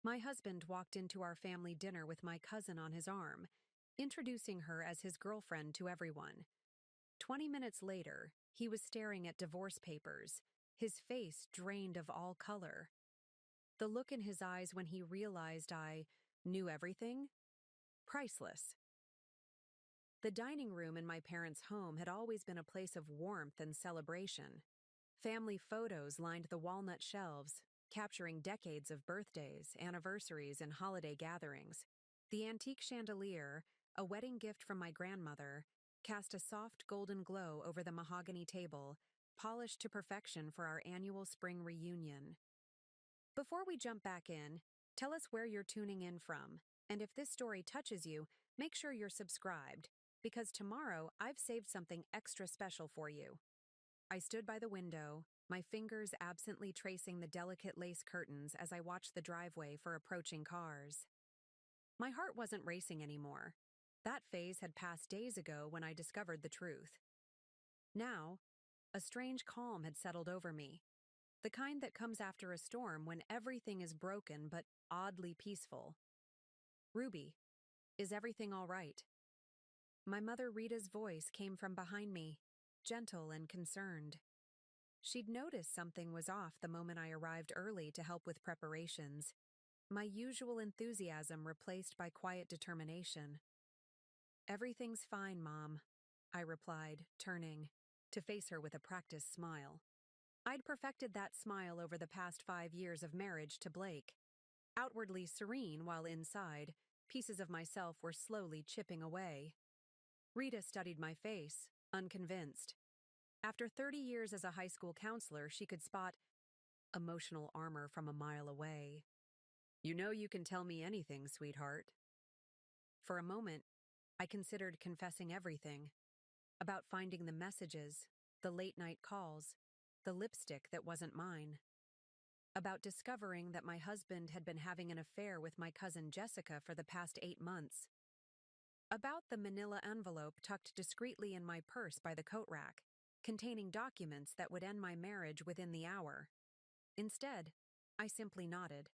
My husband walked into our family dinner with my cousin on his arm, introducing her as his girlfriend to everyone. 20 minutes later, he was staring at divorce papers, his face drained of all color. The look in his eyes when he realized I knew everything? Priceless. The dining room in my parents' home had always been a place of warmth and celebration. Family photos lined the walnut shelves, capturing decades of birthdays, anniversaries, and holiday gatherings. The antique chandelier, a wedding gift from my grandmother, cast a soft golden glow over the mahogany table, polished to perfection for our annual spring reunion. Before we jump back in, tell us where you're tuning in from, and if this story touches you, make sure you're subscribed, because tomorrow I've saved something extra special for you. I stood by the window, my fingers absently tracing the delicate lace curtains as I watched the driveway for approaching cars. My heart wasn't racing anymore. That phase had passed days ago when I discovered the truth. Now, a strange calm had settled over me, the kind that comes after a storm when everything is broken but oddly peaceful. "Ruby, is everything all right?" My mother Rita's voice came from behind me, gentle and concerned. She'd noticed something was off the moment I arrived early to help with preparations, my usual enthusiasm replaced by quiet determination. "Everything's fine, Mom," I replied, turning, to face her with a practiced smile. I'd perfected that smile over the past 5 years of marriage to Blake. Outwardly serene while inside, pieces of myself were slowly chipping away. Rita studied my face, unconvinced. After 30 years as a high school counselor, she could spot emotional armor from a mile away. "You know you can tell me anything, sweetheart." For a moment, I considered confessing everything. About finding the messages, the late-night calls, the lipstick that wasn't mine. About discovering that my husband had been having an affair with my cousin Jessica for the past 8 months. About the manila envelope tucked discreetly in my purse by the coat rack, containing documents that would end my marriage within the hour. Instead, I simply nodded.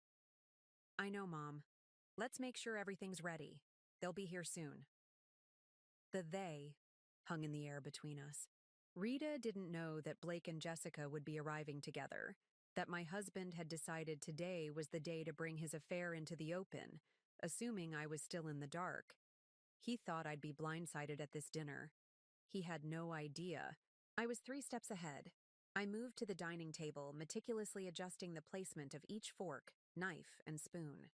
"I know, Mom. Let's make sure everything's ready. They'll be here soon." The "they" hung in the air between us. Rita didn't know that Blake and Jessica would be arriving together, that my husband had decided today was the day to bring his affair into the open, assuming I was still in the dark. He thought I'd be blindsided at this dinner. He had no idea. I was 3 steps ahead. I moved to the dining table, meticulously adjusting the placement of each fork, knife, and spoon.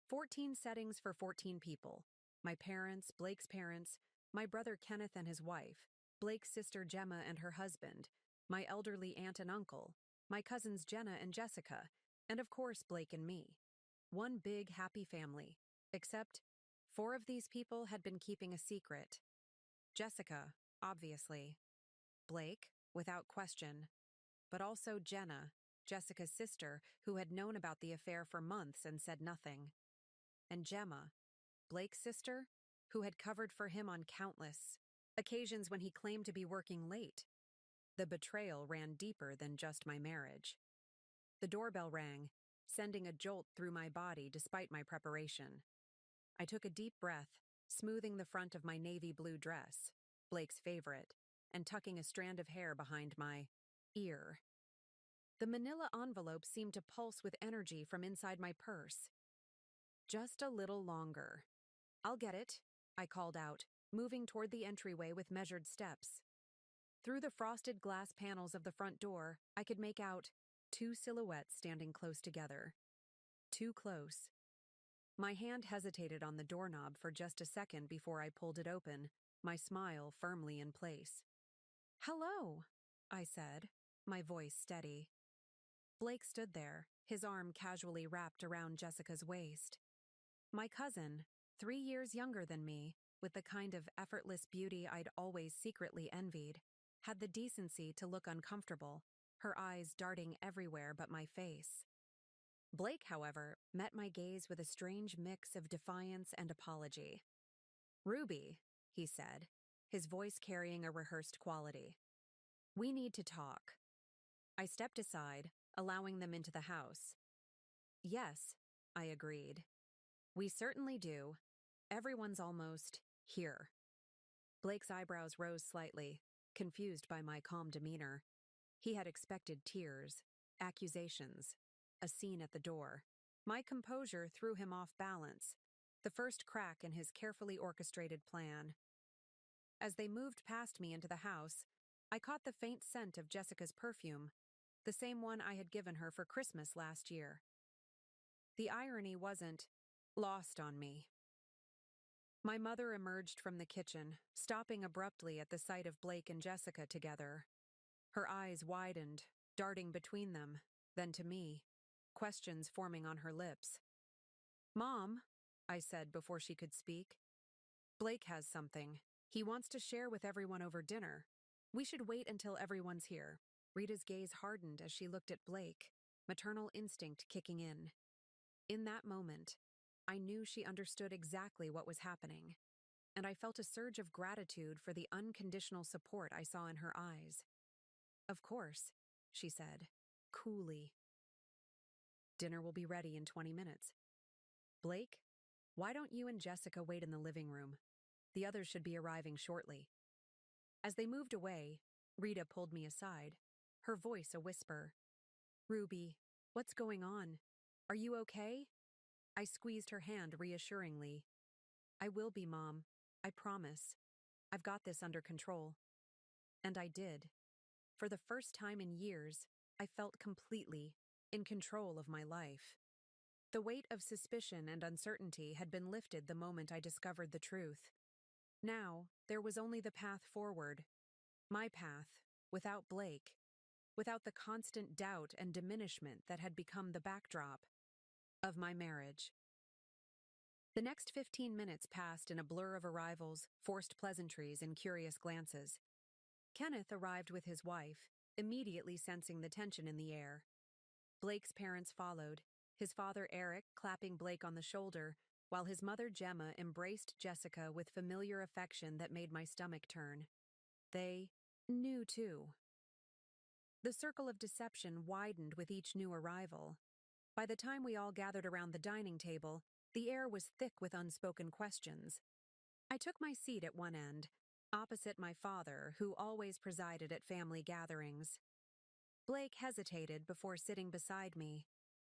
14 settings for 14 people. My parents, Blake's parents, my brother Kenneth and his wife, Blake's sister Gemma and her husband, my elderly aunt and uncle, my cousins Jenna and Jessica, and of course Blake and me. One big happy family, except 4 of these people had been keeping a secret. Jessica, obviously. Blake, without question. But also Jenna, Jessica's sister, who had known about the affair for months and said nothing. And Gemma, Blake's sister, who had covered for him on countless occasions when he claimed to be working late. The betrayal ran deeper than just my marriage. The doorbell rang, sending a jolt through my body despite my preparation. I took a deep breath, smoothing the front of my navy blue dress, Blake's favorite, and tucking a strand of hair behind my ear. The manila envelope seemed to pulse with energy from inside my purse. "Just a little longer." "I'll get it," I called out, moving toward the entryway with measured steps. Through the frosted glass panels of the front door, I could make out 2 silhouettes standing close together. Too close. My hand hesitated on the doorknob for just a second before I pulled it open, my smile firmly in place. "Hello," I said, my voice steady. Blake stood there, his arm casually wrapped around Jessica's waist. My cousin, 3 years younger than me, with the kind of effortless beauty I'd always secretly envied, had the decency to look uncomfortable, her eyes darting everywhere but my face. Blake, however, met my gaze with a strange mix of defiance and apology. "Ruby," he said, his voice carrying a rehearsed quality. "We need to talk." I stepped aside, allowing them into the house. "Yes, I agreed. We certainly do. Everyone's almost here. Blake's eyebrows rose slightly, confused by my calm demeanor. He had expected tears, accusations, a scene at the door. My composure threw him off balance, the first crack in his carefully orchestrated plan. As they moved past me into the house, I caught the faint scent of Jessica's perfume, the same one I had given her for Christmas last year. The irony wasn't lost on me. My mother emerged from the kitchen, stopping abruptly at the sight of Blake and Jessica together. Her eyes widened, darting between them, then to me, questions forming on her lips. "Mom," I said before she could speak, "Blake has something. He wants to share with everyone over dinner. We should wait until everyone's here." Rita's gaze hardened as she looked at Blake, maternal instinct kicking in. In that moment, I knew she understood exactly what was happening, and I felt a surge of gratitude for the unconditional support I saw in her eyes. "Of course," she said, coolly. "Dinner will be ready in 20 minutes. Blake, why don't you and Jessica wait in the living room? The others should be arriving shortly." As they moved away, Rita pulled me aside, her voice a whisper. "Ruby, what's going on? Are you okay?" I squeezed her hand reassuringly. "I will be, Mom. I promise. I've got this under control." And I did. For the first time in years, I felt completely in control of my life. The weight of suspicion and uncertainty had been lifted the moment I discovered the truth. Now, there was only the path forward. My path, without Blake, without the constant doubt and diminishment that had become the backdrop of my marriage. The next 15 minutes passed in a blur of arrivals, forced pleasantries, and curious glances. Kenneth arrived with his wife, immediately sensing the tension in the air. Blake's parents followed, his father Eric clapping Blake on the shoulder, while his mother Gemma embraced Jessica with familiar affection that made my stomach turn. They knew too. The circle of deception widened with each new arrival. By the time we all gathered around the dining table, the air was thick with unspoken questions. I took my seat at one end, opposite my father, who always presided at family gatherings. Blake hesitated before sitting beside me,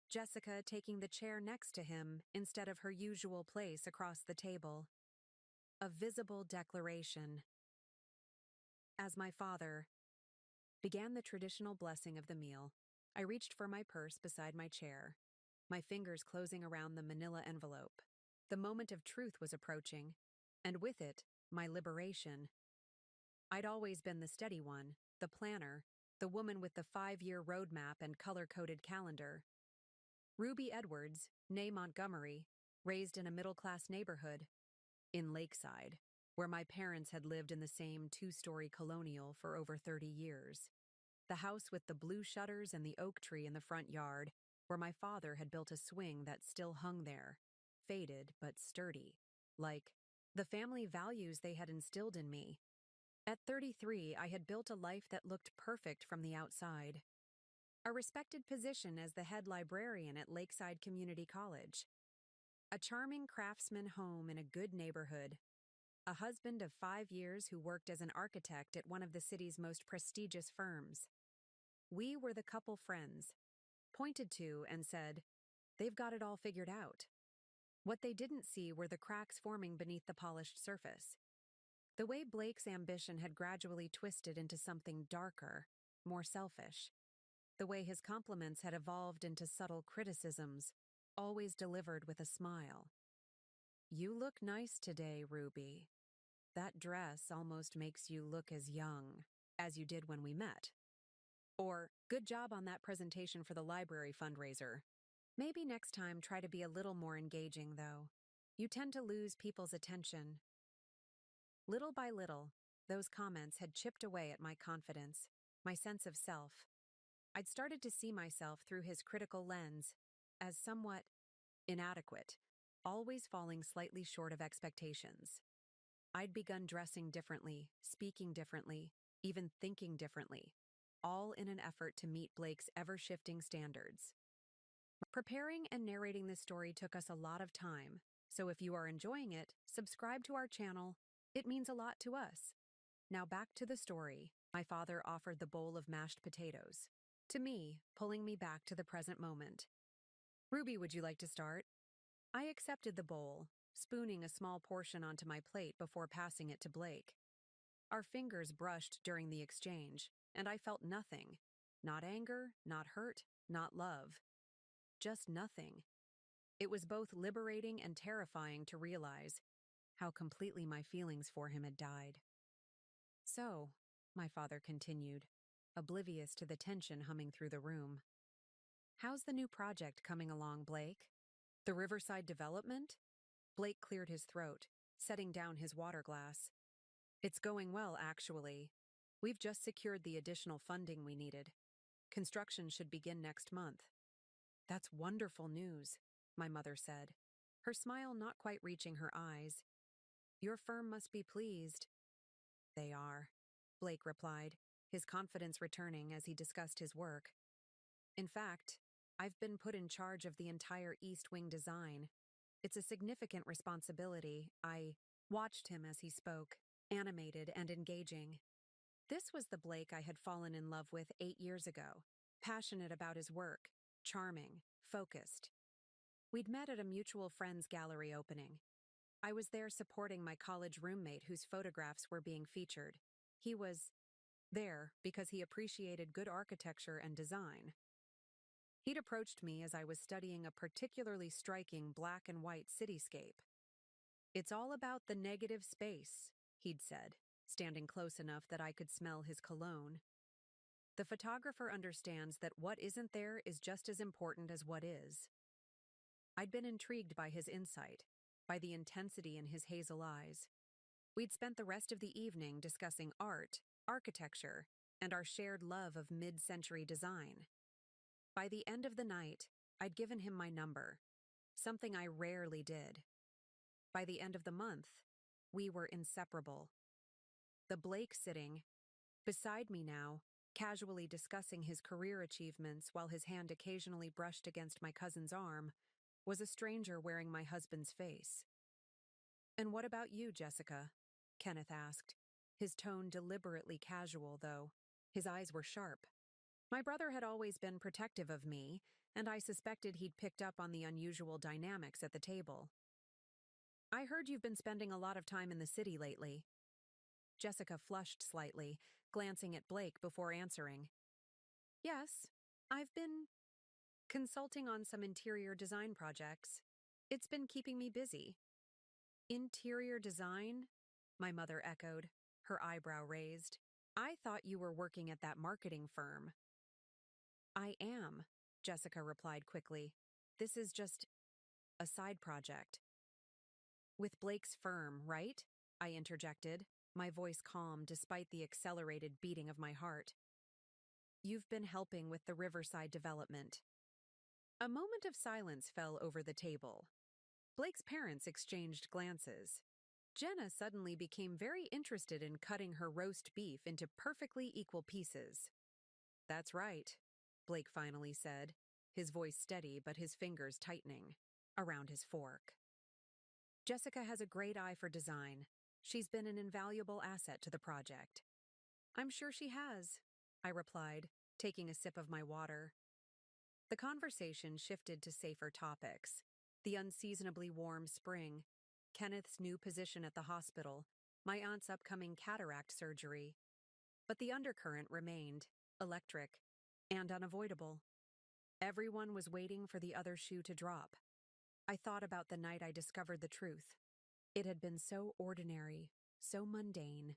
Jessica taking the chair next to him instead of her usual place across the table. A visible declaration. As my father began the traditional blessing of the meal, I reached for my purse beside my chair, my fingers closing around the manila envelope. The moment of truth was approaching, and with it, my liberation. I'd always been the steady one, the planner, the woman with the 5-year roadmap and color-coded calendar. Ruby Edwards, née Montgomery, raised in a middle-class neighborhood, in Lakeside, where my parents had lived in the same 2-story colonial for over 30 years. The house with the blue shutters and the oak tree in the front yard, where my father had built a swing that still hung there, faded but sturdy, like the family values they had instilled in me. At 33, I had built a life that looked perfect from the outside. A respected position as the head librarian at Lakeside Community College. A charming craftsman home in a good neighborhood. A husband of 5 years who worked as an architect at one of the city's most prestigious firms. We were the couple friends, pointed to and said, "They've got it all figured out." What they didn't see were the cracks forming beneath the polished surface. The way Blake's ambition had gradually twisted into something darker, more selfish. The way his compliments had evolved into subtle criticisms, always delivered with a smile. "You look nice today, Ruby. That dress almost makes you look as young as you did when we met." Or, "Good job on that presentation for the library fundraiser. Maybe next time try to be a little more engaging, though. You tend to lose people's attention." Little by little, those comments had chipped away at my confidence, my sense of self. I'd started to see myself through his critical lens, as somewhat inadequate, always falling slightly short of expectations. I'd begun dressing differently, speaking differently, even thinking differently, all in an effort to meet Blake's ever-shifting standards. Preparing and narrating this story took us a lot of time, so if you are enjoying it, subscribe to our channel. It means a lot to us. Now back to the story. My father offered the bowl of mashed potatoes to me, pulling me back to the present moment. Ruby, would you like to start? I accepted the bowl, spooning a small portion onto my plate before passing it to Blake. Our fingers brushed during the exchange, and I felt nothing. Not anger, not hurt, not love. Just nothing. It was both liberating and terrifying to realize how completely my feelings for him had died. So, my father continued, oblivious to the tension humming through the room. How's the new project coming along, Blake? The Riverside development? Blake cleared his throat, setting down his water glass. It's going well, actually. We've just secured the additional funding we needed. Construction should begin next month. That's wonderful news, my mother said, her smile not quite reaching her eyes. Your firm must be pleased. They are, Blake replied, his confidence returning as he discussed his work. In fact, I've been put in charge of the entire East Wing design. It's a significant responsibility. I watched him as he spoke, animated and engaging. This was the Blake I had fallen in love with 8 years ago, passionate about his work, charming, focused. We'd met at a mutual friends gallery opening. I was there supporting my college roommate whose photographs were being featured. He was there because he appreciated good architecture and design. He'd approached me as I was studying a particularly striking black and white cityscape. It's all about the negative space, he'd said, standing close enough that I could smell his cologne. The photographer understands that what isn't there is just as important as what is. I'd been intrigued by his insight, by the intensity in his hazel eyes. We'd spent the rest of the evening discussing art, architecture, and our shared love of mid-century design. By the end of the night, I'd given him my number, something I rarely did. By the end of the month, we were inseparable. The Blake sitting beside me now, casually discussing his career achievements while his hand occasionally brushed against my cousin's arm, was a stranger wearing my husband's face. And what about you, Jessica? Kenneth asked, his tone deliberately casual, though. His eyes were sharp. My brother had always been protective of me, and I suspected he'd picked up on the unusual dynamics at the table. I heard you've been spending a lot of time in the city lately. Jessica flushed slightly, glancing at Blake before answering. Yes, I've been consulting on some interior design projects. It's been keeping me busy. Interior design? My mother echoed, her eyebrow raised. I thought you were working at that marketing firm. I am, Jessica replied quickly. This is just a side project. With Blake's firm, right? I interjected, my voice calm despite the accelerated beating of my heart. You've been helping with the Riverside development. A moment of silence fell over the table. Blake's parents exchanged glances. Jenna suddenly became very interested in cutting her roast beef into perfectly equal pieces. That's right, Blake finally said, his voice steady but his fingers tightening around his fork. Jessica has a great eye for design. She's been an invaluable asset to the project. I'm sure she has, I replied, taking a sip of my water. The conversation shifted to safer topics. The unseasonably warm spring, Kenneth's new position at the hospital, my aunt's upcoming cataract surgery. But the undercurrent remained, electric, and unavoidable. Everyone was waiting for the other shoe to drop. I thought about the night I discovered the truth. It had been so ordinary, so mundane.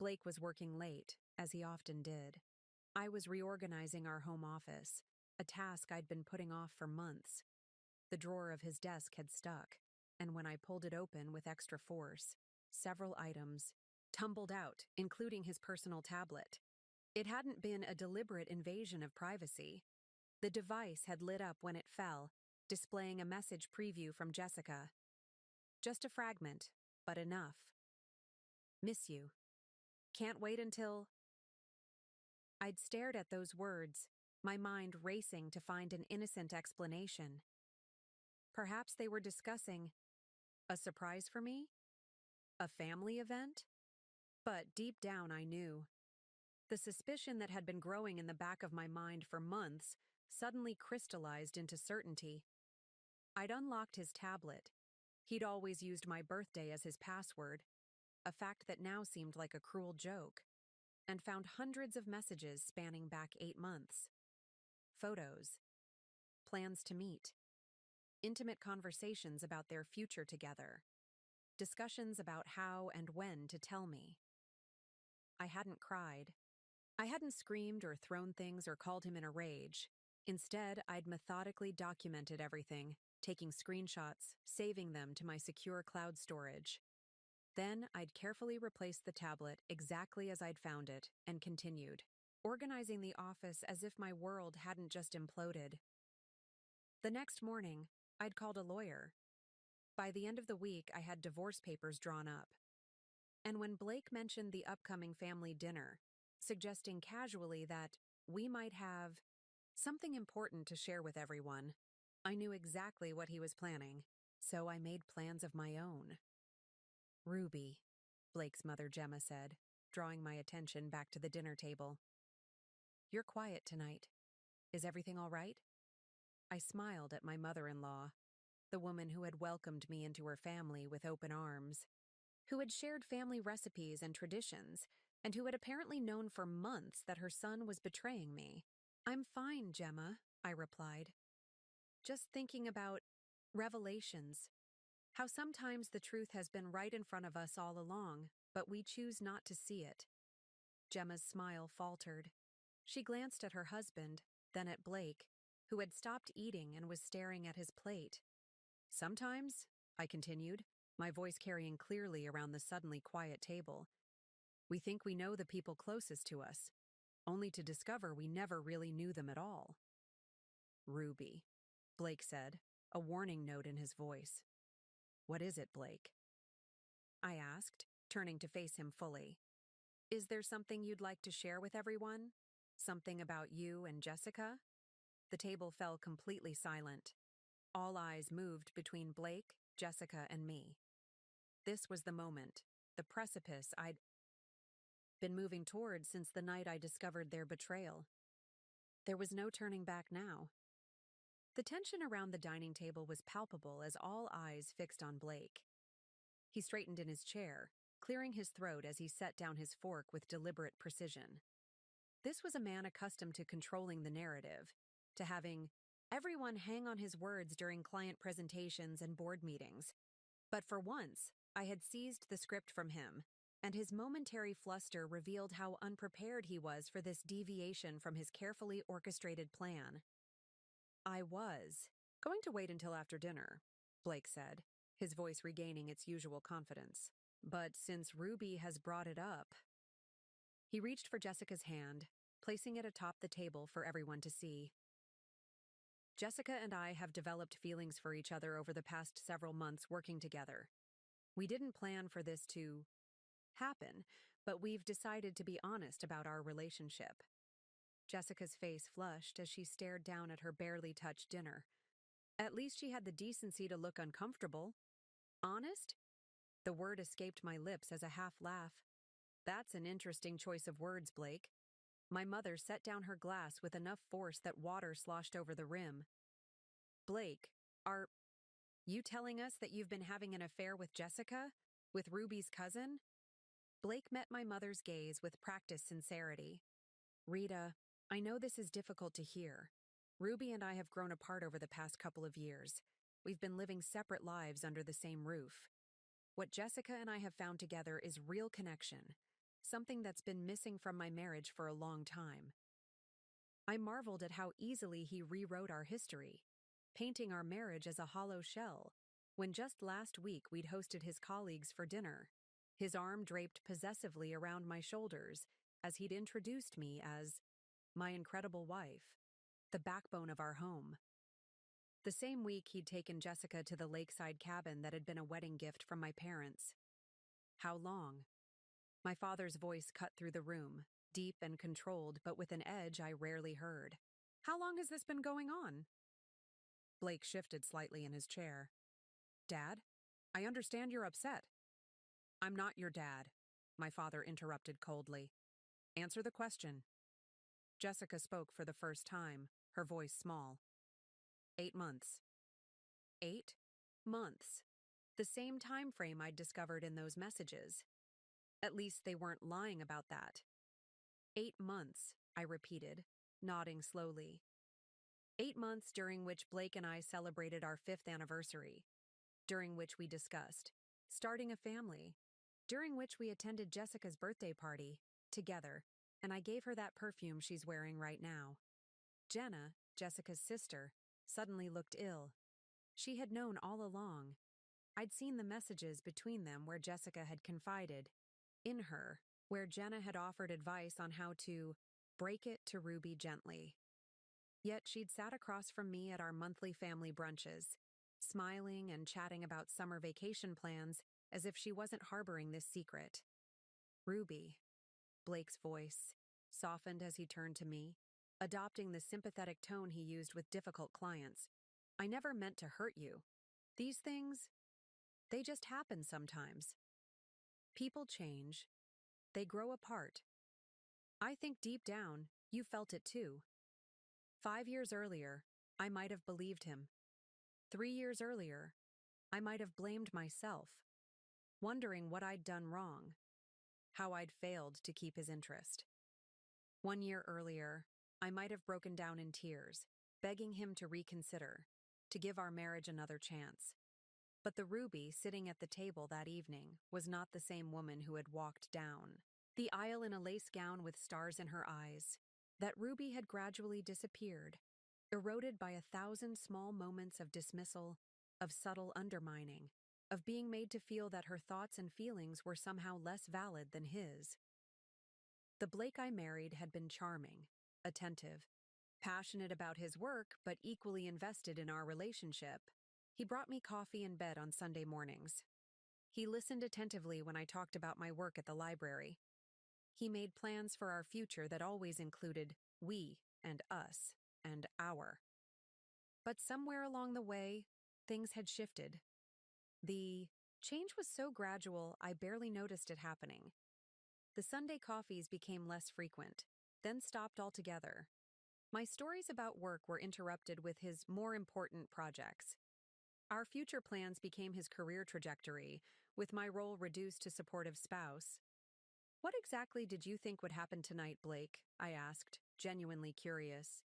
Blake was working late, as he often did. I was reorganizing our home office, a task I'd been putting off for months. The drawer of his desk had stuck, and when I pulled it open with extra force, several items tumbled out, including his personal tablet. It hadn't been a deliberate invasion of privacy. The device had lit up when it fell, displaying a message preview from Jessica. Just a fragment, but enough. Miss you. Can't wait until... I'd stared at those words, my mind racing to find an innocent explanation. Perhaps they were discussing a surprise for me? A family event? But deep down I knew. The suspicion that had been growing in the back of my mind for months suddenly crystallized into certainty. I'd unlocked his tablet. He'd always used my birthday as his password, a fact that now seemed like a cruel joke, and found hundreds of messages spanning back 8 months. Photos, plans to meet, intimate conversations about their future together, discussions about how and when to tell me. I hadn't cried. I hadn't screamed or thrown things or called him in a rage. Instead, I'd methodically documented everything, taking screenshots, saving them to my secure cloud storage. Then I'd carefully replaced the tablet exactly as I'd found it and continued, organizing the office as if my world hadn't just imploded. The next morning, I'd called a lawyer. By the end of the week, I had divorce papers drawn up. And when Blake mentioned the upcoming family dinner, suggesting casually that we might have something important to share with everyone, I knew exactly what he was planning, so I made plans of my own. Ruby, Blake's mother Gemma said, drawing my attention back to the dinner table. You're quiet tonight. Is everything all right? I smiled at my mother-in-law, the woman who had welcomed me into her family with open arms, who had shared family recipes and traditions, and who had apparently known for months that her son was betraying me. I'm fine, Gemma, I replied. Just thinking about revelations. How sometimes the truth has been right in front of us all along, but we choose not to see it. Gemma's smile faltered. She glanced at her husband, then at Blake, who had stopped eating and was staring at his plate. Sometimes, I continued, my voice carrying clearly around the suddenly quiet table, we think we know the people closest to us, only to discover we never really knew them at all. Ruby, Blake said, a warning note in his voice. What is it, Blake? I asked, turning to face him fully. Is there something you'd like to share with everyone? Something about you and Jessica? The table fell completely silent. All eyes moved between Blake, Jessica, and me. This was the moment, the precipice I'd been moving toward since the night I discovered their betrayal. There was no turning back now. The tension around the dining table was palpable as all eyes fixed on Blake. He straightened in his chair, clearing his throat as he set down his fork with deliberate precision. This was a man accustomed to controlling the narrative, to having everyone hang on his words during client presentations and board meetings. But for once, I had seized the script from him, and his momentary fluster revealed how unprepared he was for this deviation from his carefully orchestrated plan. I was going to wait until after dinner, Blake said, his voice regaining its usual confidence. But since Ruby has brought it up... He reached for Jessica's hand, placing it atop the table for everyone to see. Jessica and I have developed feelings for each other over the past several months working together. We didn't plan for this to happen, but we've decided to be honest about our relationship. Jessica's face flushed as she stared down at her barely touched dinner. At least she had the decency to look uncomfortable. Honest? The word escaped my lips as a half laugh. That's an interesting choice of words, Blake. My mother set down her glass with enough force that water sloshed over the rim. Blake, are you telling us that you've been having an affair with Jessica? With Ruby's cousin? Blake met my mother's gaze with practiced sincerity. Rita, I know this is difficult to hear. Ruby and I have grown apart over the past couple of years. We've been living separate lives under the same roof. What Jessica and I have found together is real connection, something that's been missing from my marriage for a long time. I marveled at how easily he rewrote our history, painting our marriage as a hollow shell, when just last week we'd hosted his colleagues for dinner, his arm draped possessively around my shoulders as he'd introduced me as my incredible wife, the backbone of our home. The same week he'd taken Jessica to the lakeside cabin that had been a wedding gift from my parents. How long? My father's voice cut through the room, deep and controlled but with an edge I rarely heard. How long has this been going on? Blake shifted slightly in his chair. Dad, I understand you're upset. I'm not your dad, my father interrupted coldly. Answer the question. Jessica spoke for the first time, her voice small. 8 months. 8 months. The same time frame I'd discovered in those messages. At least they weren't lying about that. 8 months, I repeated, nodding slowly. 8 months during which Blake and I celebrated our 5th anniversary, during which we discussed starting a family, during which we attended Jessica's birthday party, together, and I gave her that perfume she's wearing right now. Jenna, Jessica's sister, suddenly looked ill. She had known all along. I'd seen the messages between them where Jessica had confided in her, where Jenna had offered advice on how to break it to Ruby gently. Yet she'd sat across from me at our monthly family brunches, smiling and chatting about summer vacation plans as if she wasn't harboring this secret. Ruby, Blake's voice, softened as he turned to me, adopting the sympathetic tone he used with difficult clients. I never meant to hurt you. These things, they just happen sometimes. People change. They grow apart. I think deep down, you felt it too. 5 years earlier, I might have believed him. 3 years earlier, I might have blamed myself, wondering what I'd done wrong, how I'd failed to keep his interest. 1 year earlier, I might have broken down in tears, begging him to reconsider, to give our marriage another chance. But the Ruby sitting at the table that evening was not the same woman who had walked down the aisle in a lace gown with stars in her eyes. That Ruby had gradually disappeared, eroded by 1,000 small moments of dismissal, of subtle undermining, of being made to feel that her thoughts and feelings were somehow less valid than his. The Blake I married had been charming, attentive, passionate about his work but equally invested in our relationship. He brought me coffee in bed on Sunday mornings. He listened attentively when I talked about my work at the library. He made plans for our future that always included we and us and our. But somewhere along the way, things had shifted. The change was so gradual I barely noticed it happening. The Sunday coffees became less frequent, then stopped altogether. My stories about work were interrupted with his more important projects. Our future plans became his career trajectory, with my role reduced to supportive spouse. What exactly did you think would happen tonight, Blake? I asked, genuinely curious.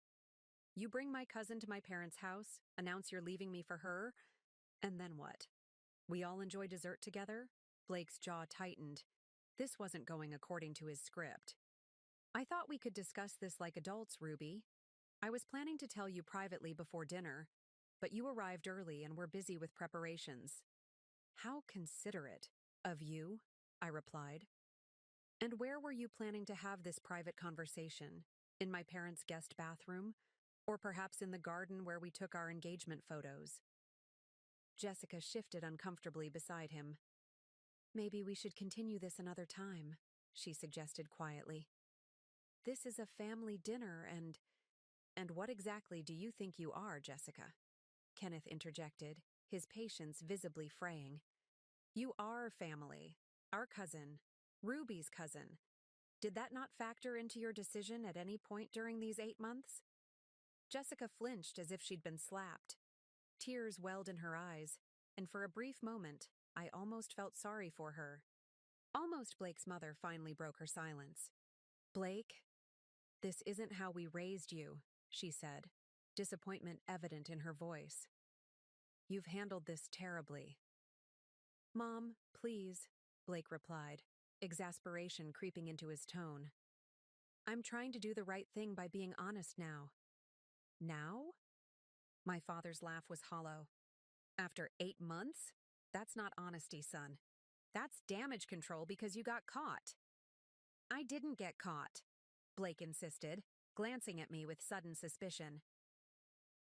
You bring my cousin to my parents' house, announce you're leaving me for her, and then what? We all enjoy dessert together? Blake's jaw tightened. This wasn't going according to his script. I thought we could discuss this like adults, Ruby. I was planning to tell you privately before dinner, but you arrived early and were busy with preparations. How considerate of you, I replied. And where were you planning to have this private conversation? In my parents' guest bathroom? Or perhaps in the garden where we took our engagement photos? Jessica shifted uncomfortably beside him. Maybe we should continue this another time, she suggested quietly. This is a family dinner and what exactly do you think you are, Jessica? Kenneth interjected, his patience visibly fraying. You are family. Our cousin. Ruby's cousin. Did that not factor into your decision at any point during these 8 months? Jessica flinched as if she'd been slapped. Tears welled in her eyes, and for a brief moment, I almost felt sorry for her. Almost Blake's mother finally broke her silence. Blake, this isn't how we raised you, she said, disappointment evident in her voice. You've handled this terribly. Mom, please, Blake replied, exasperation creeping into his tone. I'm trying to do the right thing by being honest now. Now? My father's laugh was hollow. After 8 months? That's not honesty, son. That's damage control because you got caught. I didn't get caught, Blake insisted, glancing at me with sudden suspicion.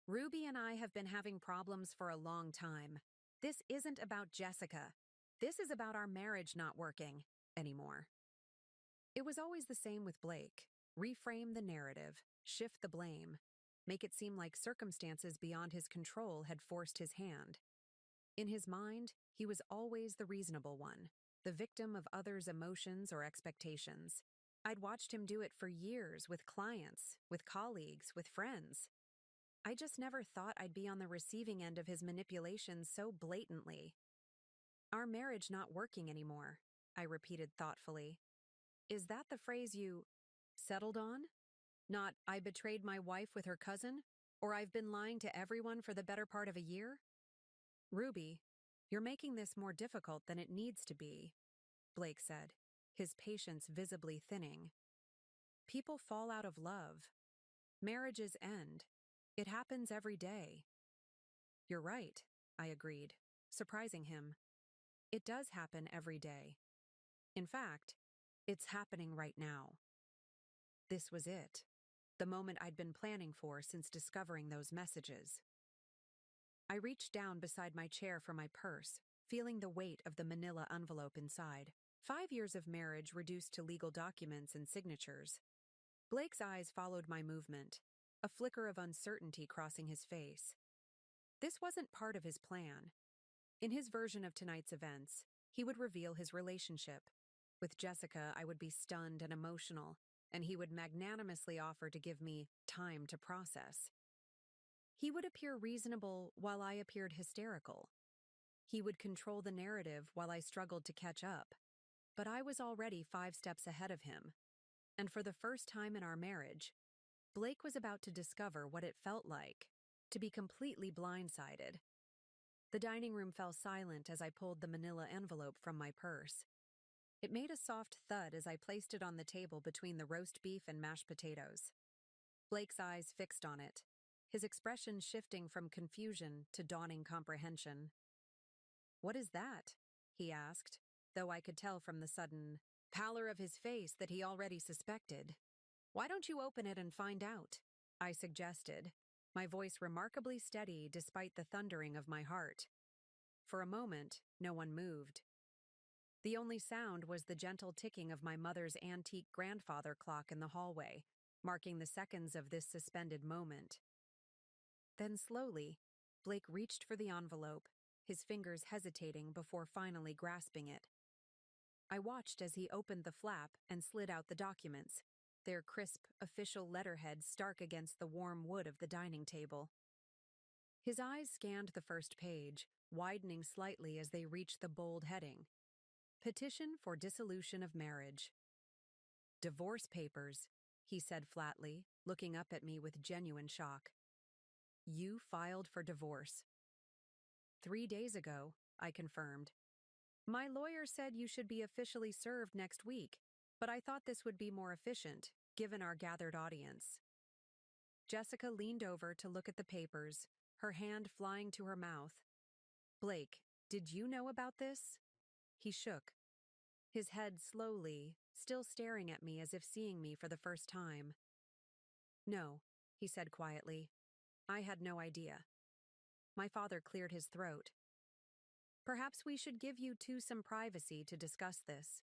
Ruby and I have been having problems for a long time. This isn't about Jessica. This is about our marriage not working anymore. It was always the same with Blake. Reframe the narrative, shift the blame. make it seem like circumstances beyond his control had forced his hand. In his mind, he was always the reasonable one, the victim of others' emotions or expectations. I'd watched him do it for years with clients, with colleagues, with friends. I just never thought I'd be on the receiving end of his manipulation so blatantly. Our marriage not working anymore, I repeated thoughtfully. Is that the phrase you settled on? Not, I betrayed my wife with her cousin? Or I've been lying to everyone for the better part of a year? Ruby, you're making this more difficult than it needs to be, Blake said, his patience visibly thinning. People fall out of love. Marriages end. It happens every day. You're right, I agreed, surprising him. It does happen every day. In fact, it's happening right now. This was it, the moment I'd been planning for since discovering those messages. I reached down beside my chair for my purse, feeling the weight of the manila envelope inside. 5 years of marriage reduced to legal documents and signatures. Blake's eyes followed my movement, a flicker of uncertainty crossing his face. This wasn't part of his plan. In his version of tonight's events, he would reveal his relationship. With Jessica, I would be stunned and emotional, and he would magnanimously offer to give me time to process. He would appear reasonable while I appeared hysterical. He would control the narrative while I struggled to catch up. But I was already 5 steps ahead of him. And for the first time in our marriage, Blake was about to discover what it felt like to be completely blindsided. The dining room fell silent as I pulled the manila envelope from my purse. It made a soft thud as I placed it on the table between the roast beef and mashed potatoes. Blake's eyes fixed on it, his expression shifting from confusion to dawning comprehension. "What is that?" he asked, though I could tell from the sudden pallor of his face that he already suspected. "Why don't you open it and find out?" I suggested, my voice remarkably steady despite the thundering of my heart. For a moment, no one moved. The only sound was the gentle ticking of my mother's antique grandfather clock in the hallway, marking the seconds of this suspended moment. Then slowly, Blake reached for the envelope, his fingers hesitating before finally grasping it. I watched as he opened the flap and slid out the documents, their crisp, official letterhead stark against the warm wood of the dining table. His eyes scanned the first page, widening slightly as they reached the bold heading. Petition for dissolution of marriage. Divorce papers, he said flatly, looking up at me with genuine shock. You filed for divorce. 3 days ago, I confirmed. My lawyer said you should be officially served next week, but I thought this would be more efficient, given our gathered audience. Jessica leaned over to look at the papers, her hand flying to her mouth. Blake, did you know about this? He shook, his head slowly, still staring at me as if seeing me for the first time. No, he said quietly. I had no idea. My father cleared his throat. Perhaps we should give you two some privacy to discuss this.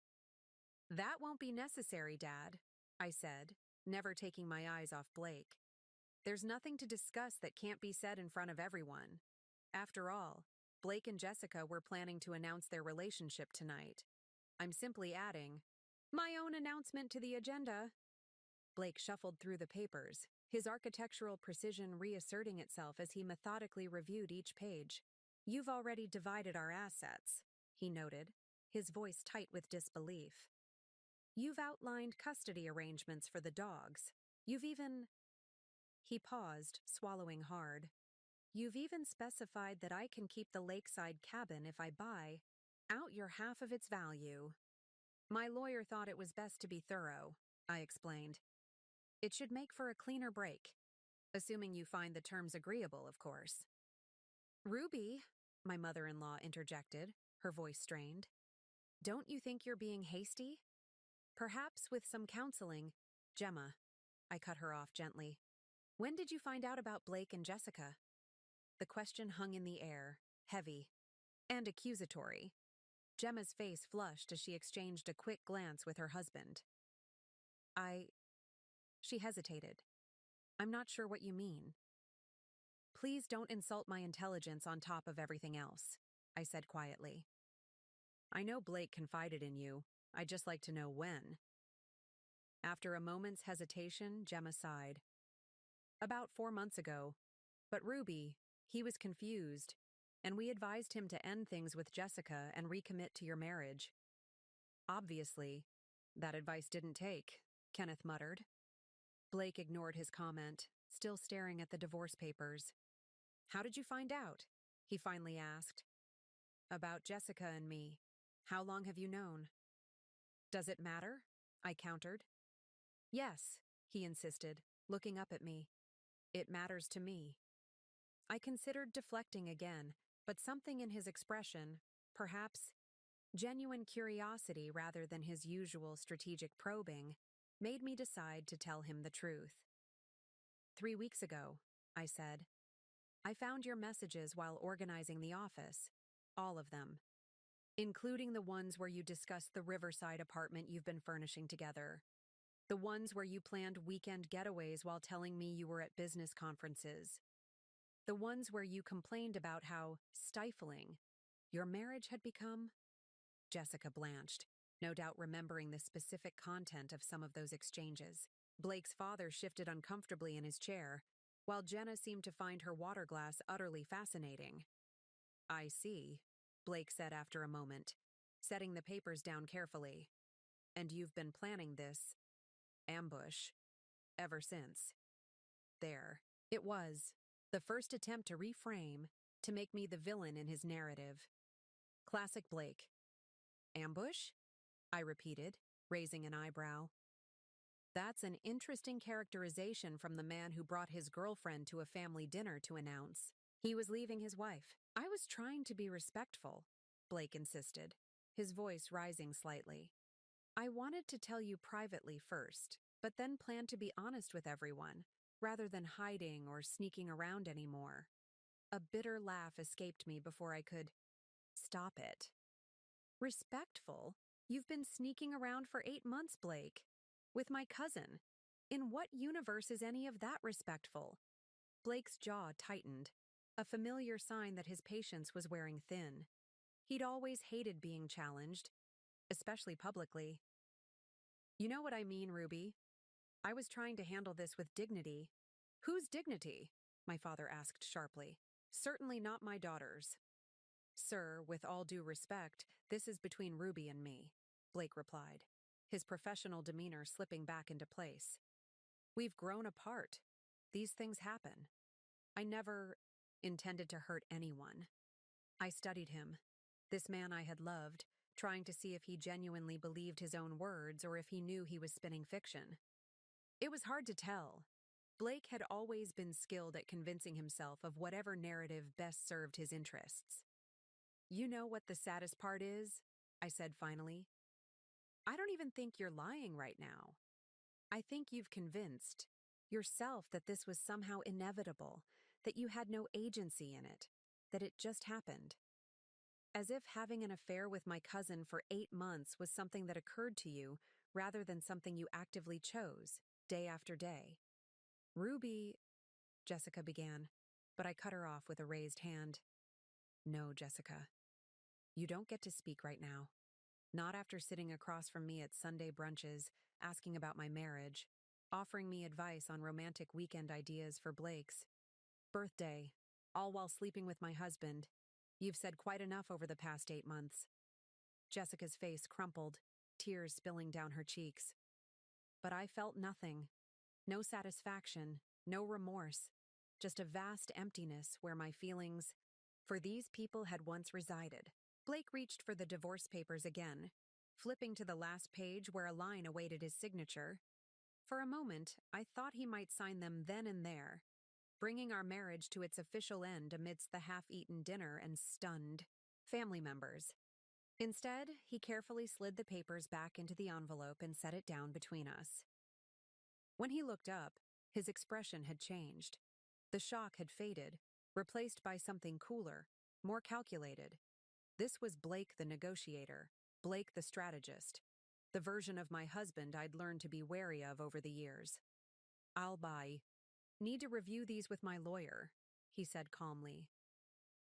That won't be necessary, Dad, I said, never taking my eyes off Blake. There's nothing to discuss that can't be said in front of everyone. After all, Blake and Jessica were planning to announce their relationship tonight. I'm simply adding my own announcement to the agenda. Blake shuffled through the papers, his architectural precision reasserting itself as he methodically reviewed each page. You've already divided our assets, he noted, his voice tight with disbelief. You've outlined custody arrangements for the dogs. You've even... He paused, swallowing hard. You've even specified that I can keep the lakeside cabin if I buy out your half of its value. My lawyer thought it was best to be thorough, I explained. It should make for a cleaner break, assuming you find the terms agreeable, of course. Ruby, my mother-in-law interjected, her voice strained. Don't you think you're being hasty? Perhaps with some counseling. Gemma, I cut her off gently. When did you find out about Blake and Jessica? The question hung in the air, heavy and accusatory. Gemma's face flushed as she exchanged a quick glance with her husband. She hesitated. I'm not sure what you mean. Please don't insult my intelligence on top of everything else, I said quietly. I know Blake confided in you. I'd just like to know when. After a moment's hesitation, Gemma sighed. About 4 months ago. But Ruby, he was confused, and we advised him to end things with Jessica and recommit to your marriage. Obviously, that advice didn't take, Kenneth muttered. Blake ignored his comment, still staring at the divorce papers. How did you find out? He finally asked. About Jessica and me. How long have you known? Does it matter? I countered. Yes, he insisted, looking up at me. It matters to me. I considered deflecting again, but something in his expression, perhaps genuine curiosity rather than his usual strategic probing, made me decide to tell him the truth. 3 weeks ago, I said, I found your messages while organizing the office. All of them. Including the ones where you discussed the Riverside apartment you've been furnishing together. The ones where you planned weekend getaways while telling me you were at business conferences. The ones where you complained about how stifling your marriage had become. Jessica blanched, no doubt remembering the specific content of some of those exchanges. Blake's father shifted uncomfortably in his chair, while Jenna seemed to find her water glass utterly fascinating. I see, Blake said after a moment, setting the papers down carefully. And you've been planning this ambush ever since. There. It was. The first attempt to reframe, to make me the villain in his narrative. Classic Blake. Ambush? I repeated, raising an eyebrow. That's an interesting characterization from the man who brought his girlfriend to a family dinner to announce he was leaving his wife. I was trying to be respectful, Blake insisted, his voice rising slightly. I wanted to tell you privately first, but then planned to be honest with everyone, rather than hiding or sneaking around anymore. A bitter laugh escaped me before I could stop it. Respectful? You've been sneaking around for 8 months, Blake. With my cousin. In what universe is any of that respectful? Blake's jaw tightened, a familiar sign that his patience was wearing thin. He'd always hated being challenged, especially publicly. You know what I mean, Ruby? I was trying to handle this with dignity. Whose dignity? My father asked sharply. Certainly not my daughter's. Sir, with all due respect, this is between Ruby and me, Blake replied, his professional demeanor slipping back into place. We've grown apart. These things happen. I never intended to hurt anyone. I studied him, this man I had loved, trying to see if he genuinely believed his own words or if he knew he was spinning fiction. It was hard to tell. Blake had always been skilled at convincing himself of whatever narrative best served his interests. You know what the saddest part is? I said finally. I don't even think you're lying right now. I think you've convinced yourself that this was somehow inevitable, that you had no agency in it, that it just happened. As if having an affair with my cousin for 8 months was something that occurred to you rather than something you actively chose, day after day. Ruby, Jessica began, but I cut her off with a raised hand. No, Jessica. You don't get to speak right now. Not after sitting across from me at Sunday brunches, asking about my marriage, offering me advice on romantic weekend ideas for Blake's birthday, all while sleeping with my husband. You've said quite enough over the past 8 months. Jessica's face crumpled, tears spilling down her cheeks. But I felt nothing. No satisfaction, no remorse, just a vast emptiness where my feelings for these people had once resided. Blake reached for the divorce papers again, flipping to the last page where a line awaited his signature. For a moment, I thought he might sign them then and there, bringing our marriage to its official end amidst the half-eaten dinner and stunned family members. Instead, he carefully slid the papers back into the envelope and set it down between us. When he looked up, his expression had changed. The shock had faded, replaced by something cooler, more calculated. This was Blake the negotiator, Blake the strategist, the version of my husband I'd learned to be wary of over the years. I'll buy Need to review these with my lawyer, he said calmly.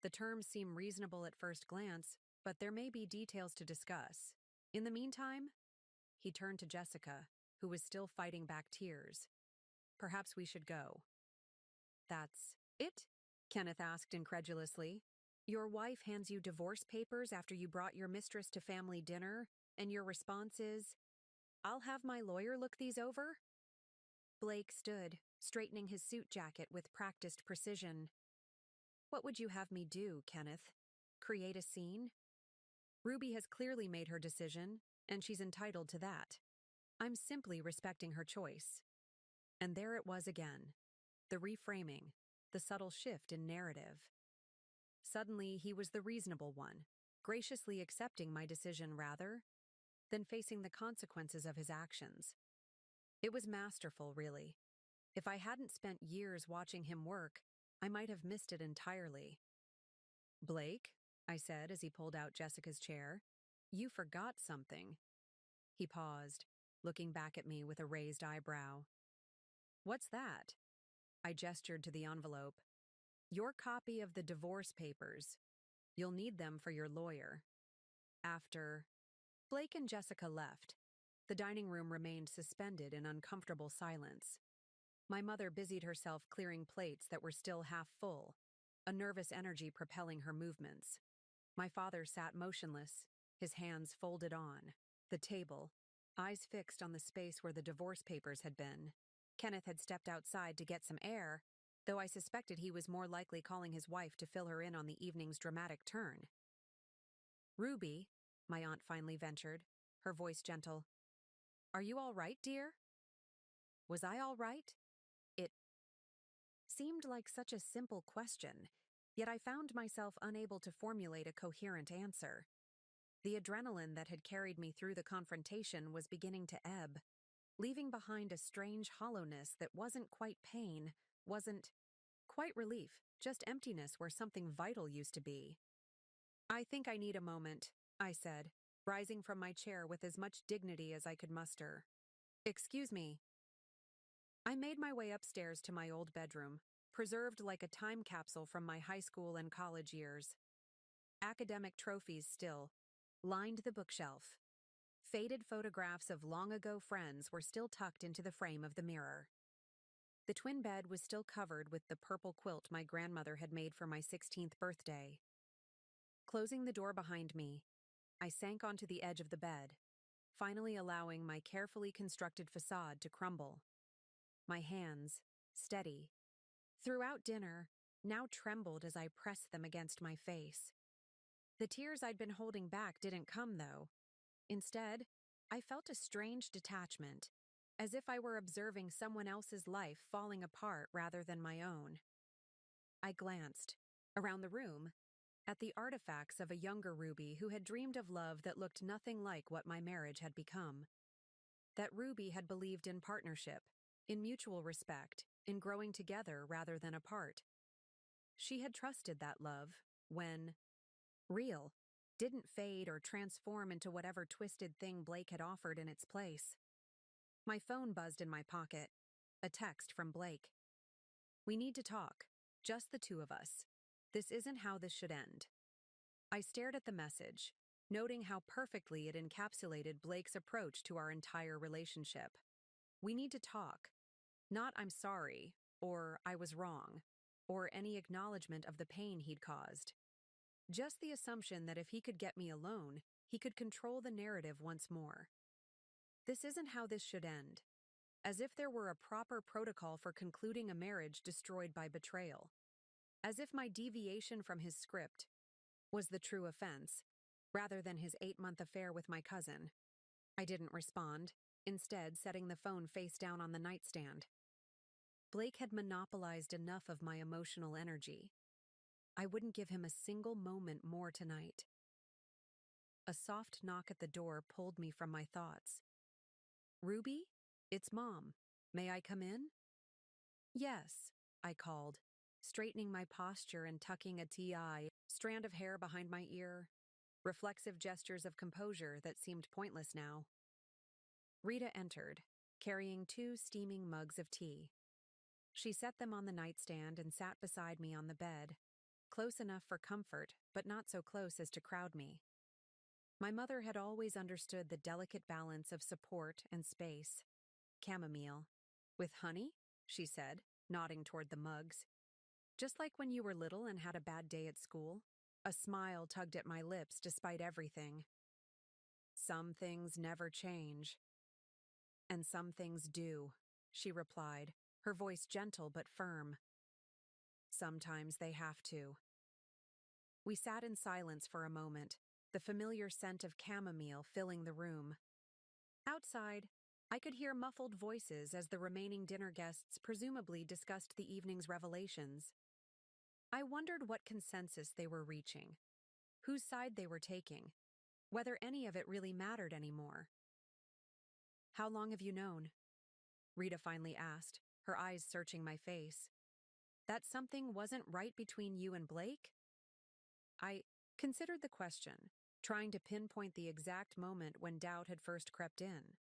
The terms seem reasonable at first glance, but there may be details to discuss. In the meantime, he turned to Jessica, who was still fighting back tears. Perhaps we should go. That's it? Kenneth asked incredulously. Your wife hands you divorce papers after you brought your mistress to family dinner, and your response is, I'll have my lawyer look these over? Blake stood, straightening his suit jacket with practiced precision. What would you have me do, Kenneth? Create a scene? Ruby has clearly made her decision, and she's entitled to that. I'm simply respecting her choice. And there it was again. The reframing, the subtle shift in narrative. Suddenly, he was the reasonable one, graciously accepting my decision rather than facing the consequences of his actions. It was masterful, really. If I hadn't spent years watching him work, I might have missed it entirely. Blake, I said as he pulled out Jessica's chair, you forgot something. He paused, looking back at me with a raised eyebrow. What's that? I gestured to the envelope. Your copy of the divorce papers. You'll need them for your lawyer. After Blake and Jessica left, the dining room remained suspended in uncomfortable silence. My mother busied herself clearing plates that were still half full, a nervous energy propelling her movements. My father sat motionless, his hands folded on the table, eyes fixed on the space where the divorce papers had been. Kenneth had stepped outside to get some air, though I suspected he was more likely calling his wife to fill her in on the evening's dramatic turn. Ruby, my aunt finally ventured, her voice gentle. Are you all right, dear? Was I all right? It seemed like such a simple question, yet I found myself unable to formulate a coherent answer. The adrenaline that had carried me through the confrontation was beginning to ebb, leaving behind a strange hollowness that wasn't quite pain, wasn't quite relief, just emptiness where something vital used to be. I think I need a moment, I said, rising from my chair with as much dignity as I could muster. Excuse me. I made my way upstairs to my old bedroom, preserved like a time capsule from my high school and college years. Academic trophies still lined the bookshelf. Faded photographs of long-ago friends were still tucked into the frame of the mirror. The twin bed was still covered with the purple quilt my grandmother had made for my 16th birthday. Closing the door behind me, I sank onto the edge of the bed, finally allowing my carefully constructed facade to crumble. My hands, steady, throughout dinner, now trembled as I pressed them against my face. The tears I'd been holding back didn't come, though. Instead, I felt a strange detachment, as if I were observing someone else's life falling apart rather than my own. I glanced, around the room, at the artifacts of a younger Ruby who had dreamed of love that looked nothing like what my marriage had become. That Ruby had believed in partnership, in mutual respect, in growing together rather than apart. She had trusted that love when real didn't fade or transform into whatever twisted thing Blake had offered in its place. My phone buzzed in my pocket. A text from Blake. We need to talk. Just the two of us. This isn't how this should end. I stared at the message, noting how perfectly it encapsulated Blake's approach to our entire relationship. We need to talk. Not I'm sorry, or I was wrong, or any acknowledgement of the pain he'd caused. Just the assumption that if he could get me alone, he could control the narrative once more. This isn't how this should end. As if there were a proper protocol for concluding a marriage destroyed by betrayal. As if my deviation from his script was the true offense, rather than his 8-month affair with my cousin. I didn't respond, instead setting the phone face down on the nightstand. Blake had monopolized enough of my emotional energy. I wouldn't give him a single moment more tonight. A soft knock at the door pulled me from my thoughts. Ruby? It's Mom. May I come in? Yes, I called, straightening my posture and tucking a TI strand of hair behind my ear, reflexive gestures of composure that seemed pointless now. Rita entered, carrying 2 steaming mugs of tea. She set them on the nightstand and sat beside me on the bed, close enough for comfort, but not so close as to crowd me. My mother had always understood the delicate balance of support and space. Chamomile. With honey? She said, nodding toward the mugs. Just like when you were little and had a bad day at school. A smile tugged at my lips despite everything. Some things never change. And some things do, she replied, her voice gentle but firm. Sometimes they have to. We sat in silence for a moment, the familiar scent of chamomile filling the room. Outside, I could hear muffled voices as the remaining dinner guests presumably discussed the evening's revelations. I wondered what consensus they were reaching, whose side they were taking, whether any of it really mattered anymore. How long have you known? Rita finally asked, her eyes searching my face. That something wasn't right between you and Blake? I considered the question, trying to pinpoint the exact moment when doubt had first crept in.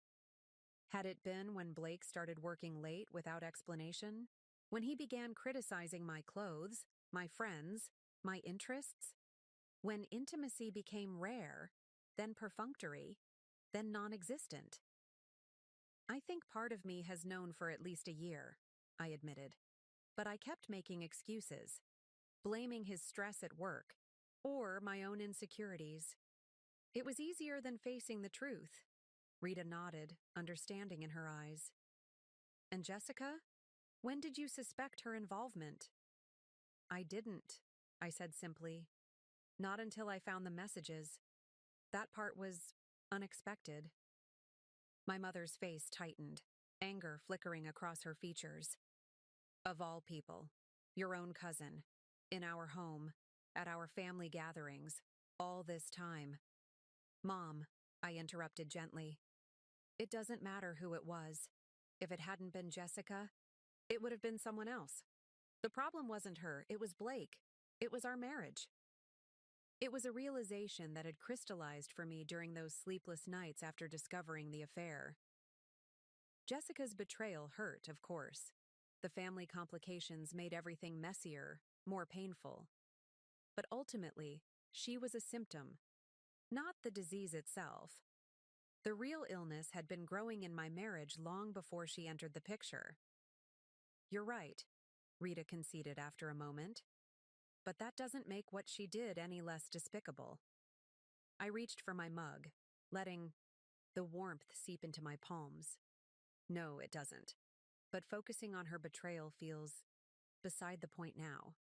Had it been when Blake started working late without explanation? When he began criticizing my clothes, my friends, my interests? When intimacy became rare, then perfunctory, then non-existent? I think part of me has known for at least a year, I admitted. But I kept making excuses, blaming his stress at work, or my own insecurities. It was easier than facing the truth. Rita nodded, understanding in her eyes. And Jessica? When did you suspect her involvement? I didn't, I said simply. Not until I found the messages. That part was unexpected. My mother's face tightened, anger flickering across her features. Of all people, your own cousin, in our home, at our family gatherings, all this time. Mom, I interrupted gently. It doesn't matter who it was. If it hadn't been Jessica, it would have been someone else. The problem wasn't her, it was Blake. It was our marriage. It was a realization that had crystallized for me during those sleepless nights after discovering the affair. Jessica's betrayal hurt, of course. The family complications made everything messier, more painful. But ultimately, she was a symptom, not the disease itself. The real illness had been growing in my marriage long before she entered the picture. You're right, Rita conceded after a moment. But that doesn't make what she did any less despicable. I reached for my mug, letting the warmth seep into my palms. No, it doesn't. But focusing on her betrayal feels beside the point now.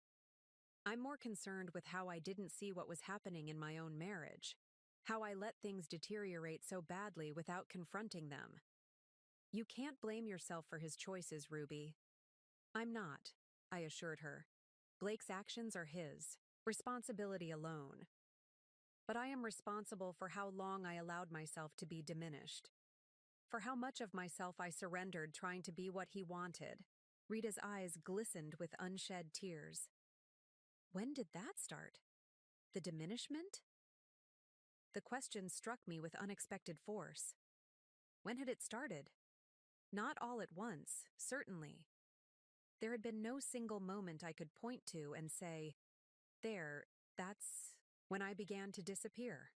I'm more concerned with how I didn't see what was happening in my own marriage, how I let things deteriorate so badly without confronting them. You can't blame yourself for his choices, Ruby. I'm not, I assured her. Blake's actions are his, responsibility alone. But I am responsible for how long I allowed myself to be diminished, for how much of myself I surrendered trying to be what he wanted. Rita's eyes glistened with unshed tears. When did that start? The diminishment? The question struck me with unexpected force. When had it started? Not all at once, certainly. There had been no single moment I could point to and say, that's when I began to disappear.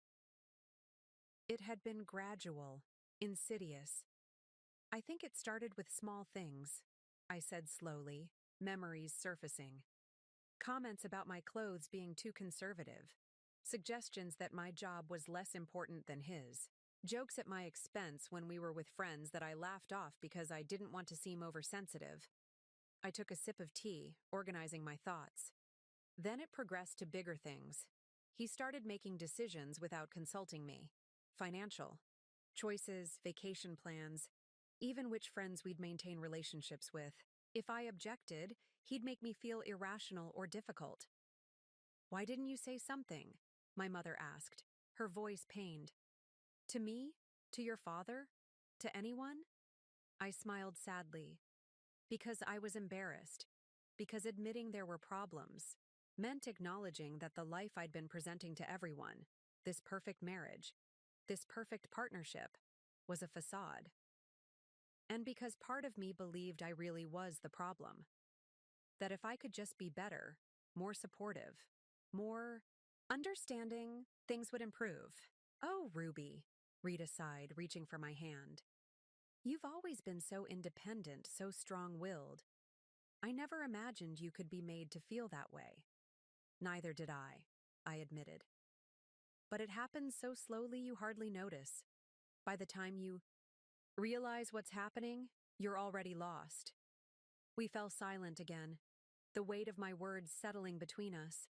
It had been gradual, insidious. I think it started with small things, I said slowly, memories surfacing. Comments about my clothes being too conservative, suggestions that my job was less important than his, jokes at my expense when we were with friends that I laughed off because I didn't want to seem oversensitive. I took a sip of tea, organizing my thoughts. Then it progressed to bigger things. He started making decisions without consulting me. Financial. Choices, vacation plans, even which friends we'd maintain relationships with. If I objected, he'd make me feel irrational or difficult. Why didn't you say something? My mother asked, her voice pained. To me? To your father? To anyone? I smiled sadly. Because I was embarrassed. Because admitting there were problems meant acknowledging that the life I'd been presenting to everyone, this perfect marriage, this perfect partnership, was a facade. And because part of me believed I really was the problem. that if I could just be better, more supportive, more understanding, things would improve. Oh, Ruby, Rita sighed, reaching for my hand. You've always been so independent, so strong-willed. I never imagined you could be made to feel that way. Neither did I admitted. But it happens so slowly you hardly notice. By the time you realize what's happening, you're already lost. We fell silent again, the weight of my words settling between us.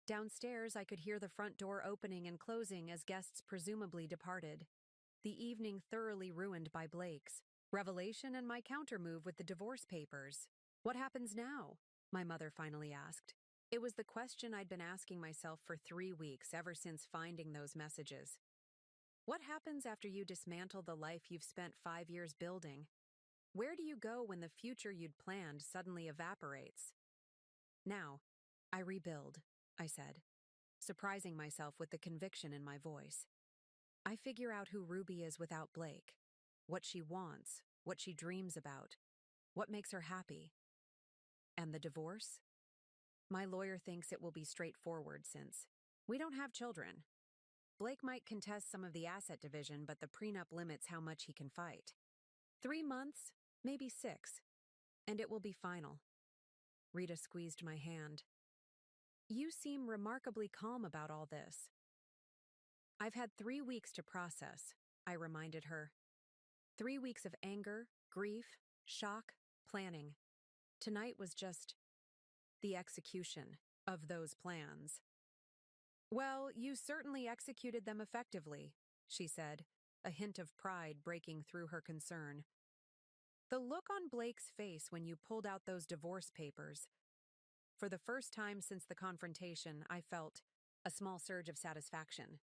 Downstairs, I could hear the front door opening and closing as guests presumably departed. The evening thoroughly ruined by Blake's revelation and my countermove with the divorce papers. What happens now? My mother finally asked. It was the question I'd been asking myself for 3 weeks ever since finding those messages. What happens after you dismantle the life you've spent 5 years building? Where do you go when the future you'd planned suddenly evaporates? Now, I rebuild, I said, surprising myself with the conviction in my voice. I figure out who Ruby is without Blake, what she wants, what she dreams about, what makes her happy. And the divorce? My lawyer thinks it will be straightforward since we don't have children. Blake might contest some of the asset division, but the prenup limits how much he can fight. 3 months, maybe 6, and it will be final. Rita squeezed my hand. You seem remarkably calm about all this. I've had 3 weeks to process, I reminded her. 3 weeks of anger, grief, shock, planning. Tonight was just the execution of those plans. Well, you certainly executed them effectively, she said, a hint of pride breaking through her concern. The look on Blake's face when you pulled out those divorce papers. For the first time since the confrontation, I felt a small surge of satisfaction.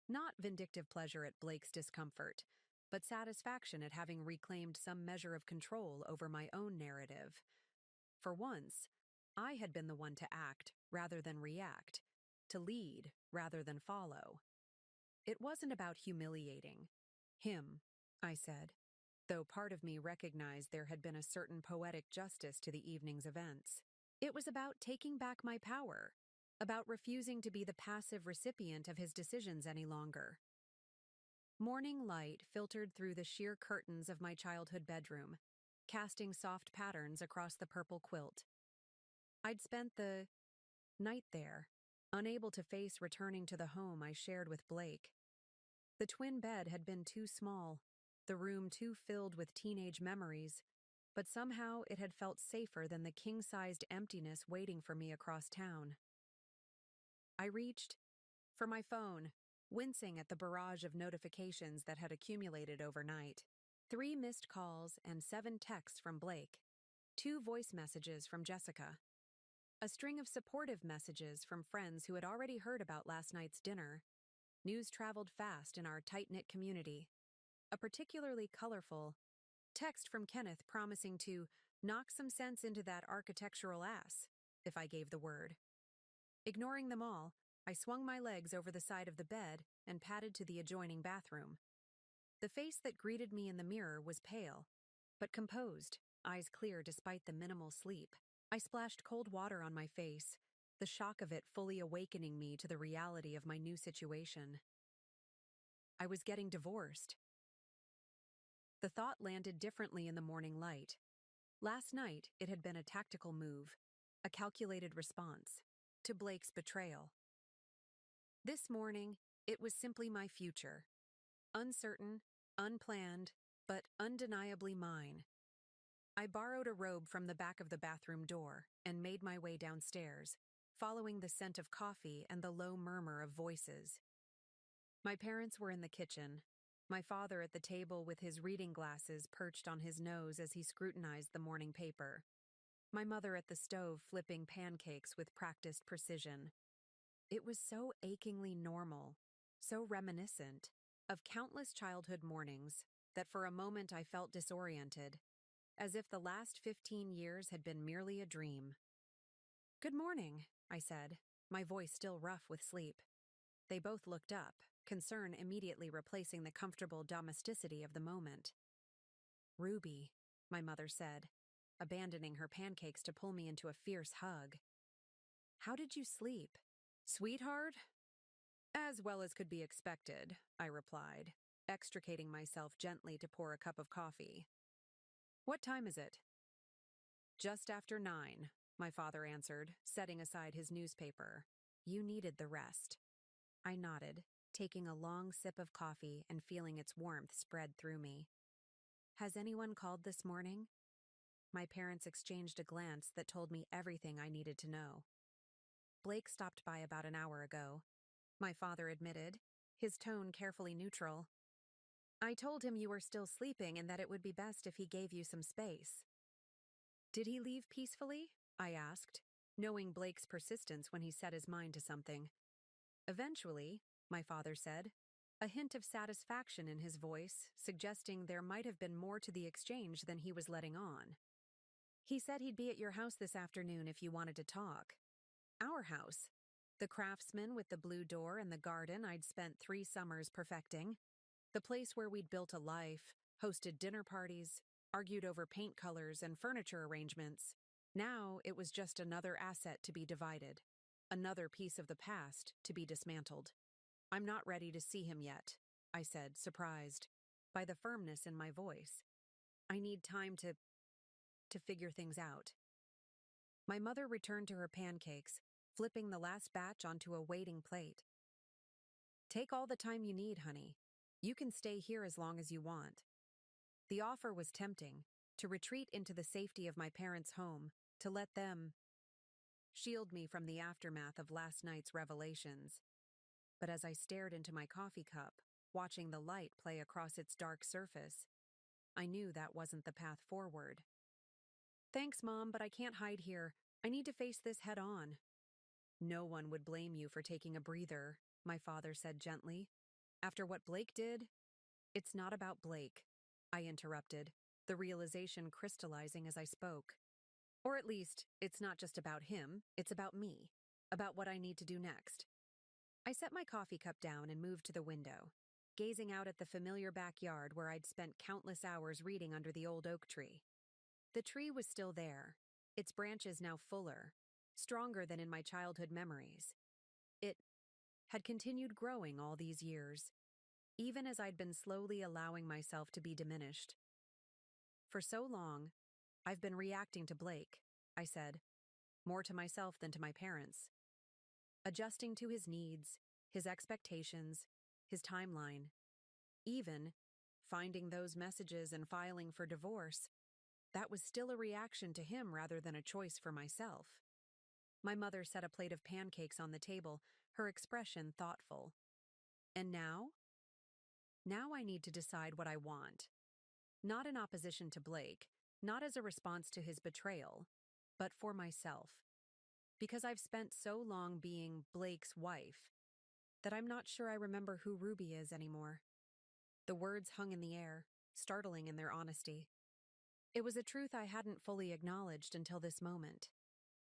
Not vindictive pleasure at Blake's discomfort, but satisfaction at having reclaimed some measure of control over my own narrative. For once, I had been the one to act rather than react, to lead rather than follow. It wasn't about humiliating him, I said, though part of me recognized there had been a certain poetic justice to the evening's events. It was about taking back my power, about refusing to be the passive recipient of his decisions any longer. Morning light filtered through the sheer curtains of my childhood bedroom, casting soft patterns across the purple quilt. I'd spent the night there, unable to face returning to the home I shared with Blake. The twin bed had been too small, the room too filled with teenage memories, but somehow it had felt safer than the king-sized emptiness waiting for me across town. I reached for my phone, wincing at the barrage of notifications that had accumulated overnight. 3 missed calls and 7 texts from Blake, 2 voice messages from Jessica, a string of supportive messages from friends who had already heard about last night's dinner. News traveled fast in our tight-knit community. A particularly colorful text from Kenneth promising to knock some sense into that architectural ass, if I gave the word. Ignoring them all, I swung my legs over the side of the bed and padded to the adjoining bathroom. The face that greeted me in the mirror was pale, but composed, eyes clear despite the minimal sleep. I splashed cold water on my face, the shock of it fully awakening me to the reality of my new situation. I was getting divorced. The thought landed differently in the morning light. Last night, it had been a tactical move, a calculated response to Blake's betrayal. This morning, it was simply my future. Uncertain, unplanned, but undeniably mine. I borrowed a robe from the back of the bathroom door and made my way downstairs, following the scent of coffee and the low murmur of voices. My parents were in the kitchen, my father at the table with his reading glasses perched on his nose as he scrutinized the morning paper. My mother at the stove flipping pancakes with practiced precision. It was so achingly normal, so reminiscent of countless childhood mornings that for a moment I felt disoriented, as if the last 15 years had been merely a dream. "Good morning," I said, my voice still rough with sleep. They both looked up, concern immediately replacing the comfortable domesticity of the moment. "Ruby," my mother said, abandoning her pancakes to pull me into a fierce hug. "How did you sleep?" "Sweetheart?" "As well as could be expected," I replied, extricating myself gently to pour a cup of coffee. "What time is it?" "Just after 9, my father answered, setting aside his newspaper. "You needed the rest." I nodded, taking a long sip of coffee and feeling its warmth spread through me. "Has anyone called this morning?" My parents exchanged a glance that told me everything I needed to know. "Blake stopped by about an hour ago," my father admitted, his tone carefully neutral. "I told him you were still sleeping and that it would be best if he gave you some space." "Did he leave peacefully?" I asked, knowing Blake's persistence when he set his mind to something. "Eventually," my father said, a hint of satisfaction in his voice, suggesting there might have been more to the exchange than he was letting on. "He said he'd be at your house this afternoon if you wanted to talk." Our house. The craftsman with the blue door and the garden I'd spent 3 summers perfecting. The place where we'd built a life, hosted dinner parties, argued over paint colors and furniture arrangements. Now it was just another asset to be divided. Another piece of the past to be dismantled. "I'm not ready to see him yet," I said, surprised by the firmness in my voice. "I need time to figure things out." My mother returned to her pancakes, flipping the last batch onto a waiting plate. "Take all the time you need, honey. You can stay here as long as you want." The offer was tempting, to retreat into the safety of my parents' home, to let them shield me from the aftermath of last night's revelations. But as I stared into my coffee cup, watching the light play across its dark surface, I knew that wasn't the path forward. "Thanks, Mom, but I can't hide here. I need to face this head on." "No one would blame you for taking a breather," my father said gently. "After what Blake did—" "It's not about Blake," I interrupted, the realization crystallizing as I spoke. "Or at least, it's not just about him, it's about me, about what I need to do next." I set my coffee cup down and moved to the window, gazing out at the familiar backyard where I'd spent countless hours reading under the old oak tree. The tree was still there, its branches now fuller, stronger than in my childhood memories. It had continued growing all these years, even as I'd been slowly allowing myself to be diminished. "For so long, I've been reacting to Blake," I said, more to myself than to my parents. Adjusting to his needs, his expectations, his timeline. Even finding those messages and filing for divorce, that was still a reaction to him rather than a choice for myself. My mother set a plate of pancakes on the table, her expression thoughtful. "And now?" "Now I need to decide what I want. Not in opposition to Blake, not as a response to his betrayal, but for myself. Because I've spent so long being Blake's wife that I'm not sure I remember who Ruby is anymore." The words hung in the air, startling in their honesty. It was a truth I hadn't fully acknowledged until this moment.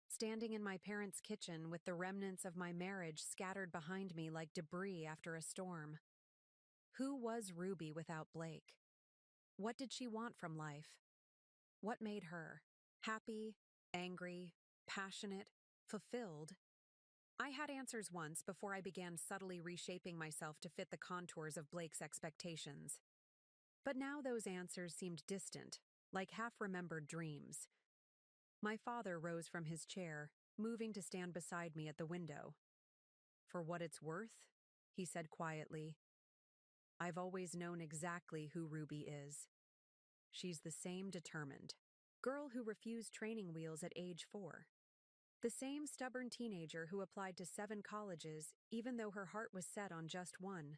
Standing in my parents' kitchen with the remnants of my marriage scattered behind me like debris after a storm. Who was Ruby without Blake? What did she want from life? What made her happy, angry, passionate, fulfilled? I had answers once before I began subtly reshaping myself to fit the contours of Blake's expectations. But now those answers seemed distant, like half-remembered dreams. My father rose from his chair, moving to stand beside me at the window. "For what it's worth," he said quietly, "I've always known exactly who Ruby is. She's the same determined girl who refused training wheels at age 4. The same stubborn teenager who applied to 7 colleges even though her heart was set on just one.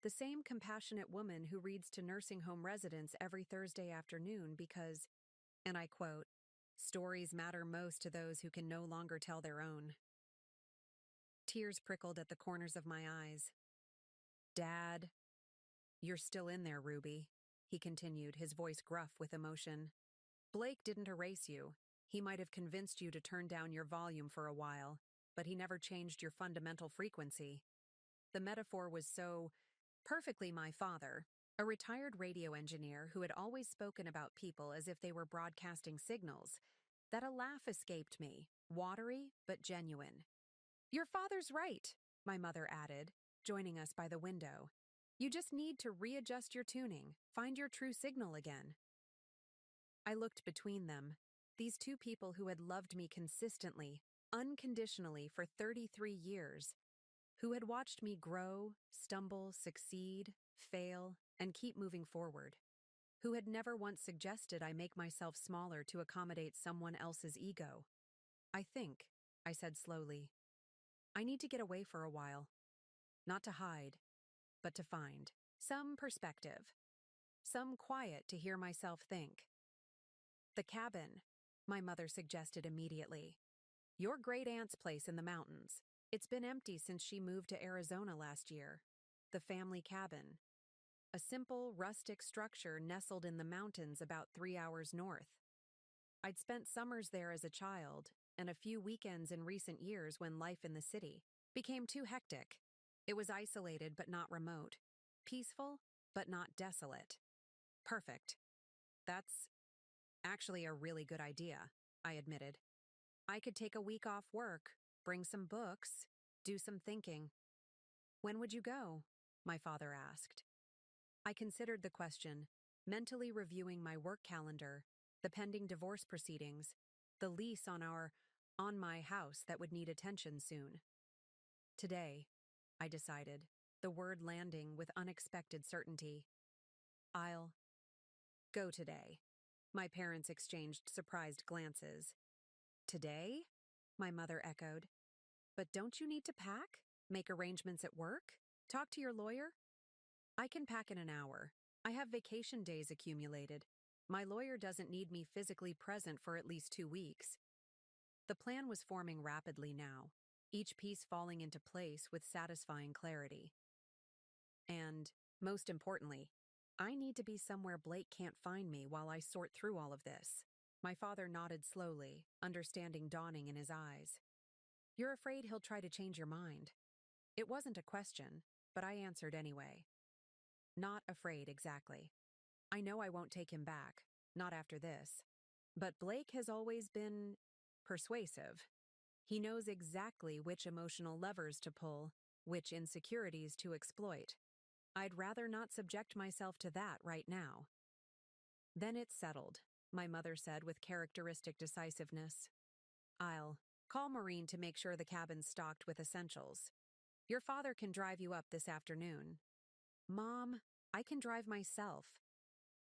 The same compassionate woman who reads to nursing home residents every Thursday afternoon because, and I quote, stories matter most to those who can no longer tell their own." Tears prickled at the corners of my eyes. "Dad, you're still in there, Ruby," he continued, his voice gruff with emotion. "Blake didn't erase you. He might have convinced you to turn down your volume for a while, but he never changed your fundamental frequency." The metaphor was so perfectly my father, A retired radio engineer who had always spoken about people as if they were broadcasting signals, that a laugh escaped me, watery but genuine. "Your father's right," my mother added, joining us by the window. "You just need to readjust your tuning, find your true signal again." I looked between them, these two people who had loved me consistently, unconditionally for 33 years, who had watched me grow, stumble, succeed, fail, and keep moving forward, who had never once suggested I make myself smaller to accommodate someone else's ego. "I think," I said slowly, "I need to get away for a while. Not to hide, but to find some perspective, some quiet to hear myself think." "The cabin," my mother suggested immediately. "Your great-aunt's place in the mountains. It's been empty since she moved to Arizona last year. The family cabin. A simple, rustic structure nestled in the mountains about 3 hours north. I'd spent summers there as a child, and a few weekends in recent years when life in the city became too hectic. It was isolated but not remote, peaceful but not desolate. Perfect. That's actually a really good idea," I admitted. "I could take a week off work, bring some books, do some thinking." "When would you go?" my father asked. I considered the question, mentally reviewing my work calendar, the pending divorce proceedings, the lease on my house that would need attention soon. "Today," I decided, the word landing with unexpected certainty. "I'll go today." My parents exchanged surprised glances. "Today?" my mother echoed. "But don't you need to pack? Make arrangements at work? Talk to your lawyer?" "I can pack in an hour. I have vacation days accumulated. My lawyer doesn't need me physically present for at least 2 weeks." The plan was forming rapidly now, each piece falling into place with satisfying clarity. And, most importantly, I need to be somewhere Blake can't find me while I sort through all of this. My father nodded slowly, understanding dawning in his eyes. "You're afraid he'll try to change your mind?" It wasn't a question, but I answered anyway. "Not afraid, exactly. I know I won't take him back, not after this. But Blake has always been persuasive. He knows exactly which emotional levers to pull, which insecurities to exploit. I'd rather not subject myself to that right now." "Then it's settled," my mother said with characteristic decisiveness. "I'll call Maureen to make sure the cabin's stocked with essentials. Your father can drive you up this afternoon." "Mom, I can drive myself."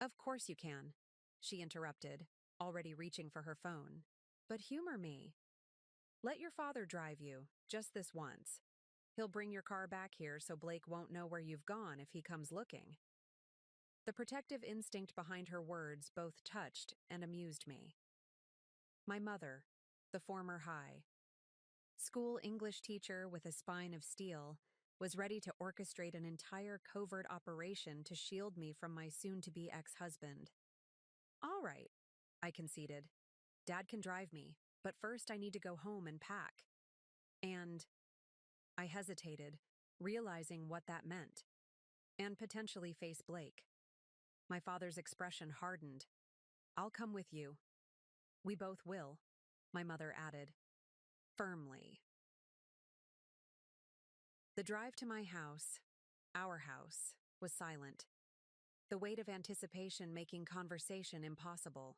"Of course you can," she interrupted, already reaching for her phone. "But humor me. Let your father drive you, just this once. He'll bring your car back here so Blake won't know where you've gone if he comes looking." The protective instinct behind her words both touched and amused me. My mother, the former high school English teacher with a spine of steel, was ready to orchestrate an entire covert operation to shield me from my soon-to-be ex-husband. "All right," I conceded. "Dad can drive me, but first I need to go home and pack." And I hesitated, realizing what that meant. And potentially face Blake. My father's expression hardened. "I'll come with you." "We both will," my mother added. Firmly. The drive to my house, our house, was silent, the weight of anticipation making conversation impossible.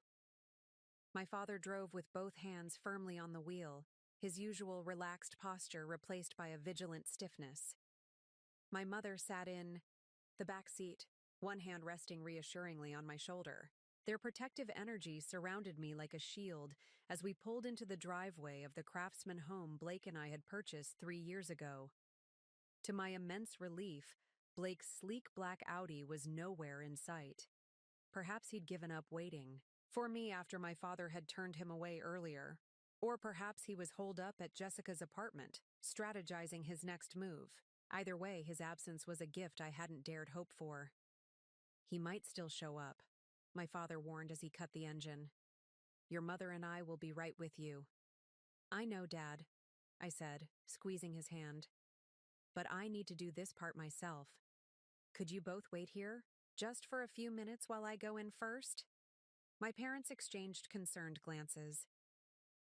My father drove with both hands firmly on the wheel, his usual relaxed posture replaced by a vigilant stiffness. My mother sat in the back seat, one hand resting reassuringly on my shoulder. Their protective energy surrounded me like a shield as we pulled into the driveway of the craftsman home Blake and I had purchased 3 years ago. To my immense relief, Blake's sleek black Audi was nowhere in sight. Perhaps he'd given up waiting for me after my father had turned him away earlier. Or perhaps he was holed up at Jessica's apartment, strategizing his next move. Either way, his absence was a gift I hadn't dared hope for. "He might still show up," my father warned as he cut the engine. "Your mother and I will be right with you." "I know, Dad," I said, squeezing his hand. "But I need to do this part myself. Could you both wait here? Just for a few minutes while I go in first? My parents exchanged concerned glances.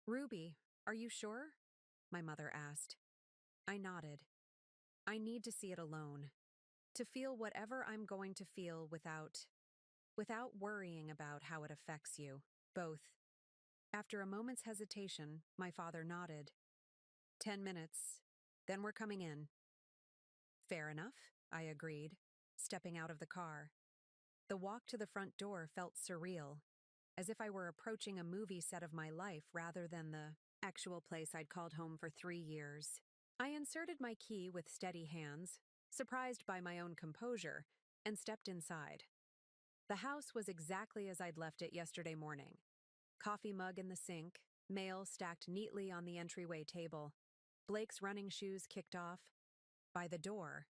Ruby, are you sure? My mother asked. I nodded. I need to see it alone. To feel whatever I'm going to feel without worrying about how it affects you, both. After a moment's hesitation, my father nodded. 10 minutes. Then we're coming in. Fair enough, I agreed, stepping out of the car. The walk to the front door felt surreal, as if I were approaching a movie set of my life rather than the actual place I'd called home for 3 years. I inserted my key with steady hands, surprised by my own composure, and stepped inside. The house was exactly as I'd left it yesterday morning. Coffee mug in the sink, mail stacked neatly on the entryway table, Blake's running shoes kicked off. By the door.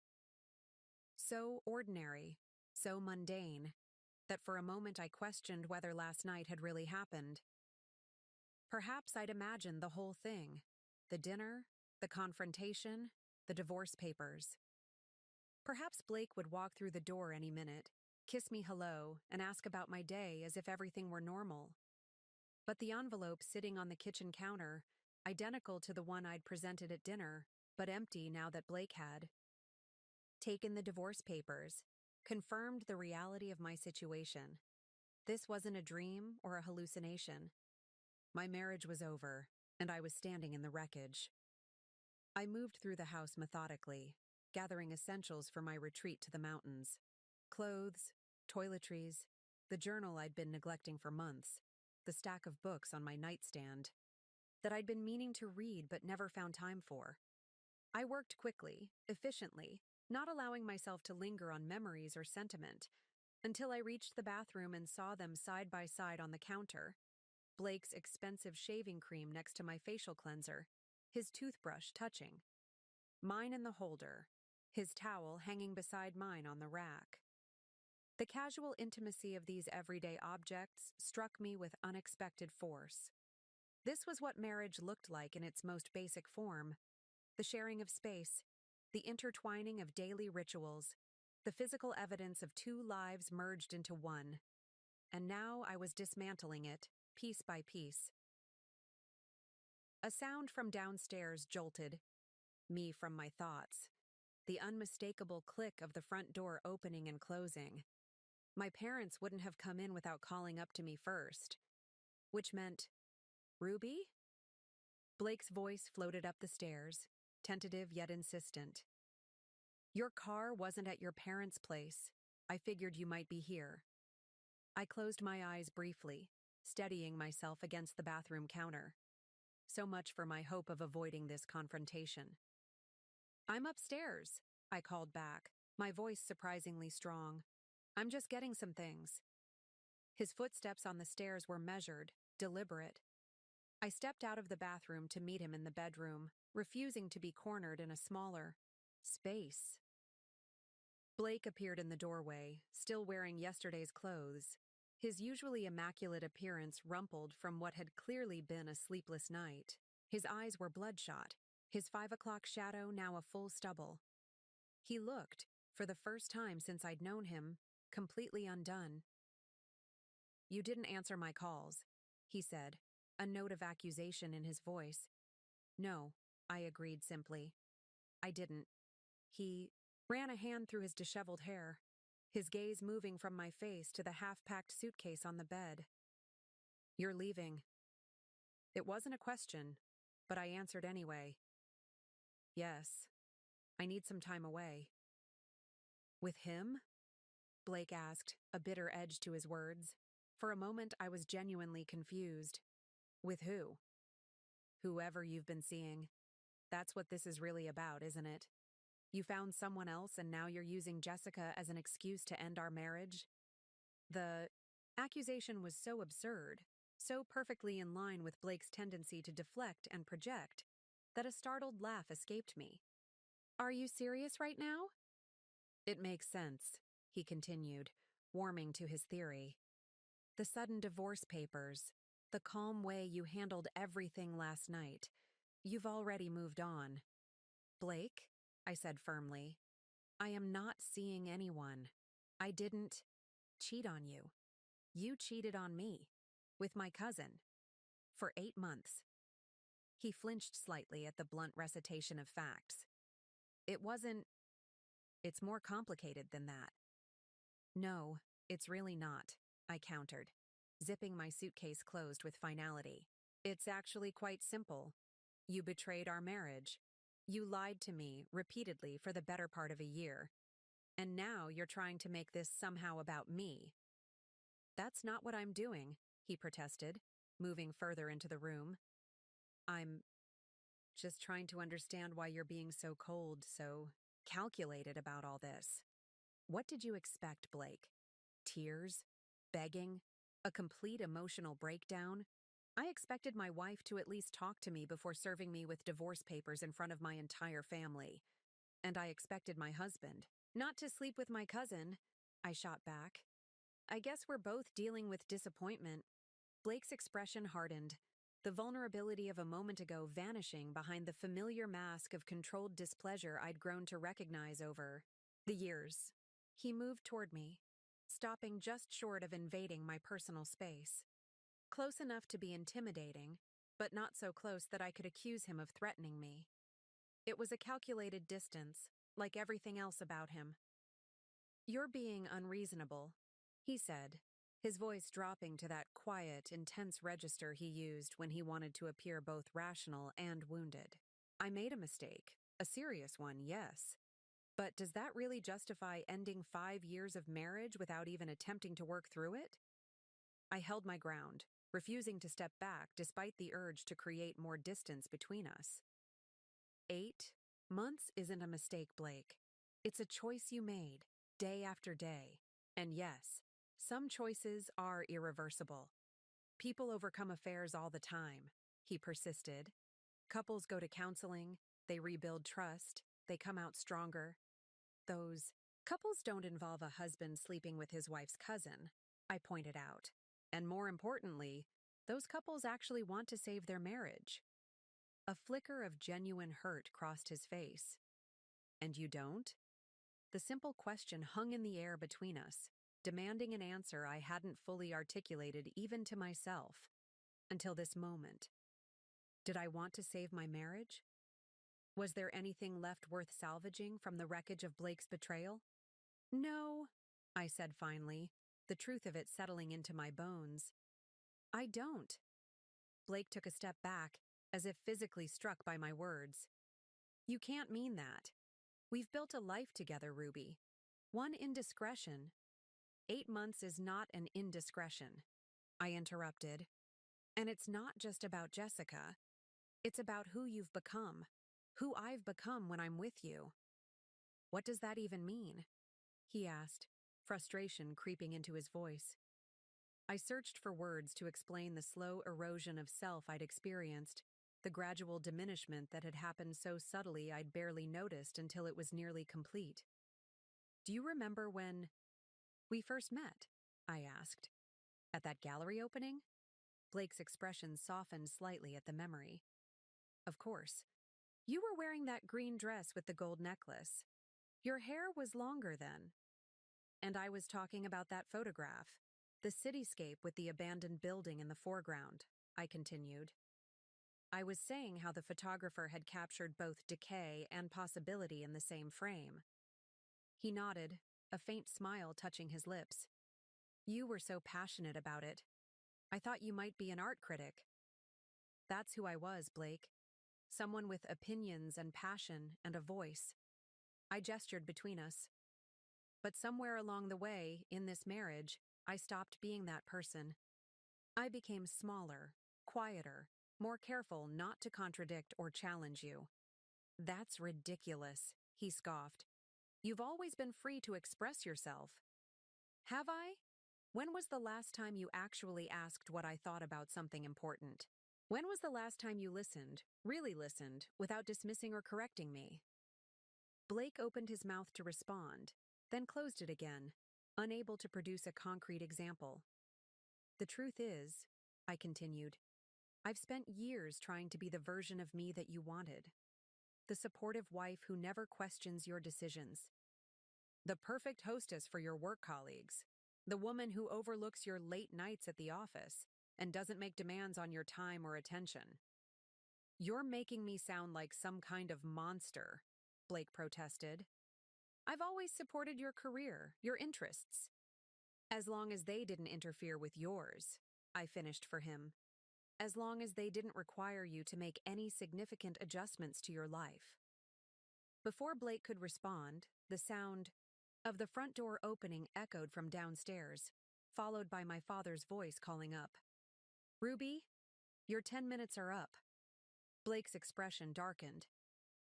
So ordinary, so mundane, that for a moment I questioned whether last night had really happened. Perhaps I'd imagined the whole thing. The dinner, the confrontation, the divorce papers. Perhaps Blake would walk through the door any minute, kiss me hello, and ask about my day as if everything were normal. But the envelope sitting on the kitchen counter, identical to the one I'd presented at dinner, but empty now that Blake had taken the divorce papers, confirmed the reality of my situation. This wasn't a dream or a hallucination. My marriage was over, and I was standing in the wreckage. I moved through the house methodically, gathering essentials for my retreat to the mountains. Clothes, toiletries, the journal I'd been neglecting for months, the stack of books on my nightstand that I'd been meaning to read but never found time for. I worked quickly, efficiently, not allowing myself to linger on memories or sentiment, until I reached the bathroom and saw them side by side on the counter. Blake's expensive shaving cream next to my facial cleanser, his toothbrush touching. Mine in the holder, his towel hanging beside mine on the rack. The casual intimacy of these everyday objects struck me with unexpected force. This was what marriage looked like in its most basic form. The sharing of space, the intertwining of daily rituals, the physical evidence of two lives merged into one. And now I was dismantling it, piece by piece. A sound from downstairs jolted me from my thoughts, the unmistakable click of the front door opening and closing. My parents wouldn't have come in without calling up to me first, which meant, Ruby? Blake's voice floated up the stairs, tentative yet insistent. Your car wasn't at your parents' place. I figured you might be here. I closed my eyes briefly, steadying myself against the bathroom counter. So much for my hope of avoiding this confrontation. I'm upstairs, I called back, my voice surprisingly strong. I'm just getting some things. His footsteps on the stairs were measured, deliberate. I stepped out of the bathroom to meet him in the bedroom, refusing to be cornered in a smaller space. Blake appeared in the doorway, still wearing yesterday's clothes, his usually immaculate appearance rumpled from what had clearly been a sleepless night. His eyes were bloodshot, his 5 o'clock shadow now a full stubble. He looked, for the first time since I'd known him, completely undone. You didn't answer my calls, he said, a note of accusation in his voice. No, I agreed simply. I didn't. He ran a hand through his disheveled hair, his gaze moving from my face to the half-packed suitcase on the bed. You're leaving. It wasn't a question, but I answered anyway. Yes, I need some time away. With him? Blake asked, a bitter edge to his words. For a moment, I was genuinely confused. With who? Whoever you've been seeing. That's what this is really about, isn't it? You found someone else and now you're using Jessica as an excuse to end our marriage? The accusation was so absurd, so perfectly in line with Blake's tendency to deflect and project, that a startled laugh escaped me. Are you serious right now? It makes sense, he continued, warming to his theory. The sudden divorce papers, the calm way you handled everything last night. You've already moved on. Blake, I said firmly, I am not seeing anyone. I didn't cheat on you. You cheated on me. With my cousin. For 8 months. He flinched slightly at the blunt recitation of facts. It wasn't. It's more complicated than that. No, it's really not, I countered, zipping my suitcase closed with finality. It's actually quite simple. You betrayed our marriage. You lied to me repeatedly for the better part of a year. And now you're trying to make this somehow about me. That's not what I'm doing, he protested, moving further into the room. I'm just trying to understand why you're being so cold, so calculated about all this. What did you expect, Blake? Tears? Begging? A complete emotional breakdown? I expected my wife to at least talk to me before serving me with divorce papers in front of my entire family. And I expected my husband not to sleep with my cousin, I shot back. I guess we're both dealing with disappointment. Blake's expression hardened, the vulnerability of a moment ago vanishing behind the familiar mask of controlled displeasure I'd grown to recognize over the years. He moved toward me, stopping just short of invading my personal space. Close enough to be intimidating, but not so close that I could accuse him of threatening me. It was a calculated distance, like everything else about him. You're being unreasonable, he said, his voice dropping to that quiet, intense register he used when he wanted to appear both rational and wounded. I made a mistake, a serious one, yes. But does that really justify ending 5 years of marriage without even attempting to work through it? I held my ground, refusing to step back despite the urge to create more distance between us. 8 months isn't a mistake, Blake. It's a choice you made, day after day. And yes, some choices are irreversible. People overcome affairs all the time, he persisted. Couples go to counseling, they rebuild trust, they come out stronger. Those couples don't involve a husband sleeping with his wife's cousin, I pointed out. And more importantly, those couples actually want to save their marriage. A flicker of genuine hurt crossed his face. And you don't? The simple question hung in the air between us, demanding an answer I hadn't fully articulated even to myself. Until this moment. Did I want to save my marriage? Was there anything left worth salvaging from the wreckage of Blake's betrayal? No, I said finally, the truth of it settling into my bones. I don't. Blake took a step back, as if physically struck by my words. You can't mean that. We've built a life together, Ruby. One indiscretion. 8 months is not an indiscretion, I interrupted. And it's not just about Jessica. It's about who you've become, who I've become when I'm with you. What does that even mean? He asked, frustration creeping into his voice. I searched for words to explain the slow erosion of self I'd experienced, the gradual diminishment that had happened so subtly I'd barely noticed until it was nearly complete. Do you remember when we first met? I asked. At that gallery opening? Blake's expression softened slightly at the memory. Of course. You were wearing that green dress with the gold necklace. Your hair was longer then. And I was talking about that photograph, the cityscape with the abandoned building in the foreground, I continued. I was saying how the photographer had captured both decay and possibility in the same frame. He nodded, a faint smile touching his lips. You were so passionate about it. I thought you might be an art critic. That's who I was, Blake. Someone with opinions and passion and a voice. I gestured between us. But somewhere along the way, in this marriage, I stopped being that person. I became smaller, quieter, more careful not to contradict or challenge you. That's ridiculous, he scoffed. You've always been free to express yourself. Have I? When was the last time you actually asked what I thought about something important? When was the last time you listened, really listened, without dismissing or correcting me? Blake opened his mouth to respond, then closed it again, unable to produce a concrete example. The truth is, I continued, I've spent years trying to be the version of me that you wanted. The supportive wife who never questions your decisions. The perfect hostess for your work colleagues. The woman who overlooks your late nights at the office and doesn't make demands on your time or attention. You're making me sound like some kind of monster, Blake protested. I've always supported your career, your interests. As long as they didn't interfere with yours, I finished for him. As long as they didn't require you to make any significant adjustments to your life. Before Blake could respond, the sound of the front door opening echoed from downstairs, followed by my father's voice calling up. Ruby, your 10 minutes are up. Blake's expression darkened.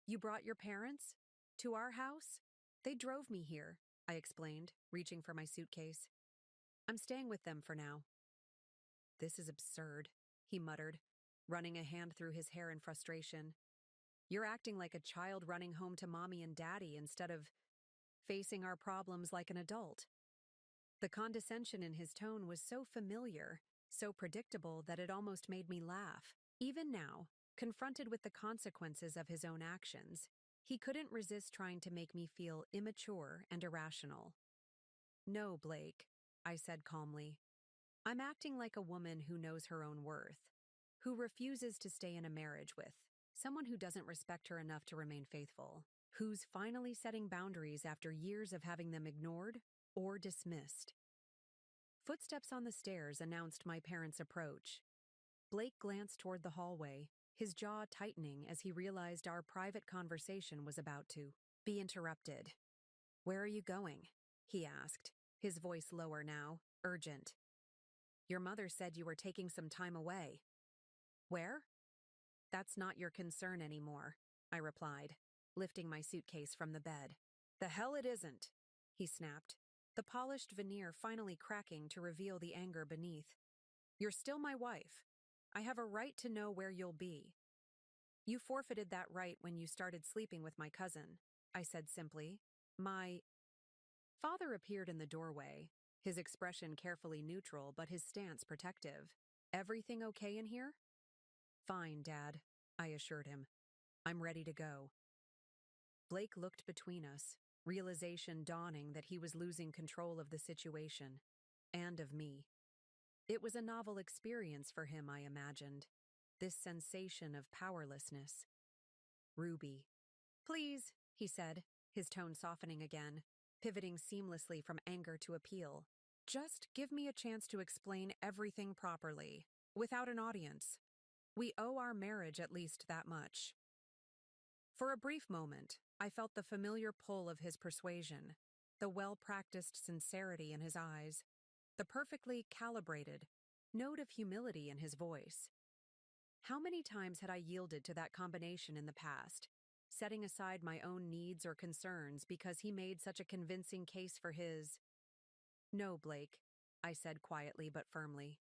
You brought your parents? To our house? They drove me here, I explained, reaching for my suitcase. I'm staying with them for now. This is absurd, he muttered, running a hand through his hair in frustration. You're acting like a child running home to mommy and daddy instead of facing our problems like an adult. The condescension in his tone was so familiar, so predictable that it almost made me laugh. Even now, confronted with the consequences of his own actions, he couldn't resist trying to make me feel immature and irrational. No, Blake, I said calmly. I'm acting like a woman who knows her own worth, who refuses to stay in a marriage with someone who doesn't respect her enough to remain faithful, who's finally setting boundaries after years of having them ignored or dismissed. Footsteps on the stairs announced my parents' approach. Blake glanced toward the hallway, his jaw tightening as he realized our private conversation was about to be interrupted. Where are you going? He asked, his voice lower now, urgent. Your mother said you were taking some time away. Where? That's not your concern anymore, I replied, lifting my suitcase from the bed. The hell it isn't, he snapped, the polished veneer finally cracking to reveal the anger beneath. You're still my wife. I have a right to know where you'll be. You forfeited that right when you started sleeping with my cousin, I said simply. My father appeared in the doorway, his expression carefully neutral but his stance protective. Everything okay in here? Fine, Dad, I assured him. I'm ready to go. Blake looked between us, realization dawning that he was losing control of the situation, and of me. It was a novel experience for him, I imagined, this sensation of powerlessness. Ruby. Please, he said, his tone softening again, pivoting seamlessly from anger to appeal. Just give me a chance to explain everything properly, without an audience. We owe our marriage at least that much. For a brief moment, I felt the familiar pull of his persuasion, the well-practiced sincerity in his eyes, the perfectly calibrated note of humility in his voice. How many times had I yielded to that combination in the past, setting aside my own needs or concerns because he made such a convincing case for his? No, Blake, I said quietly but firmly.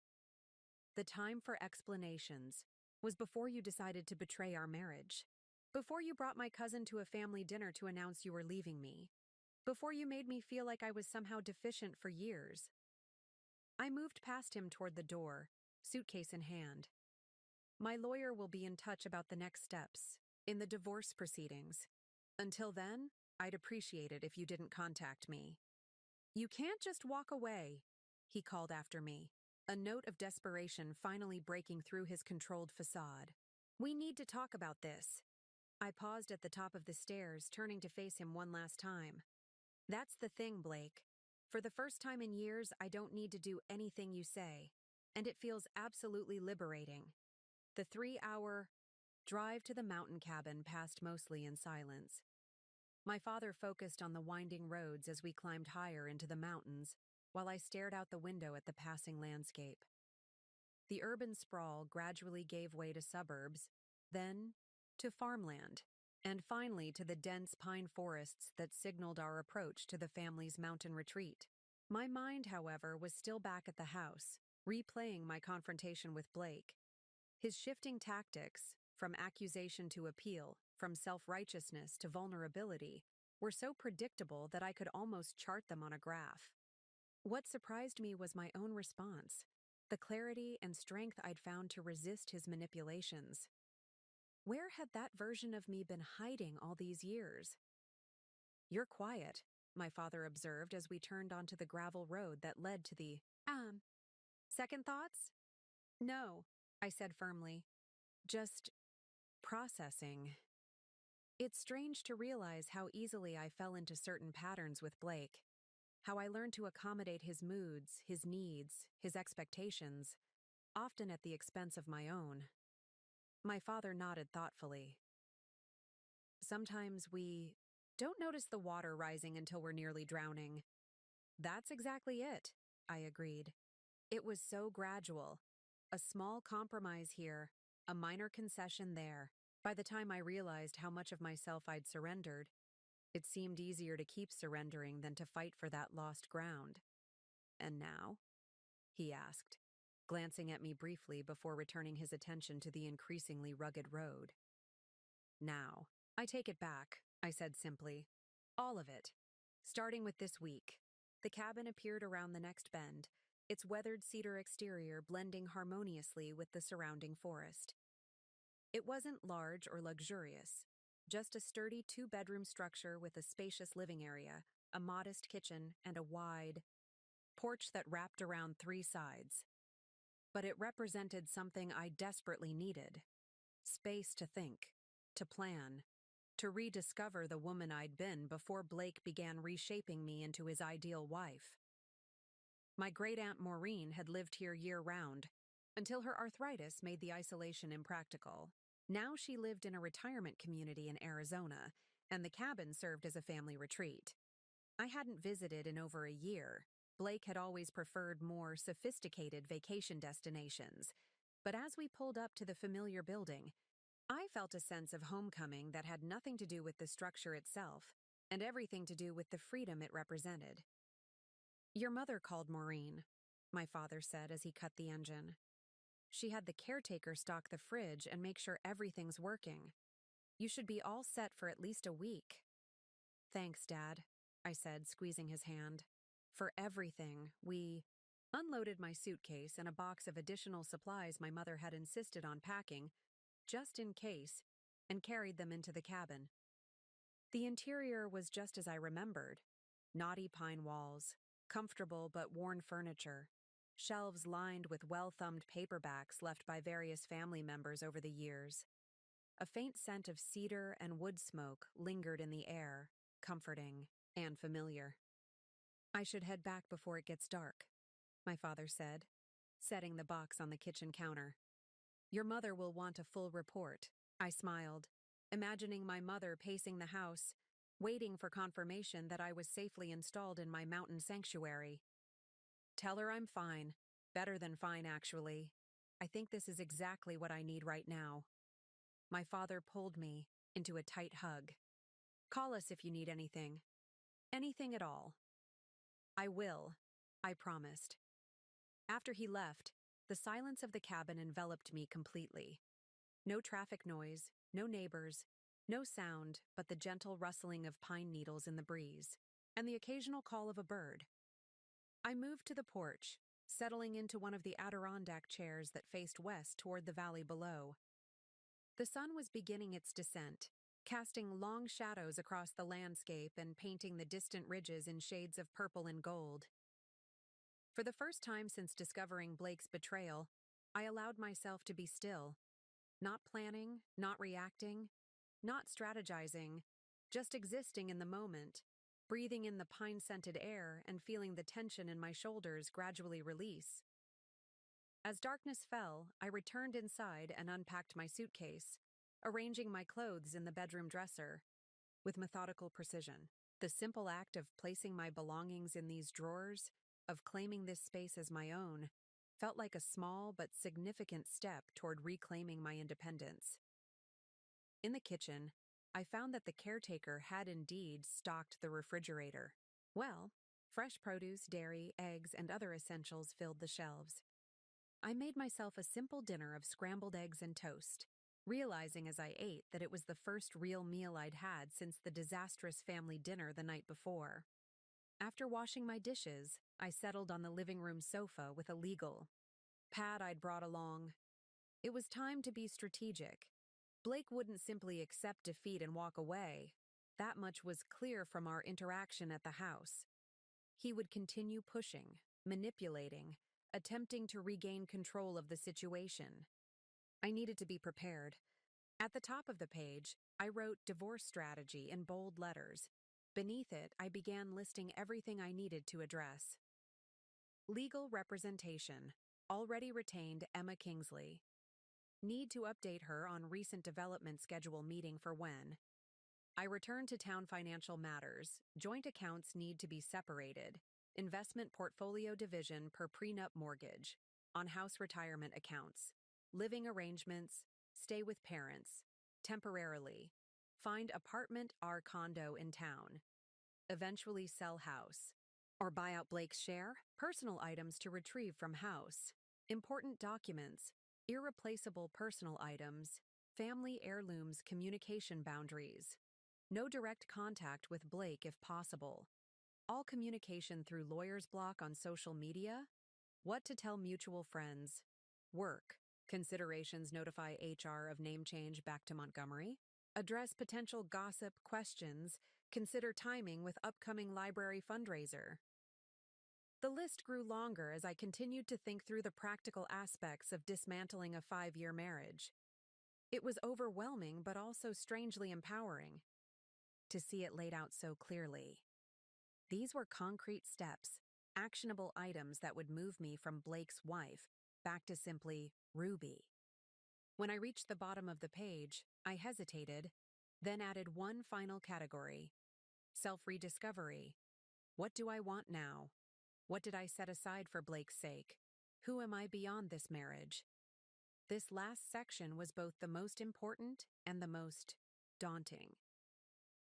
The time for explanations was before you decided to betray our marriage, before you brought my cousin to a family dinner to announce you were leaving me, before you made me feel like I was somehow deficient for years. I moved past him toward the door, suitcase in hand. My lawyer will be in touch about the next steps, in the divorce proceedings. Until then, I'd appreciate it if you didn't contact me. You can't just walk away, he called after me, a note of desperation finally breaking through his controlled facade. We need to talk about this. I paused at the top of the stairs, turning to face him one last time. That's the thing, Blake. For the first time in years, I don't need to do anything you say, and it feels absolutely liberating. The 3-hour drive to the mountain cabin passed mostly in silence. My father focused on the winding roads as we climbed higher into the mountains, while I stared out the window at the passing landscape. The urban sprawl gradually gave way to suburbs, then to farmland, and finally to the dense pine forests that signaled our approach to the family's mountain retreat. My mind, however, was still back at the house, replaying my confrontation with Blake. His shifting tactics, from accusation to appeal, from self-righteousness to vulnerability, were so predictable that I could almost chart them on a graph. What surprised me was my own response, the clarity and strength I'd found to resist his manipulations. Where had that version of me been hiding all these years? You're quiet, my father observed as we turned onto the gravel road that led to the, second thoughts? No, I said firmly. Just processing. It's strange to realize how easily I fell into certain patterns with Blake, how I learned to accommodate his moods, his needs, his expectations, often at the expense of my own. My father nodded thoughtfully. Sometimes we don't notice the water rising until we're nearly drowning. That's exactly it, I agreed. It was so gradual. A small compromise here, a minor concession there. By the time I realized how much of myself I'd surrendered, it seemed easier to keep surrendering than to fight for that lost ground. And now? He asked, glancing at me briefly before returning his attention to the increasingly rugged road. Now, I take it back, I said simply. All of it. Starting with this week. The cabin appeared around the next bend, its weathered cedar exterior blending harmoniously with the surrounding forest. It wasn't large or luxurious, just a sturdy two-bedroom structure with a spacious living area, a modest kitchen, and a wide porch that wrapped around three sides. But it represented something I desperately needed. Space to think, to plan, to rediscover the woman I'd been before Blake began reshaping me into his ideal wife. My great-aunt Maureen had lived here year-round, until her arthritis made the isolation impractical. Now she lived in a retirement community in Arizona, and the cabin served as a family retreat. I hadn't visited in over a year. Blake had always preferred more sophisticated vacation destinations, but as we pulled up to the familiar building, I felt a sense of homecoming that had nothing to do with the structure itself, and everything to do with the freedom it represented. "Your mother called Maureen," my father said as he cut the engine. "She had the caretaker stock the fridge and make sure everything's working. You should be all set for at least a week." "Thanks, Dad," I said, squeezing his hand. "For everything, we unloaded my suitcase and a box of additional supplies my mother had insisted on packing, just in case, and carried them into the cabin. The interior was just as I remembered. Knotty pine walls, comfortable but worn furniture, shelves lined with well-thumbed paperbacks left by various family members over the years. A faint scent of cedar and wood smoke lingered in the air, comforting and familiar. "I should head back before it gets dark," my father said, setting the box on the kitchen counter. "Your mother will want a full report." I smiled, imagining my mother pacing the house, waiting for confirmation that I was safely installed in my mountain sanctuary. "Tell her I'm fine. Better than fine, actually. I think this is exactly what I need right now." My father pulled me into a tight hug. "Call us if you need anything. Anything at all." "I will," I promised. After he left, the silence of the cabin enveloped me completely. No traffic noise, no neighbors, no sound but the gentle rustling of pine needles in the breeze, and the occasional call of a bird. I moved to the porch, settling into one of the Adirondack chairs that faced west toward the valley below. The sun was beginning its descent, casting long shadows across the landscape and painting the distant ridges in shades of purple and gold. For the first time since discovering Blake's betrayal, I allowed myself to be still. Not planning, not reacting, not strategizing, just existing in the moment, breathing in the pine-scented air and feeling the tension in my shoulders gradually release. As darkness fell, I returned inside and unpacked my suitcase, arranging my clothes in the bedroom dresser. With methodical precision, the simple act of placing my belongings in these drawers, of claiming this space as my own, felt like a small but significant step toward reclaiming my independence. In the kitchen, I found that the caretaker had indeed stocked the refrigerator. Well, fresh produce, dairy, eggs, and other essentials filled the shelves. I made myself a simple dinner of scrambled eggs and toast, realizing as I ate that it was the first real meal I'd had since the disastrous family dinner the night before. After washing my dishes, I settled on the living room sofa with a legal pad I'd brought along. It was time to be strategic. Blake wouldn't simply accept defeat and walk away. That much was clear from our interaction at the house. He would continue pushing, manipulating, attempting to regain control of the situation. I needed to be prepared. At the top of the page, I wrote divorce strategy in bold letters. Beneath it, I began listing everything I needed to address. Legal representation. Already retained Emma Kingsley. Need to update her on recent development schedule meeting for when. I return to town financial matters. Joint accounts need to be separated. Investment portfolio division per prenup mortgage. On house retirement accounts. Living arrangements. Stay with parents. Temporarily. Find apartment or condo in town. Eventually sell house. Or buy out Blake's share. Personal items to retrieve from house. Important documents. Irreplaceable personal items. Family heirlooms communication boundaries. No direct contact with Blake if possible. All communication through lawyer's block on social media. What to tell mutual friends. Work. Considerations notify HR of name change back to Montgomery. Address potential gossip questions. Consider timing with upcoming library fundraiser. The list grew longer as I continued to think through the practical aspects of dismantling a 5-year marriage. It was overwhelming but also strangely empowering to see it laid out so clearly. These were concrete steps, actionable items that would move me from Blake's wife back to simply Ruby. When I reached the bottom of the page, I hesitated, then added one final category: self-rediscovery. What do I want now? What did I set aside for Blake's sake? Who am I beyond this marriage? This last section was both the most important and the most daunting.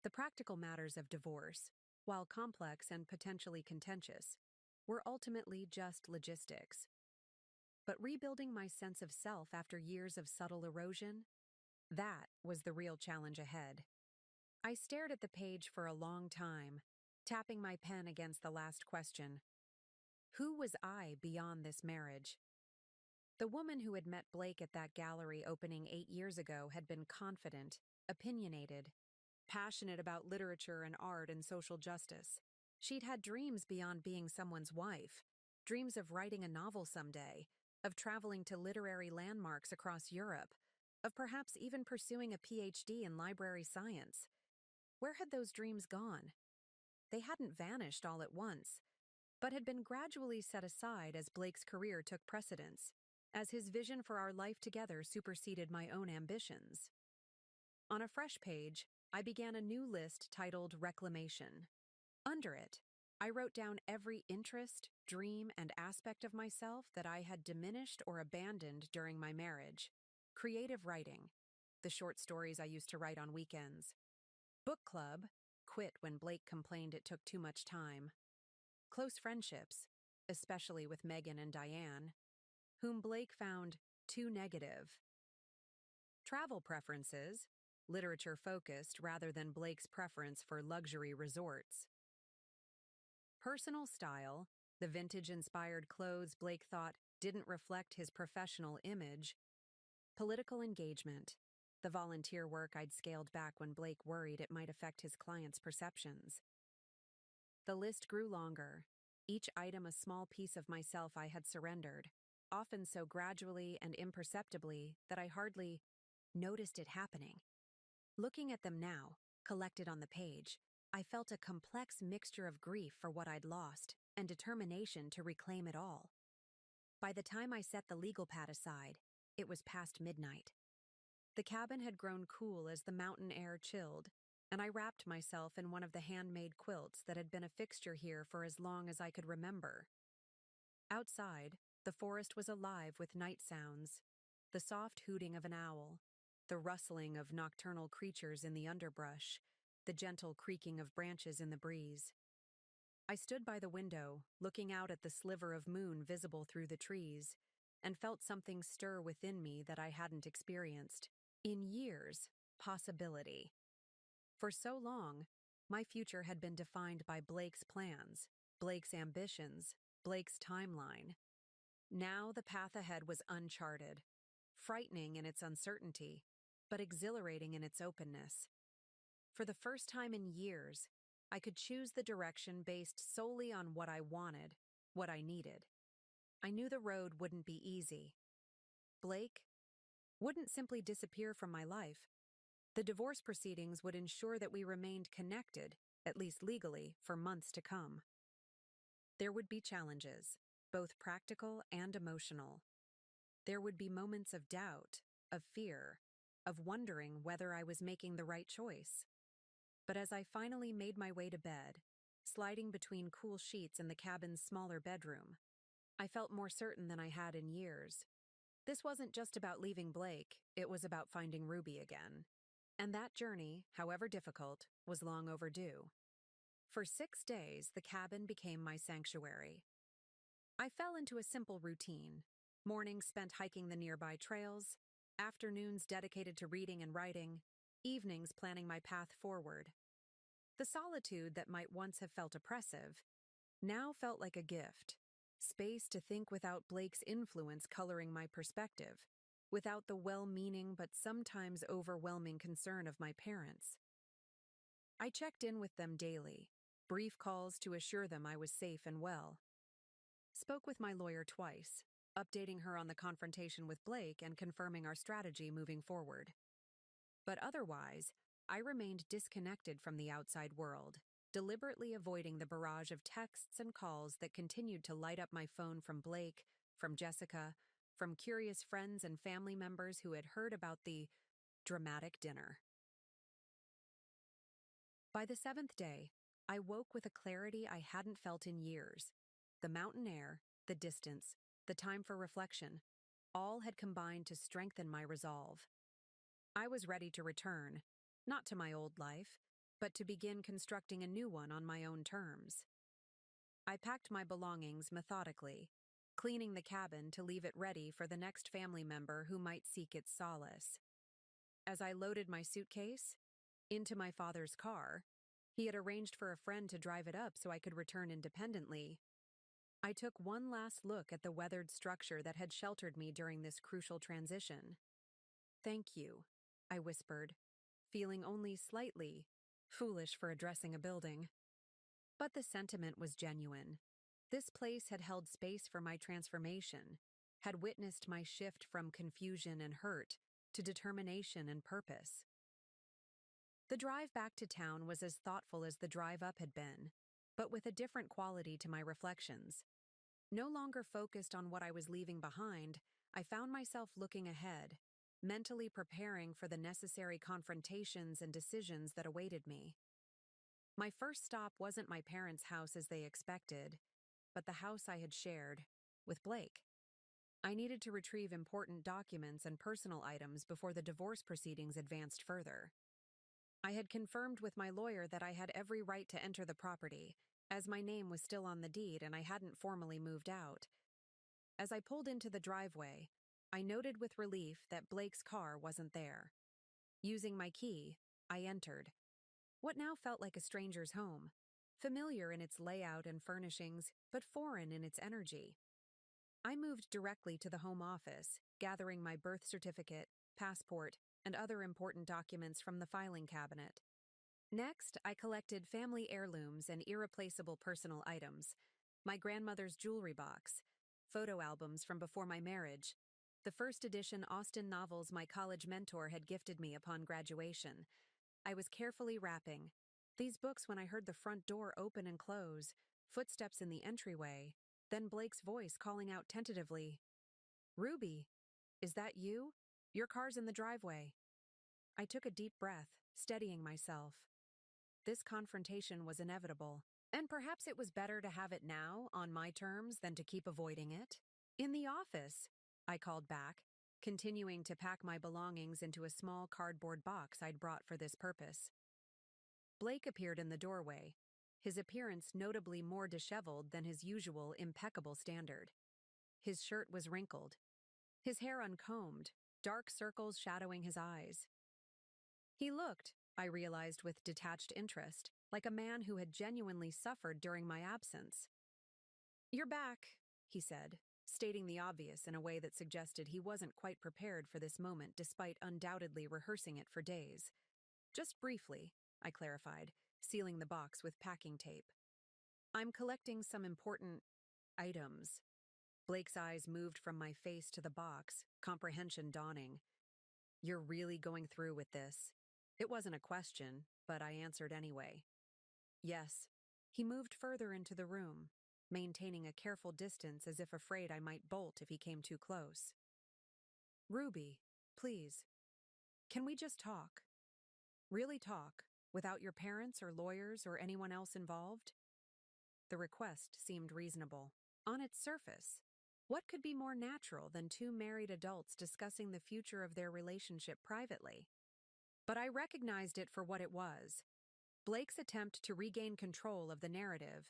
The practical matters of divorce, while complex and potentially contentious, were ultimately just logistics. But rebuilding my sense of self after years of subtle erosion, that was the real challenge ahead. I stared at the page for a long time, tapping my pen against the last question. Who was I beyond this marriage? The woman who had met Blake at that gallery opening 8 years ago had been confident, opinionated, passionate about literature and art and social justice. She'd had dreams beyond being someone's wife, dreams of writing a novel someday, of traveling to literary landmarks across Europe, of perhaps even pursuing a PhD in library science. Where had those dreams gone? They hadn't vanished all at once, but had been gradually set aside as Blake's career took precedence, as his vision for our life together superseded my own ambitions. On a fresh page, I began a new list titled Reclamation. Under it, I wrote down every interest, dream, and aspect of myself that I had diminished or abandoned during my marriage. Creative writing, the short stories I used to write on weekends. Book club, quit when Blake complained it took too much time. Close friendships, especially with Megan and Diane, whom Blake found too negative. Travel preferences, literature-focused rather than Blake's preference for luxury resorts. Personal style, the vintage-inspired clothes Blake thought didn't reflect his professional image. Political engagement, the volunteer work I'd scaled back when Blake worried it might affect his clients' perceptions. The list grew longer, each item a small piece of myself I had surrendered, often so gradually and imperceptibly that I hardly noticed it happening. Looking at them now, collected on the page, I felt a complex mixture of grief for what I'd lost and determination to reclaim it all. By the time I set the legal pad aside, it was past midnight. The cabin had grown cool as the mountain air chilled, and I wrapped myself in one of the handmade quilts that had been a fixture here for as long as I could remember. Outside, the forest was alive with night sounds, the soft hooting of an owl, the rustling of nocturnal creatures in the underbrush, the gentle creaking of branches in the breeze. I stood by the window, looking out at the sliver of moon visible through the trees, and felt something stir within me that I hadn't experienced in years: possibility. For so long, my future had been defined by Blake's plans, Blake's ambitions, Blake's timeline. Now the path ahead was uncharted, frightening in its uncertainty, but exhilarating in its openness. For the first time in years, I could choose the direction based solely on what I wanted, what I needed. I knew the road wouldn't be easy. Blake wouldn't simply disappear from my life. The divorce proceedings would ensure that we remained connected, at least legally, for months to come. There would be challenges, both practical and emotional. There would be moments of doubt, of fear, of wondering whether I was making the right choice. But as I finally made my way to bed, sliding between cool sheets in the cabin's smaller bedroom, I felt more certain than I had in years. This wasn't just about leaving Blake, it was about finding Ruby again. And that journey, however difficult, was long overdue. For 6 days, the cabin became my sanctuary. I fell into a simple routine. Mornings spent hiking the nearby trails, afternoons dedicated to reading and writing, evenings planning my path forward. The solitude that might once have felt oppressive now felt like a gift. Space to think without Blake's influence coloring my perspective, without the well-meaning but sometimes overwhelming concern of my parents. I checked in with them daily, brief calls to assure them I was safe and well. Spoke with my lawyer twice, updating her on the confrontation with Blake and confirming our strategy moving forward. But otherwise, I remained disconnected from the outside world, deliberately avoiding the barrage of texts and calls that continued to light up my phone from Blake, from Jessica, from curious friends and family members who had heard about the dramatic dinner. By the 7th day, I woke with a clarity I hadn't felt in years. The mountain air, the distance, the time for reflection, all had combined to strengthen my resolve. I was ready to return, not to my old life, but to begin constructing a new one on my own terms. I packed my belongings methodically, cleaning the cabin to leave it ready for the next family member who might seek its solace. As I loaded my suitcase into my father's car, he had arranged for a friend to drive it up so I could return independently. I took one last look at the weathered structure that had sheltered me during this crucial transition. "Thank you," I whispered, feeling only slightly foolish for addressing a building. But the sentiment was genuine. This place had held space for my transformation, had witnessed my shift from confusion and hurt to determination and purpose. The drive back to town was as thoughtful as the drive up had been, but with a different quality to my reflections. No longer focused on what I was leaving behind, I found myself looking ahead, mentally preparing for the necessary confrontations and decisions that awaited me. My first stop wasn't my parents' house as they expected, but the house I had shared with Blake. I needed to retrieve important documents and personal items before the divorce proceedings advanced further. I had confirmed with my lawyer that I had every right to enter the property, as my name was still on the deed and I hadn't formally moved out. As I pulled into the driveway, I noted with relief that Blake's car wasn't there. Using my key, I entered what now felt like a stranger's home, familiar in its layout and furnishings, but foreign in its energy. I moved directly to the home office, gathering my birth certificate, passport, and other important documents from the filing cabinet. Next, I collected family heirlooms and irreplaceable personal items, my grandmother's jewelry box, photo albums from before my marriage, the first edition Austen novels my college mentor had gifted me upon graduation. I was carefully wrapping these books when I heard the front door open and close, footsteps in the entryway, then Blake's voice calling out tentatively, "Ruby, is that you? Your car's in the driveway." I took a deep breath, steadying myself. This confrontation was inevitable, and perhaps it was better to have it now, on my terms, than to keep avoiding it. "In the office," I called back, continuing to pack my belongings into a small cardboard box I'd brought for this purpose. Blake appeared in the doorway, his appearance notably more disheveled than his usual impeccable standard. His shirt was wrinkled, his hair uncombed, dark circles shadowing his eyes. He looked, I realized with detached interest, like a man who had genuinely suffered during my absence. "You're back," he said, stating the obvious in a way that suggested he wasn't quite prepared for this moment despite undoubtedly rehearsing it for days. "Just briefly, I clarified, sealing the box with packing tape. I'm collecting some important items. Blake's eyes moved from my face to the box, comprehension dawning. You're really going through with this? It wasn't a question, but I answered anyway. Yes. He moved further into the room, maintaining a careful distance as if afraid I might bolt if he came too close. Ruby, please. Can we just talk? Really talk, without your parents or lawyers or anyone else involved? The request seemed reasonable. On its surface, what could be more natural than two married adults discussing the future of their relationship privately? But I recognized it for what it was. Blake's attempt to regain control of the narrative,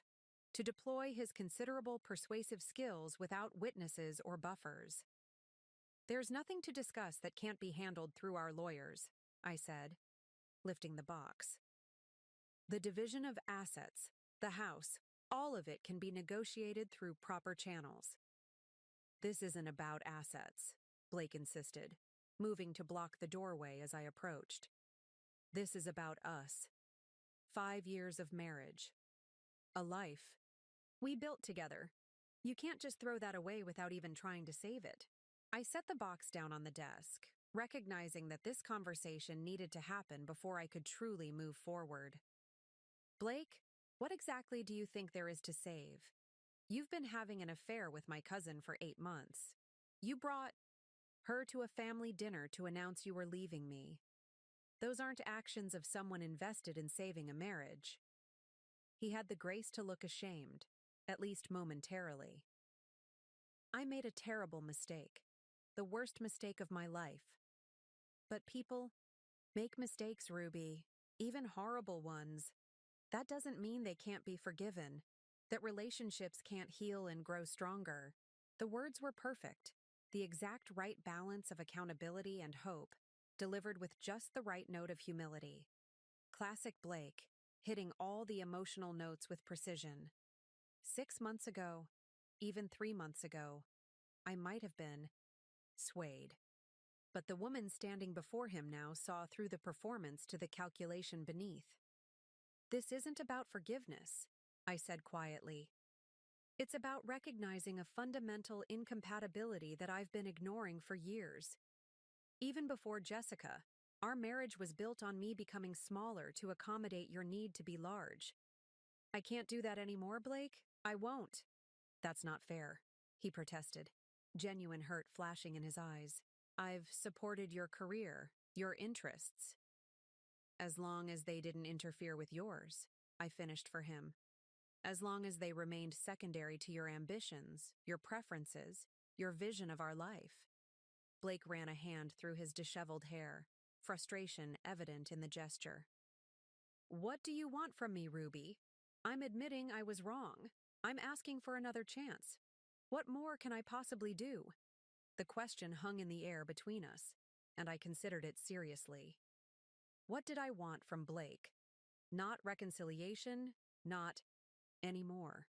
to deploy his considerable persuasive skills without witnesses or buffers. There's nothing to discuss that can't be handled through our lawyers, I said, lifting the box. The division of assets, the house, all of it can be negotiated through proper channels. This isn't about assets, Blake insisted, moving to block the doorway as I approached. This is about us. 5 years of marriage. A life. We built together. You can't just throw that away without even trying to save it. I set the box down on the desk, recognizing that this conversation needed to happen before I could truly move forward. Blake, what exactly do you think there is to save? You've been having an affair with my cousin for 8 months. You brought her to a family dinner to announce you were leaving me. Those aren't actions of someone invested in saving a marriage. He had the grace to look ashamed, at least momentarily. I made a terrible mistake, the worst mistake of my life. But people make mistakes, Ruby, even horrible ones. That doesn't mean they can't be forgiven, that relationships can't heal and grow stronger. The words were perfect, the exact right balance of accountability and hope, delivered with just the right note of humility. Classic Blake, hitting all the emotional notes with precision. 6 months ago, even 3 months ago, I might have been swayed. But the woman standing before him now saw through the performance to the calculation beneath. This isn't about forgiveness, I said quietly. It's about recognizing a fundamental incompatibility that I've been ignoring for years. Even before Jessica, our marriage was built on me becoming smaller to accommodate your need to be large. I can't do that anymore, Blake. I won't. That's not fair, he protested, genuine hurt flashing in his eyes. I've supported your career, your interests. As long as they didn't interfere with yours, I finished for him. As long as they remained secondary to your ambitions, your preferences, your vision of our life. Blake ran a hand through his disheveled hair, frustration evident in the gesture. What do you want from me, Ruby? I'm admitting I was wrong. I'm asking for another chance. What more can I possibly do? The question hung in the air between us, and I considered it seriously. What did I want from Blake? Not reconciliation, not anymore.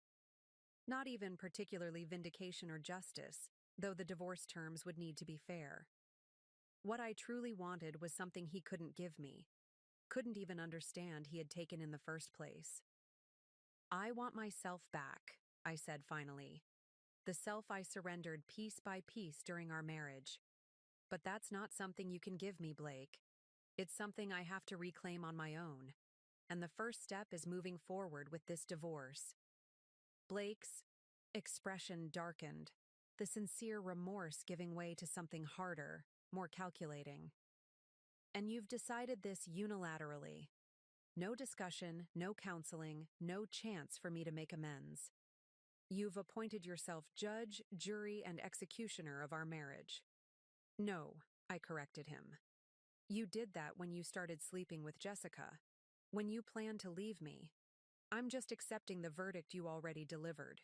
Not even particularly vindication or justice, though the divorce terms would need to be fair. What I truly wanted was something he couldn't give me, couldn't even understand he had taken in the first place. I want myself back, I said finally. The self I surrendered piece by piece during our marriage. But that's not something you can give me, Blake. It's something I have to reclaim on my own. And the first step is moving forward with this divorce. Blake's expression darkened, the sincere remorse giving way to something harder, more calculating. And you've decided this unilaterally. No discussion, no counseling, no chance for me to make amends. You've appointed yourself judge, jury, and executioner of our marriage. No, I corrected him. You did that when you started sleeping with Jessica, when you planned to leave me. I'm just accepting the verdict you already delivered.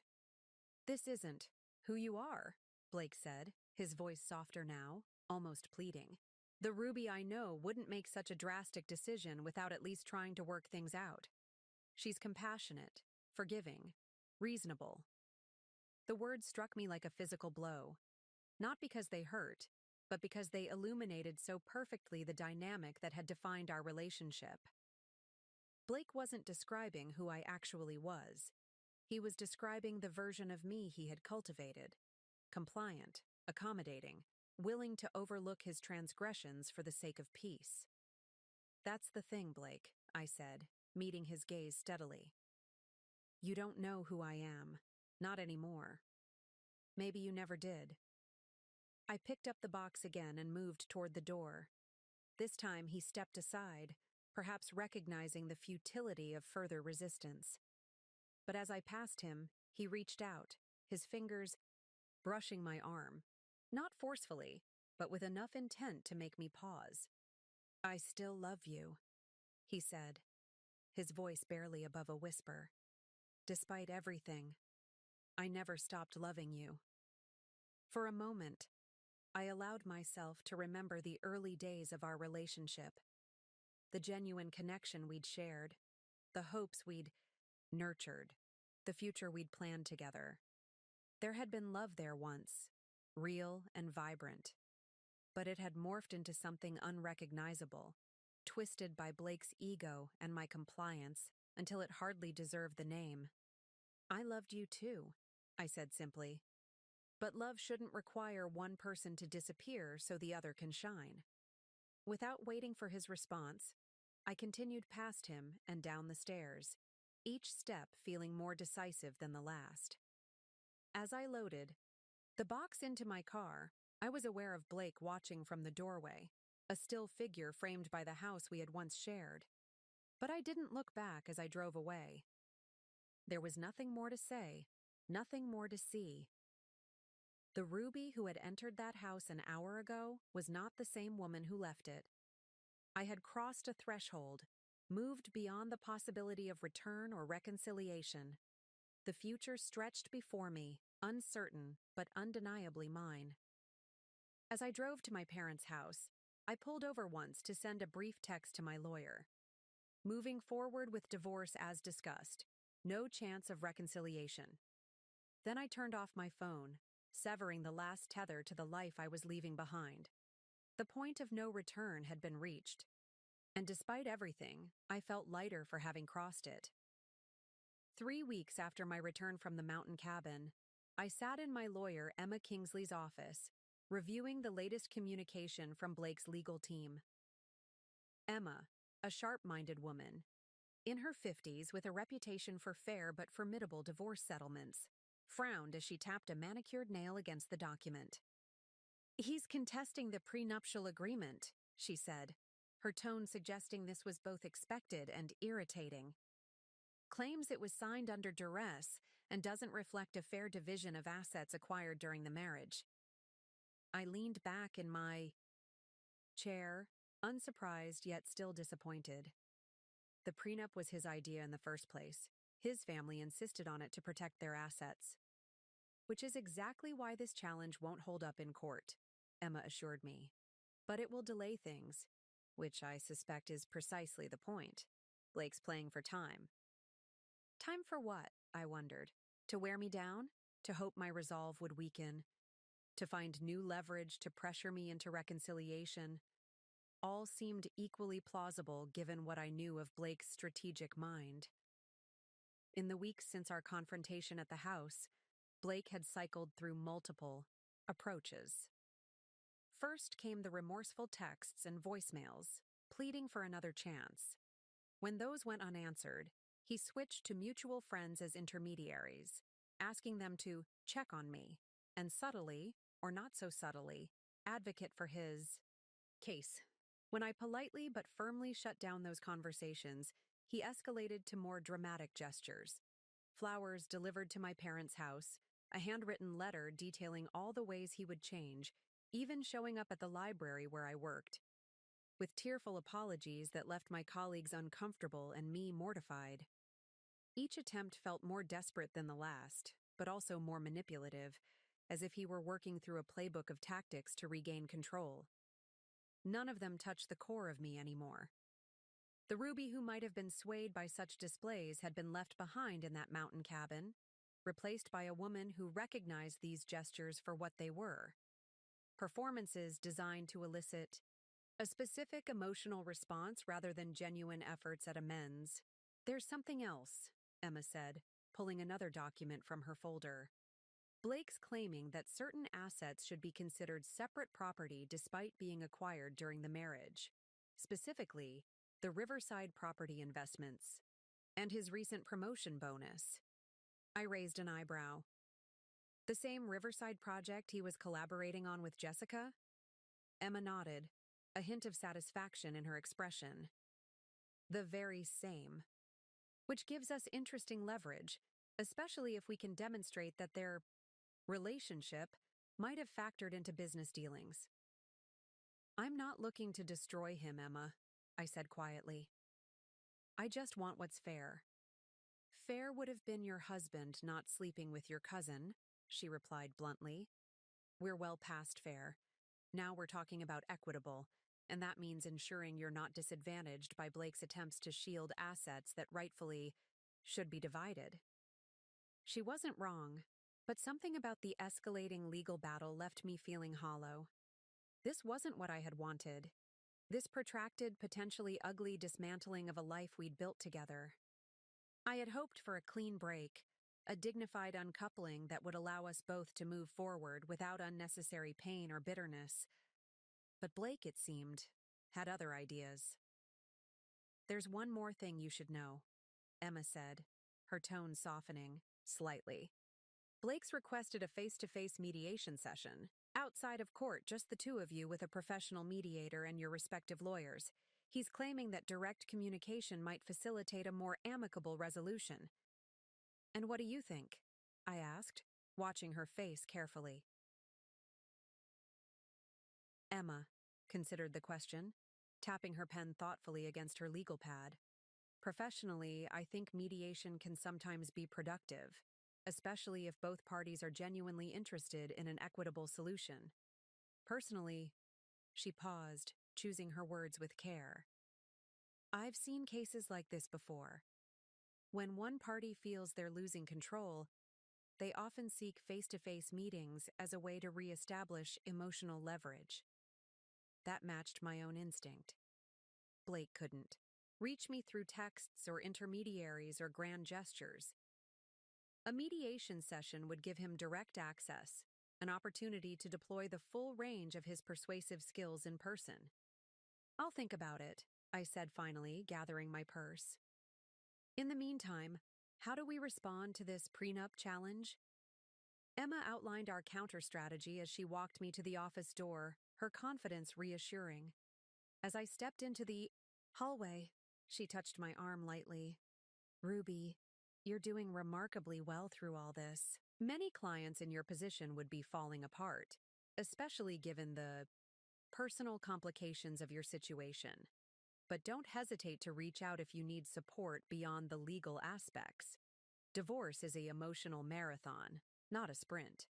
This isn't who you are, Blake said, his voice softer now, almost pleading. The Ruby I know wouldn't make such a drastic decision without at least trying to work things out. She's compassionate, forgiving, reasonable. The words struck me like a physical blow, not because they hurt, but because they illuminated so perfectly the dynamic that had defined our relationship. Blake wasn't describing who I actually was. He was describing the version of me he had cultivated. Compliant, accommodating, willing to overlook his transgressions for the sake of peace. "That's the thing, Blake," I said, meeting his gaze steadily. "You don't know who I am. Not anymore. Maybe you never did." I picked up the box again and moved toward the door. This time he stepped aside, perhaps recognizing the futility of further resistance. But as I passed him, he reached out, his fingers brushing my arm. Not forcefully, but with enough intent to make me pause. "I still love you," he said, his voice barely above a whisper. "Despite everything, I never stopped loving you." For a moment, I allowed myself to remember the early days of our relationship, the genuine connection we'd shared, the hopes we'd nurtured, the future we'd planned together. There had been love there once, real and vibrant, but it had morphed into something unrecognizable, twisted by Blake's ego and my compliance until it hardly deserved the name. "I loved you too," I said simply. "But love shouldn't require one person to disappear so the other can shine." Without waiting for his response, I continued past him and down the stairs, each step feeling more decisive than the last. As I loaded the box into my car, I was aware of Blake watching from the doorway, a still figure framed by the house we had once shared. But I didn't look back as I drove away. There was nothing more to say, nothing more to see. The Ruby who had entered that house an hour ago was not the same woman who left it. I had crossed a threshold, moved beyond the possibility of return or reconciliation. The future stretched before me, uncertain but undeniably mine. As I drove to my parents' house, I pulled over once to send a brief text to my lawyer. Moving forward with divorce as discussed, no chance of reconciliation. Then I turned off my phone, severing the last tether to the life I was leaving behind. The point of no return had been reached. And despite everything, I felt lighter for having crossed it. 3 weeks after my return from the mountain cabin, I sat in my lawyer Emma Kingsley's office, reviewing the latest communication from Blake's legal team. Emma, a sharp-minded woman, in her 50s with a reputation for fair but formidable divorce settlements, frowned as she tapped a manicured nail against the document. "He's contesting the prenuptial agreement," she said, her tone suggesting this was both expected and irritating. "Claims it was signed under duress and doesn't reflect a fair division of assets acquired during the marriage." I leaned back in my chair, unsurprised yet still disappointed. The prenup was his idea in the first place. His family insisted on it to protect their assets. "Which is exactly why this challenge won't hold up in court," Emma assured me. "But it will delay things, which I suspect is precisely the point. Blake's playing for time." Time for what? I wondered. To wear me down? To hope my resolve would weaken? To find new leverage to pressure me into reconciliation? All seemed equally plausible given what I knew of Blake's strategic mind. In the weeks since our confrontation at the house, Blake had cycled through multiple approaches. First came the remorseful texts and voicemails, pleading for another chance. When those went unanswered, he switched to mutual friends as intermediaries, asking them to check on me, and subtly, or not so subtly, advocate for his case. When I politely but firmly shut down those conversations, he escalated to more dramatic gestures. Flowers delivered to my parents' house, a handwritten letter detailing all the ways he would change, even showing up at the library where I worked, with tearful apologies that left my colleagues uncomfortable and me mortified. Each attempt felt more desperate than the last, but also more manipulative, as if he were working through a playbook of tactics to regain control. None of them touched the core of me anymore. The Ruby who might have been swayed by such displays had been left behind in that mountain cabin, replaced by a woman who recognized these gestures for what they were: performances designed to elicit a specific emotional response rather than genuine efforts at amends. There's something else, Emma said, pulling another document from her folder. Blake's claiming that certain assets should be considered separate property despite being acquired during the marriage. Specifically, the Riverside property investments and his recent promotion bonus. I raised an eyebrow. The same Riverside project he was collaborating on with Jessica? Emma nodded, a hint of satisfaction in her expression. The very same. Which gives us interesting leverage, especially if we can demonstrate that their relationship might have factored into business dealings. I'm not looking to destroy him, Emma, I said quietly. I just want what's fair. Fair would have been your husband not sleeping with your cousin, she replied bluntly. We're well past fair. Now we're talking about equitable, and that means ensuring you're not disadvantaged by Blake's attempts to shield assets that rightfully should be divided. She wasn't wrong, but something about the escalating legal battle left me feeling hollow. This wasn't what I had wanted. This protracted, potentially ugly dismantling of a life we'd built together. I had hoped for a clean break, a dignified uncoupling that would allow us both to move forward without unnecessary pain or bitterness. But Blake, it seemed, had other ideas. There's one more thing you should know, Emma said, her tone softening slightly. Blake's requested a face-to-face mediation session. Outside of court, just the two of you with a professional mediator and your respective lawyers. He's claiming that direct communication might facilitate a more amicable resolution. And what do you think? I asked, watching her face carefully. Emma considered the question, tapping her pen thoughtfully against her legal pad. Professionally, I think mediation can sometimes be productive, especially if both parties are genuinely interested in an equitable solution. Personally, she paused, choosing her words with care. I've seen cases like this before. When one party feels they're losing control, they often seek face-to-face meetings as a way to reestablish emotional leverage. That matched my own instinct. Blake couldn't reach me through texts or intermediaries or grand gestures. A mediation session would give him direct access, an opportunity to deploy the full range of his persuasive skills in person. I'll think about it, I said finally, gathering my purse. In the meantime, how do we respond to this prenup challenge? Emma outlined our counter-strategy as she walked me to the office door, her confidence reassuring. As I stepped into the hallway, she touched my arm lightly. Ruby, you're doing remarkably well through all this. Many clients in your position would be falling apart, especially given the personal complications of your situation. But don't hesitate to reach out if you need support beyond the legal aspects. Divorce is an emotional marathon, not a sprint.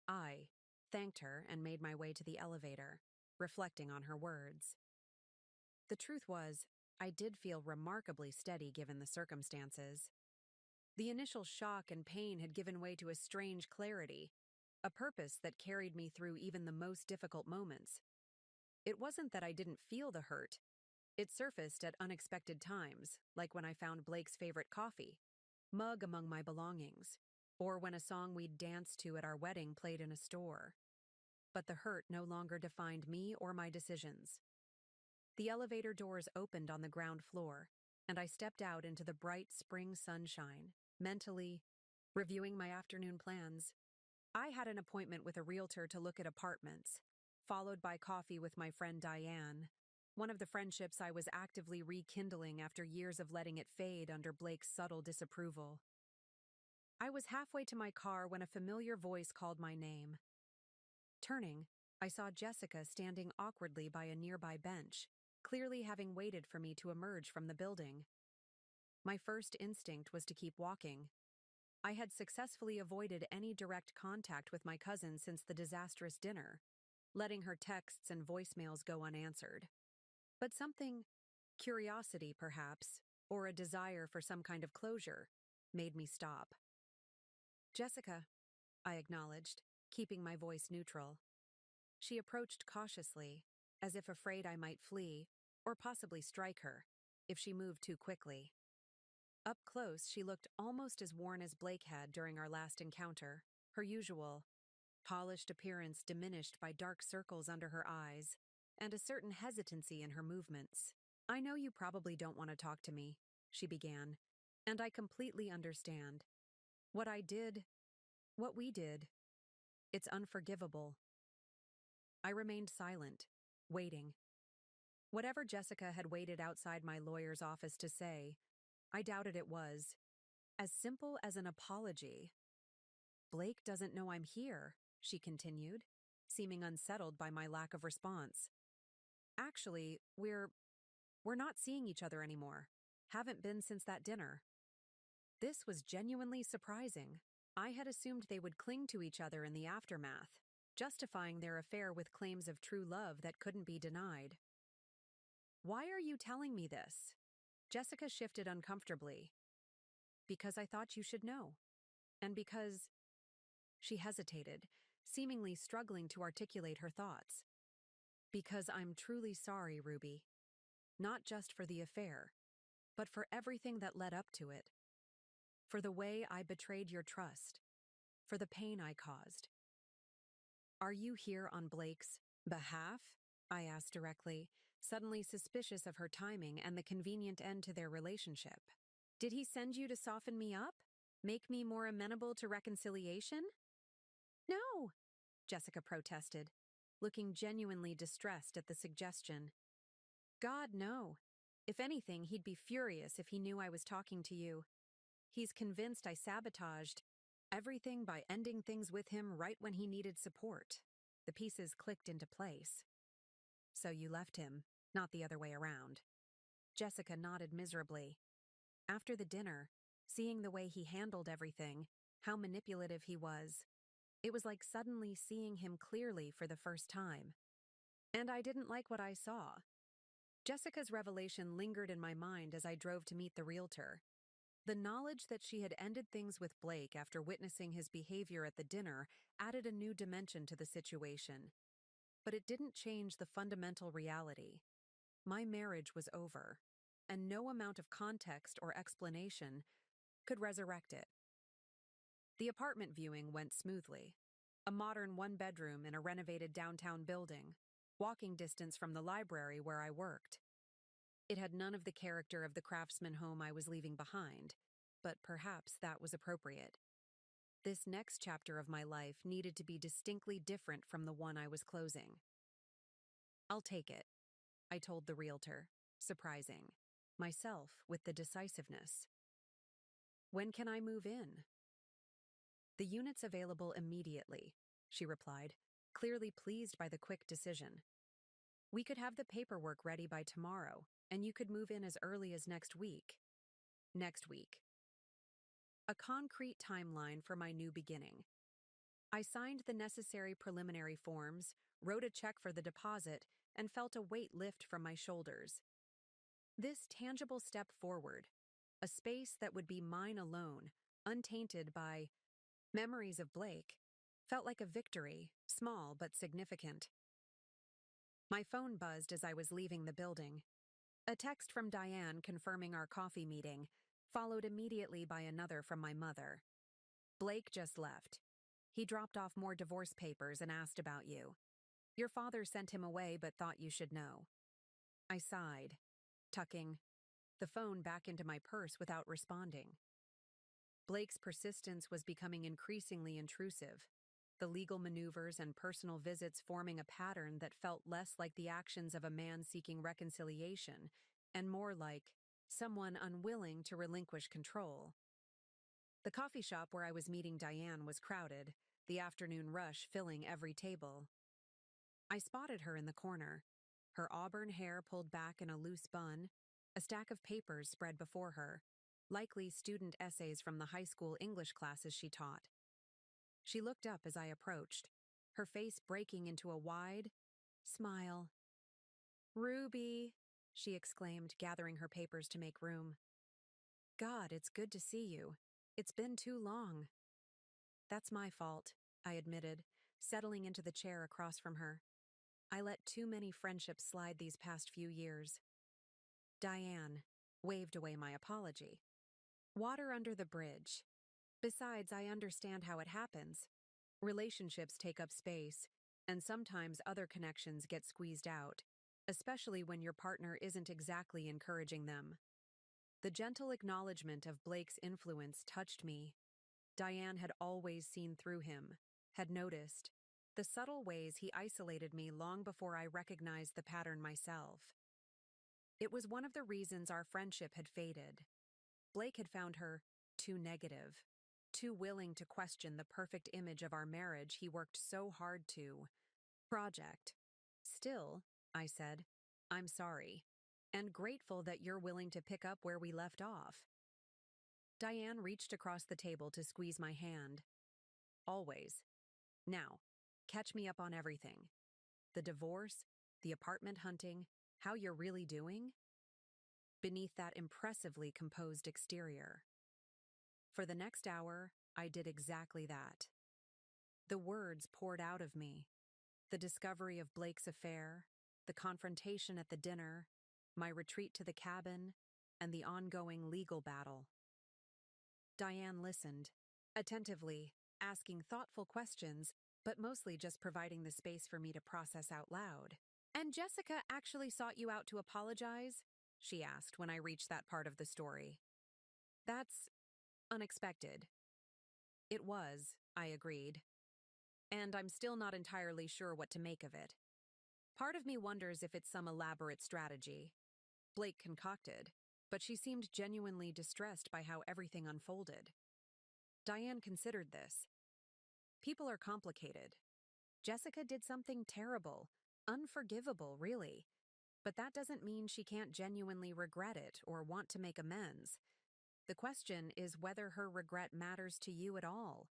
I thanked her and made my way to the elevator, reflecting on her words. The truth was, I did feel remarkably steady given the circumstances. The initial shock and pain had given way to a strange clarity, a purpose that carried me through even the most difficult moments. It wasn't that I didn't feel the hurt. It surfaced at unexpected times, like when I found Blake's favorite coffee mug among my belongings, or when a song we'd danced to at our wedding played in a store. But the hurt no longer defined me or my decisions. The elevator doors opened on the ground floor, and I stepped out into the bright spring sunshine, mentally reviewing my afternoon plans. I had an appointment with a realtor to look at apartments, followed by coffee with my friend Diane, one of the friendships I was actively rekindling after years of letting it fade under Blake's subtle disapproval. I was halfway to my car when a familiar voice called my name. Turning, I saw Jessica standing awkwardly by a nearby bench, clearly having waited for me to emerge from the building. My first instinct was to keep walking. I had successfully avoided any direct contact with my cousin since the disastrous dinner, letting her texts and voicemails go unanswered. But something, curiosity perhaps, or a desire for some kind of closure, made me stop. Jessica, I acknowledged, keeping my voice neutral. She approached cautiously, as if afraid I might flee, or possibly strike her, if she moved too quickly. Up close, she looked almost as worn as Blake had during our last encounter, her usual polished appearance diminished by dark circles under her eyes and a certain hesitancy in her movements. "I know you probably don't want to talk to me," she began, "and I completely understand. What I did, what we did, it's unforgivable." I remained silent, waiting. Whatever Jessica had waited outside my lawyer's office to say, I doubted it was. As simple as an apology. "Blake doesn't know I'm here," she continued, seeming unsettled by my lack of response. "Actually, we're not seeing each other anymore. Haven't been since that dinner." This was genuinely surprising. I had assumed they would cling to each other in the aftermath, justifying their affair with claims of true love that couldn't be denied. "Why are you telling me this?" Jessica shifted uncomfortably. "Because I thought you should know. And because—" She hesitated, seemingly struggling to articulate her thoughts. "Because I'm truly sorry, Ruby. Not just for the affair, but for everything that led up to it. For the way I betrayed your trust. For the pain I caused." "Are you here on Blake's behalf?" I asked directly, suddenly suspicious of her timing and the convenient end to their relationship. "Did he send you to soften me up? Make me more amenable to reconciliation?" "No," Jessica protested, looking genuinely distressed at the suggestion. "God, no. If anything, he'd be furious if he knew I was talking to you. He's convinced I sabotaged everything by ending things with him right when he needed support." The pieces clicked into place. "So you left him, not the other way around." Jessica nodded miserably. After the dinner, seeing the way he handled everything, how manipulative he was, it was like suddenly seeing him clearly for the first time. And I didn't like what I saw. Jessica's revelation lingered in my mind as I drove to meet the realtor. The knowledge that she had ended things with Blake after witnessing his behavior at the dinner added a new dimension to the situation. But it didn't change the fundamental reality. My marriage was over, and no amount of context or explanation could resurrect it. The apartment viewing went smoothly. A modern one-bedroom in a renovated downtown building, walking distance from the library where I worked. It had none of the character of the craftsman home I was leaving behind, but perhaps that was appropriate. This next chapter of my life needed to be distinctly different from the one I was closing. "I'll take it," I told the realtor, surprising myself with the decisiveness. "When can I move in?" "The unit's available immediately," she replied, clearly pleased by the quick decision. "We could have the paperwork ready by tomorrow, and you could move in as early as next week." Next week. A concrete timeline for my new beginning. I signed the necessary preliminary forms, wrote a check for the deposit, and felt a weight lift from my shoulders. This tangible step forward, a space that would be mine alone, untainted by memories of Blake, felt like a victory, small but significant. My phone buzzed as I was leaving the building. A text from Diane confirming our coffee meeting, followed immediately by another from my mother. "Blake just left. He dropped off more divorce papers and asked about you. Your father sent him away but thought you should know." I sighed, tucking the phone back into my purse without responding. Blake's persistence was becoming increasingly intrusive, the legal maneuvers and personal visits forming a pattern that felt less like the actions of a man seeking reconciliation and more like someone unwilling to relinquish control. The coffee shop where I was meeting Diane was crowded, the afternoon rush filling every table. I spotted her in the corner, her auburn hair pulled back in a loose bun, a stack of papers spread before her, likely student essays from the high school English classes she taught. She looked up as I approached, her face breaking into a wide smile. "Ruby," she exclaimed, gathering her papers to make room. "God, it's good to see you. It's been too long." "That's my fault," I admitted, settling into the chair across from her. "I let too many friendships slide these past few years." Diane waved away my apology. Water under the bridge. Besides, I understand how it happens. Relationships take up space, and sometimes other connections get squeezed out, especially when your partner isn't exactly encouraging them. The gentle acknowledgement of Blake's influence touched me. Diane had always seen through him, had noticed the subtle ways he isolated me long before I recognized the pattern myself. It was one of the reasons our friendship had faded. Blake had found her too negative, too willing to question the perfect image of our marriage he worked so hard to project. Still, I said, I'm sorry, and grateful that you're willing to pick up where we left off. Diane reached across the table to squeeze my hand. Always. Now, catch me up on everything. The divorce, the apartment hunting, how you're really doing? Beneath that impressively composed exterior. For the next hour, I did exactly that. The words poured out of me. The discovery of Blake's affair, the confrontation at the dinner, my retreat to the cabin, and the ongoing legal battle. Diane listened, attentively, asking thoughtful questions, but mostly just providing the space for me to process out loud. "And Jessica actually sought you out to apologize?" she asked when I reached that part of the story. "That's unexpected." "It was," I agreed. "And I'm still not entirely sure what to make of it. Part of me wonders if it's some elaborate strategy Blake concocted, but she seemed genuinely distressed by how everything unfolded." Diane considered this. "People are complicated. Jessica did something terrible, unforgivable, really. But that doesn't mean she can't genuinely regret it or want to make amends. The question is whether her regret matters to you at all."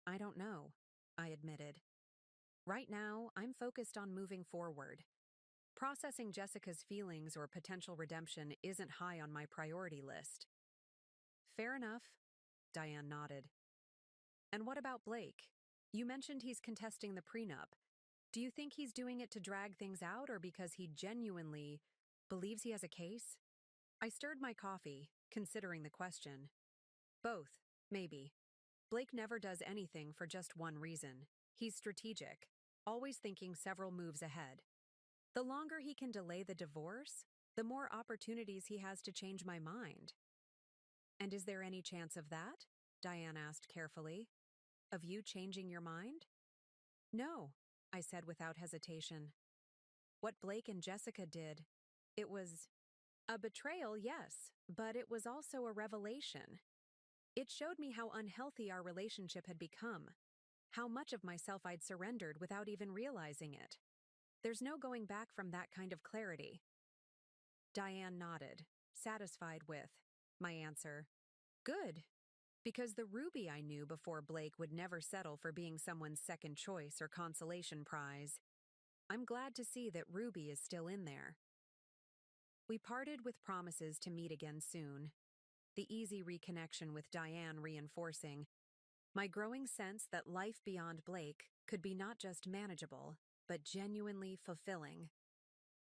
"I don't know," I admitted. "Right now, I'm focused on moving forward. Processing Jessica's feelings or potential redemption isn't high on my priority list." "Fair enough," Diane nodded. "And what about Blake? You mentioned he's contesting the prenup. Do you think he's doing it to drag things out or because he genuinely believes he has a case?" I stirred my coffee, considering the question. "Both, maybe. Blake never does anything for just one reason. He's strategic, always thinking several moves ahead. The longer he can delay the divorce, the more opportunities he has to change my mind." "And is there any chance of that?" Diane asked carefully. "Of you changing your mind?" "No," I said without hesitation. "What Blake and Jessica did, it was a betrayal, yes, but it was also a revelation. It showed me how unhealthy our relationship had become, how much of myself I'd surrendered without even realizing it. There's no going back from that kind of clarity." Diane nodded, satisfied with my answer. "Good, because the Ruby I knew before Blake would never settle for being someone's second choice or consolation prize. I'm glad to see that Ruby is still in there." We parted with promises to meet again soon, the easy reconnection with Diane reinforcing my growing sense that life beyond Blake could be not just manageable, but genuinely fulfilling.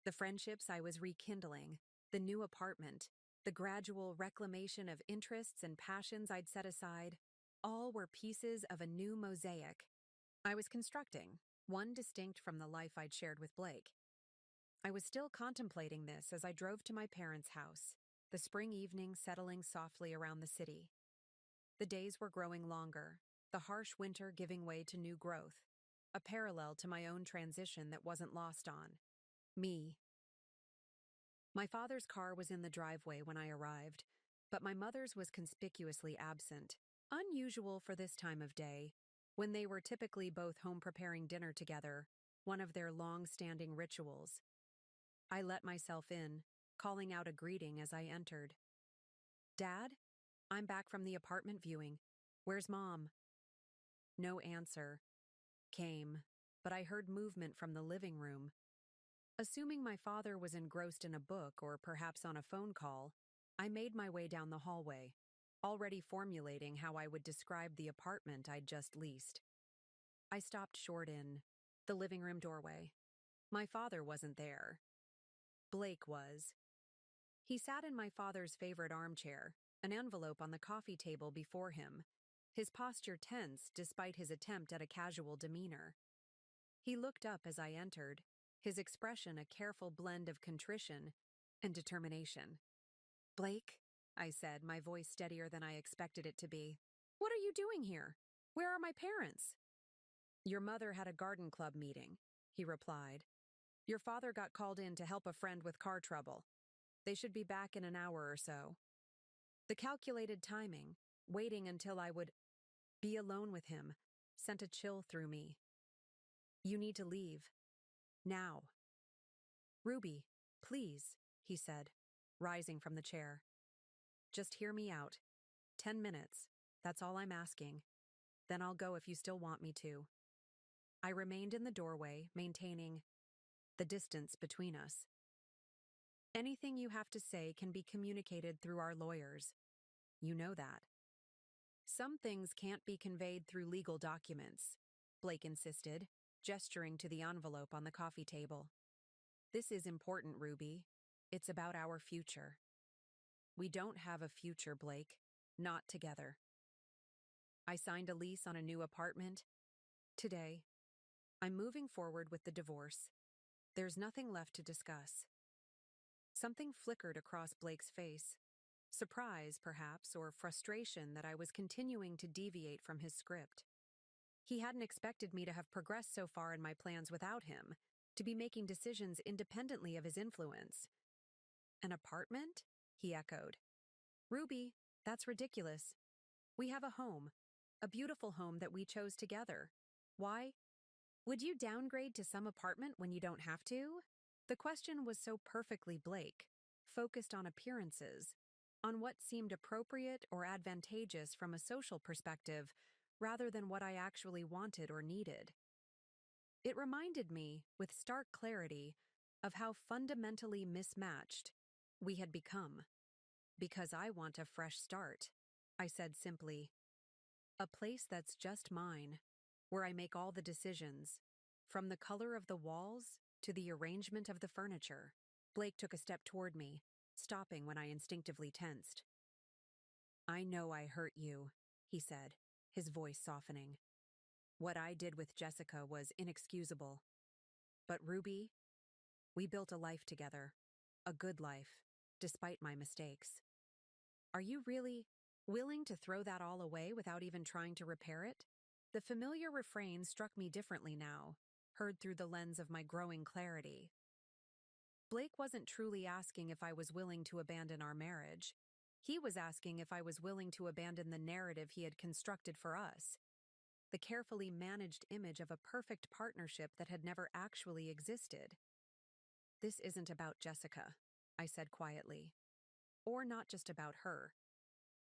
The friendships I was rekindling, the new apartment, the gradual reclamation of interests and passions I'd set aside, all were pieces of a new mosaic I was constructing, one distinct from the life I'd shared with Blake. I was still contemplating this as I drove to my parents' house, the spring evening settling softly around the city. The days were growing longer, the harsh winter giving way to new growth, a parallel to my own transition that wasn't lost on me. My father's car was in the driveway when I arrived, but my mother's was conspicuously absent, unusual for this time of day, when they were typically both home preparing dinner together, one of their long-standing rituals. I let myself in, calling out a greeting as I entered. "Dad? I'm back from the apartment viewing. Where's Mom?" No answer came, but I heard movement from the living room. Assuming my father was engrossed in a book or perhaps on a phone call, I made my way down the hallway, already formulating how I would describe the apartment I'd just leased. I stopped short in the living room doorway. My father wasn't there. Blake was. He sat in my father's favorite armchair, an envelope on the coffee table before him, his posture tense despite his attempt at a casual demeanor. He looked up as I entered, his expression a careful blend of contrition and determination. "Blake," I said, my voice steadier than I expected it to be. "What are you doing here? Where are my parents?" "Your mother had a garden club meeting," he replied. "Your father got called in to help a friend with car trouble. They should be back in an hour or so." The calculated timing, waiting until I would be alone with him, sent a chill through me. "You need to leave. Now." "Ruby, please," he said, rising from the chair. "Just hear me out. 10 minutes. That's all I'm asking. Then I'll go if you still want me to." I remained in the doorway, maintaining the distance between us. "Anything you have to say can be communicated through our lawyers. You know that." "Some things can't be conveyed through legal documents," Blake insisted, gesturing to the envelope on the coffee table. "This is important, Ruby. It's about our future." "We don't have a future, Blake. Not together." "I signed a lease on a new apartment today. I'm moving forward with the divorce. There's nothing left to discuss." Something flickered across Blake's face. Surprise, perhaps, or frustration that I was continuing to deviate from his script. He hadn't expected me to have progressed so far in my plans without him, to be making decisions independently of his influence. "An apartment?" he echoed. "Ruby, that's ridiculous. We have a home, a beautiful home that we chose together. Why would you downgrade to some apartment when you don't have to?" The question was so perfectly Blake, focused on appearances, on what seemed appropriate or advantageous from a social perspective, rather than what I actually wanted or needed. It reminded me, with stark clarity, of how fundamentally mismatched we had become. "Because I want a fresh start," I said simply. "A place that's just mine, where I make all the decisions, from the color of the walls to the arrangement of the furniture." Blake took a step toward me, stopping when I instinctively tensed. "I know I hurt you," he said, his voice softening. "What I did with Jessica was inexcusable. But Ruby, we built a life together, a good life, despite my mistakes. Are you really willing to throw that all away without even trying to repair it?" The familiar refrain struck me differently now, heard through the lens of my growing clarity. Blake wasn't truly asking if I was willing to abandon our marriage. He was asking if I was willing to abandon the narrative he had constructed for us, the carefully managed image of a perfect partnership that had never actually existed. "This isn't about Jessica," I said quietly. "Or not just about her.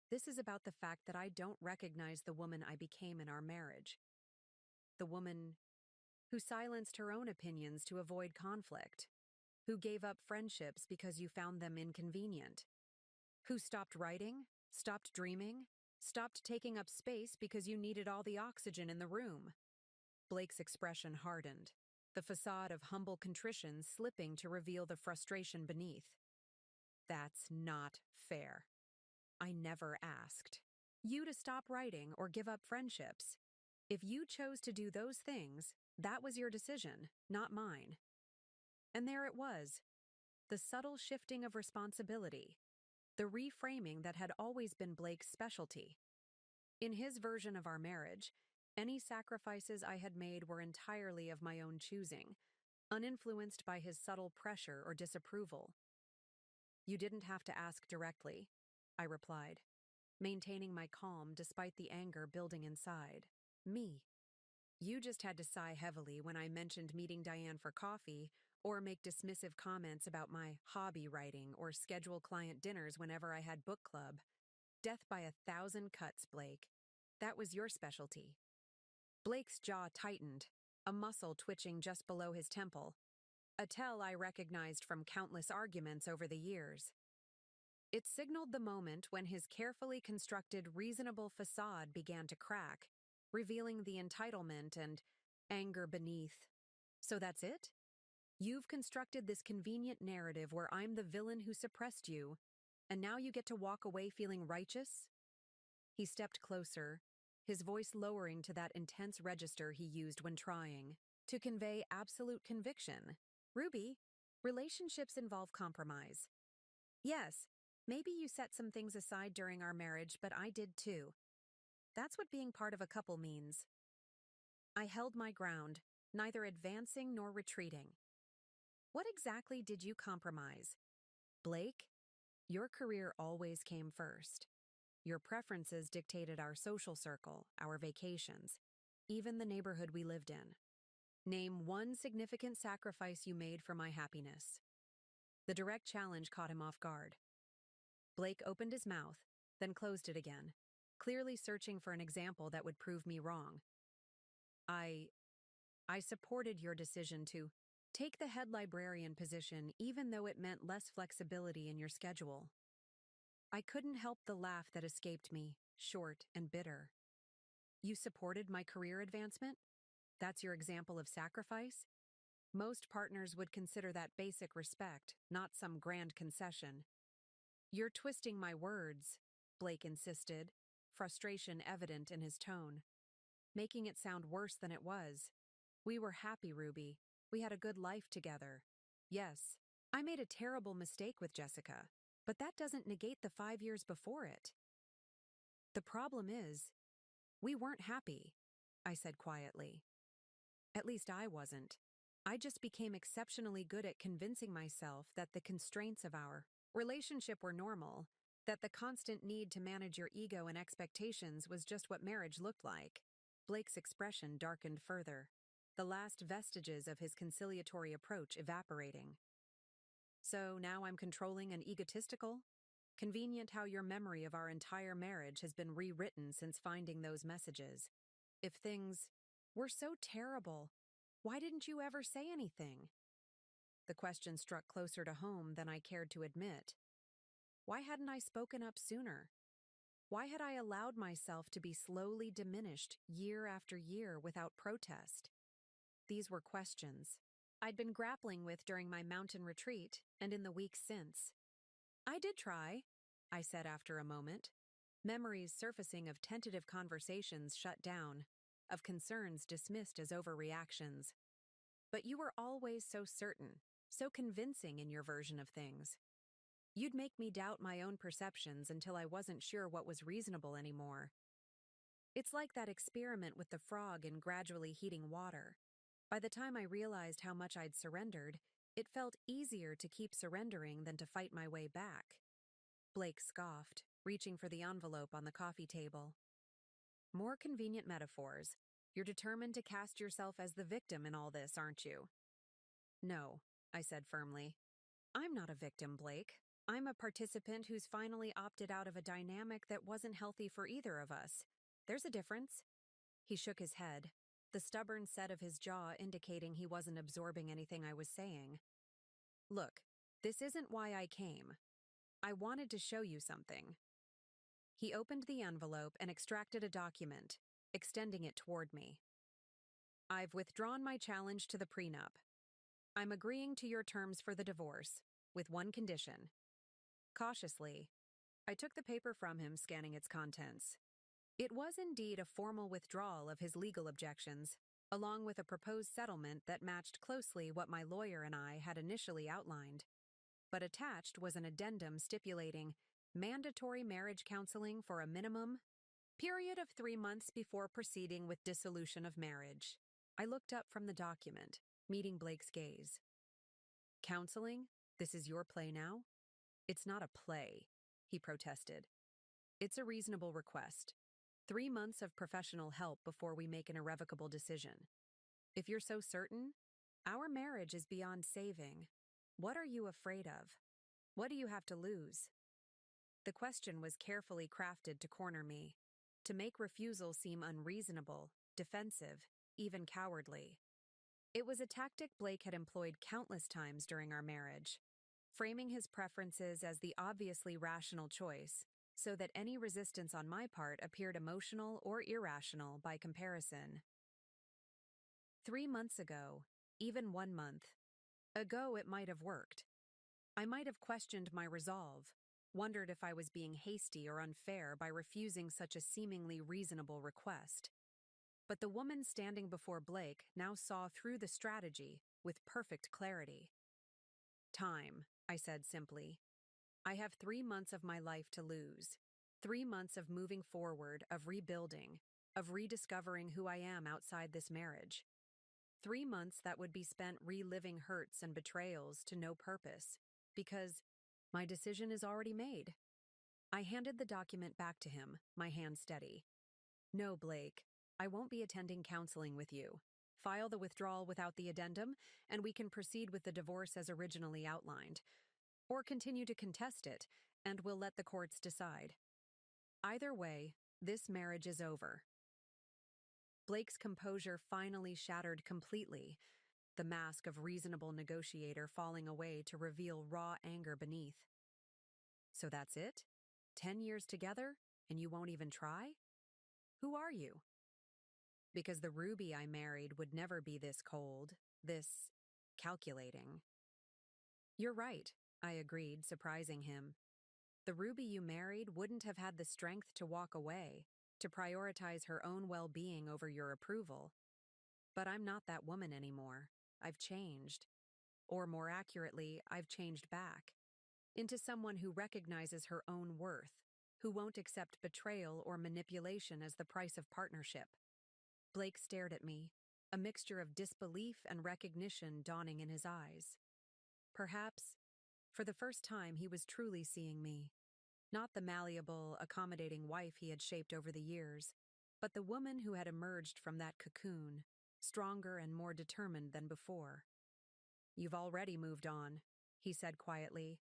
This is about the fact that I don't recognize the woman I became in our marriage. The woman who silenced her own opinions to avoid conflict, who gave up friendships because you found them inconvenient, who stopped writing, stopped dreaming, stopped taking up space because you needed all the oxygen in the room." Blake's expression hardened, the facade of humble contrition slipping to reveal the frustration beneath. "That's not fair. I never asked you to stop writing or give up friendships. If you chose to do those things, that was your decision, not mine." And there it was, the subtle shifting of responsibility, the reframing that had always been Blake's specialty. In his version of our marriage, any sacrifices I had made were entirely of my own choosing, uninfluenced by his subtle pressure or disapproval. "You didn't have to ask directly," I replied, maintaining my calm despite the anger building inside. "Me. You just had to sigh heavily when I mentioned meeting Diane for coffee or make dismissive comments about my hobby writing or schedule client dinners whenever I had book club. Death by 1,000 cuts, Blake. That was your specialty." Blake's jaw tightened, a muscle twitching just below his temple, a tell I recognized from countless arguments over the years. It signaled the moment when his carefully constructed, reasonable facade began to crack, revealing the entitlement and anger beneath. "So that's it? You've constructed this convenient narrative where I'm the villain who suppressed you, And now you get to walk away feeling righteous? He stepped closer, his voice lowering to that intense register he used when trying to convey absolute conviction. Ruby, relationships involve compromise. Yes, maybe you set some things aside during our marriage, but I did too. That's what being part of a couple means. I held my ground, neither advancing nor retreating. What exactly did you compromise? Blake, your career always came first. Your preferences dictated our social circle, our vacations, even the neighborhood we lived in. Name one significant sacrifice you made for my happiness. The direct challenge caught him off guard. Blake opened his mouth, then closed it again, clearly searching for an example that would prove me wrong. I supported your decision to take the head librarian position even though it meant less flexibility in your schedule. I couldn't help the laugh that escaped me, short and bitter. You supported my career advancement? That's your example of sacrifice? Most partners would consider that basic respect, not some grand concession. You're twisting my words, Blake insisted, frustration evident in his tone, making it sound worse than it was. We were happy, Ruby. We had a good life together. Yes, I made a terrible mistake with Jessica, but that doesn't negate the 5 years before it. The problem is, we weren't happy, I said quietly. At least I wasn't. I just became exceptionally good at convincing myself that the constraints of our relationship were normal, that the constant need to manage your ego and expectations was just what marriage looked like. Blake's expression darkened further, the last vestiges of his conciliatory approach evaporating. So now I'm controlling and egotistical? Convenient how your memory of our entire marriage has been rewritten since finding those messages. If things were so terrible, why didn't you ever say anything? The question struck closer to home than I cared to admit. Why hadn't I spoken up sooner? Why had I allowed myself to be slowly diminished year after year without protest? These were questions I'd been grappling with during my mountain retreat and in the weeks since. I did try, I said after a moment, memories surfacing of tentative conversations shut down, of concerns dismissed as overreactions. But you were always so certain, so convincing in your version of things. You'd make me doubt my own perceptions until I wasn't sure what was reasonable anymore. It's like that experiment with the frog in gradually heating water. By the time I realized how much I'd surrendered, it felt easier to keep surrendering than to fight my way back. Blake scoffed, reaching for the envelope on the coffee table. More convenient metaphors. You're determined to cast yourself as the victim in all this, aren't you? No, I said firmly. I'm not a victim, Blake. I'm a participant who's finally opted out of a dynamic that wasn't healthy for either of us. There's a difference. He shook his head, the stubborn set of his jaw indicating he wasn't absorbing anything I was saying. Look, this isn't why I came. I wanted to show you something. He opened the envelope and extracted a document, extending it toward me. I've withdrawn my challenge to the prenup. I'm agreeing to your terms for the divorce, with one condition. Cautiously, I took the paper from him, scanning its contents. It was indeed a formal withdrawal of his legal objections, along with a proposed settlement that matched closely what my lawyer and I had initially outlined. But attached was an addendum stipulating mandatory marriage counseling for a minimum period of 3 months before proceeding with dissolution of marriage. I looked up from the document, meeting Blake's gaze. Counseling? This is your play now? It's not a play, he protested. It's a reasonable request. 3 months of professional help before we make an irrevocable decision. If you're so certain, our marriage is beyond saving. What are you afraid of? What do you have to lose? The question was carefully crafted to corner me, to make refusal seem unreasonable, defensive, even cowardly. It was a tactic Blake had employed countless times during our marriage, framing his preferences as the obviously rational choice, so that any resistance on my part appeared emotional or irrational by comparison. 3 months ago, even 1 month ago, it might have worked. I might have questioned my resolve, wondered if I was being hasty or unfair by refusing such a seemingly reasonable request. But the woman standing before Blake now saw through the strategy with perfect clarity. Time, I said simply. I have 3 months of my life to lose. 3 months of moving forward, of rebuilding, of rediscovering who I am outside this marriage. 3 months that would be spent reliving hurts and betrayals to no purpose, because my decision is already made. I handed the document back to him, my hand steady. No, Blake, I won't be attending counseling with you. File the withdrawal without the addendum, and we can proceed with the divorce as originally outlined. Or continue to contest it, and we'll let the courts decide. Either way, this marriage is over. Blake's composure finally shattered completely, the mask of reasonable negotiator falling away to reveal raw anger beneath. So that's it? 10 years together, and you won't even try? Who are you? Because the Ruby I married would never be this cold, this calculating. You're right, I agreed, surprising him. The Ruby you married wouldn't have had the strength to walk away, to prioritize her own well-being over your approval. But I'm not that woman anymore. I've changed. Or more accurately, I've changed back. Into someone who recognizes her own worth, who won't accept betrayal or manipulation as the price of partnership. Blake stared at me, a mixture of disbelief and recognition dawning in his eyes. Perhaps, for the first time, he was truly seeing me. Not the malleable, accommodating wife he had shaped over the years, but the woman who had emerged from that cocoon, stronger and more determined than before. You've already moved on, he said quietly,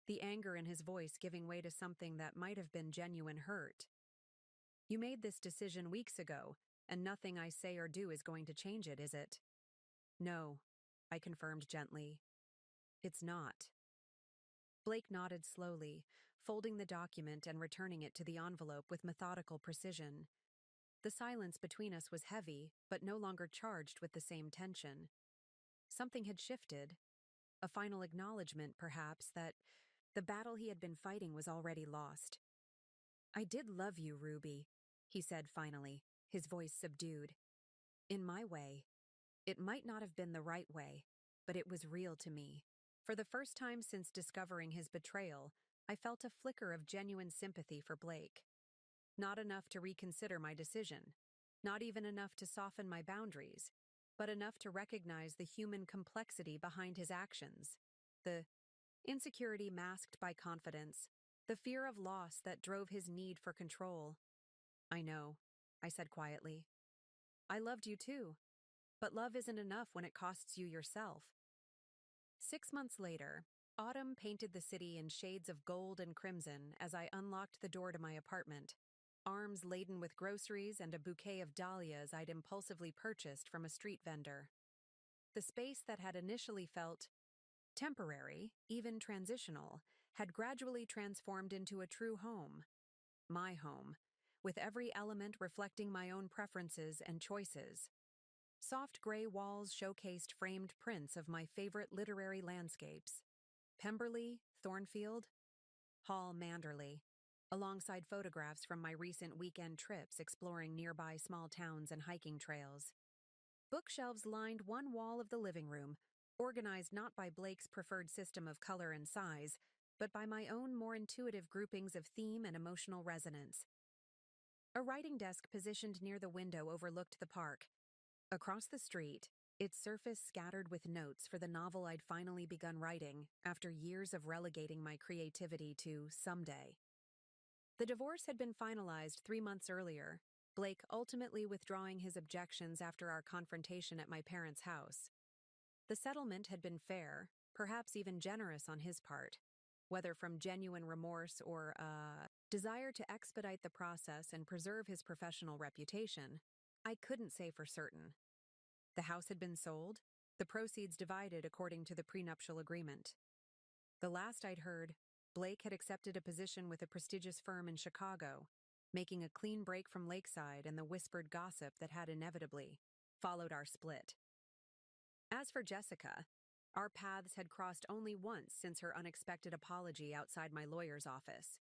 the anger in his voice giving way to something that might have been genuine hurt. You made this decision weeks ago, and nothing I say or do is going to change it, is it? No, I confirmed gently. It's not. Blake nodded slowly, folding the document and returning it to the envelope with methodical precision. The silence between us was heavy, but no longer charged with the same tension. Something had shifted, a final acknowledgement, perhaps, that the battle he had been fighting was already lost. I did love you, Ruby, he said finally, his voice subdued. In my way. It might not have been the right way, but it was real to me. For the first time since discovering his betrayal, I felt a flicker of genuine sympathy for Blake. Not enough to reconsider my decision, not even enough to soften my boundaries, but enough to recognize the human complexity behind his actions. The insecurity masked by confidence, the fear of loss that drove his need for control. I know, I said quietly. I loved you too, but love isn't enough when it costs you yourself. 6 months later, autumn painted the city in shades of gold and crimson as I unlocked the door to my apartment, arms laden with groceries and a bouquet of dahlias I'd impulsively purchased from a street vendor. The space that had initially felt temporary, even transitional, had gradually transformed into a true home. My home, with every element reflecting my own preferences and choices. Soft gray walls showcased framed prints of my favorite literary landscapes: Pemberley, Thornfield, Hall Manderley, alongside photographs from my recent weekend trips exploring nearby small towns and hiking trails. Bookshelves lined one wall of the living room, organized not by Blake's preferred system of color and size, but by my own more intuitive groupings of theme and emotional resonance. A writing desk positioned near the window overlooked the park. Across the street, its surface scattered with notes for the novel I'd finally begun writing after years of relegating my creativity to someday. The divorce had been finalized 3 months earlier, Blake ultimately withdrawing his objections after our confrontation at my parents' house. The settlement had been fair, perhaps even generous on his part, whether from genuine remorse or a desire to expedite the process and preserve his professional reputation. I couldn't say for certain. The house had been sold, the proceeds divided according to the prenuptial agreement. The last I'd heard, Blake had accepted a position with a prestigious firm in Chicago, making a clean break from Lakeside and the whispered gossip that had inevitably followed our split. As for Jessica, Our paths had crossed only once since her unexpected apology outside my lawyer's office.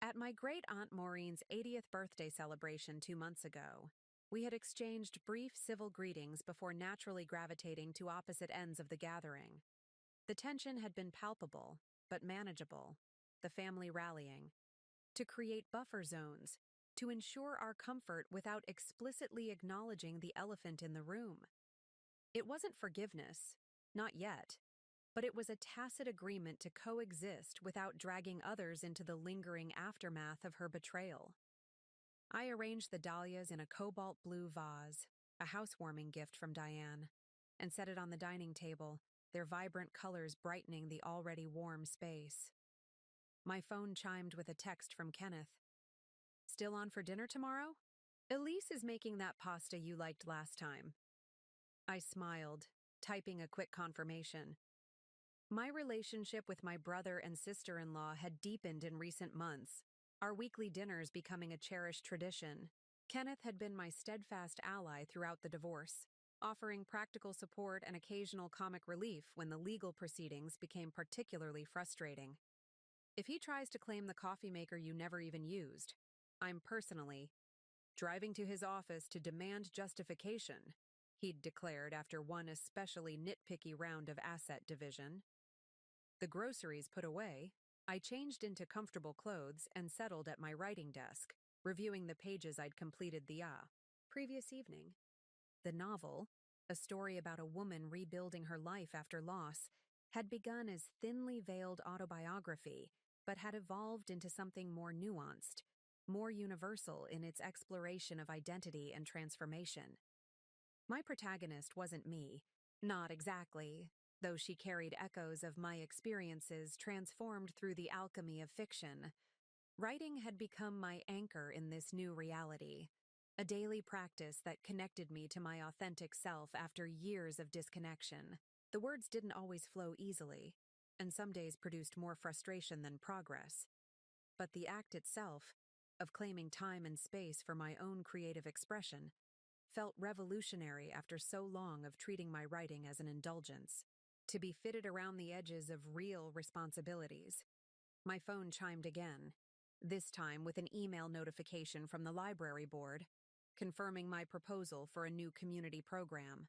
At my great-aunt Maureen's 80th birthday celebration 2 months ago, we had exchanged brief civil greetings before naturally gravitating to opposite ends of the gathering. The tension had been palpable, but manageable, the family rallying, to create buffer zones, to ensure our comfort without explicitly acknowledging the elephant in the room. It wasn't forgiveness, not yet, but it was a tacit agreement to coexist without dragging others into the lingering aftermath of her betrayal. I arranged the dahlias in a cobalt blue vase, a housewarming gift from Diane, and set it on the dining table, their vibrant colors brightening the already warm space. My phone chimed with a text from Kenneth. "Still on for dinner tomorrow? Elise is making that pasta you liked last time." I smiled, typing a quick confirmation. My relationship with my brother and sister-in-law had deepened in recent months, our weekly dinners becoming a cherished tradition. Kenneth had been my steadfast ally throughout the divorce, offering practical support and occasional comic relief when the legal proceedings became particularly frustrating. "If he tries to claim the coffee maker you never even used, I'm personally driving to his office to demand justification," he'd declared after one especially nitpicky round of asset division. The groceries put away, I changed into comfortable clothes and settled at my writing desk, reviewing the pages I'd completed the previous evening. The novel, a story about a woman rebuilding her life after loss, had begun as thinly veiled autobiography, but had evolved into something more nuanced, more universal in its exploration of identity and transformation. My protagonist wasn't me, not exactly, though she carried echoes of my experiences transformed through the alchemy of fiction. Writing had become my anchor in this new reality, a daily practice that connected me to my authentic self after years of disconnection. The words didn't always flow easily, and some days produced more frustration than progress. But the act itself, of claiming time and space for my own creative expression, felt revolutionary after so long of treating my writing as an indulgence, to be fitted around the edges of real responsibilities. My phone chimed again, this time with an email notification from the library board, confirming my proposal for a new community program.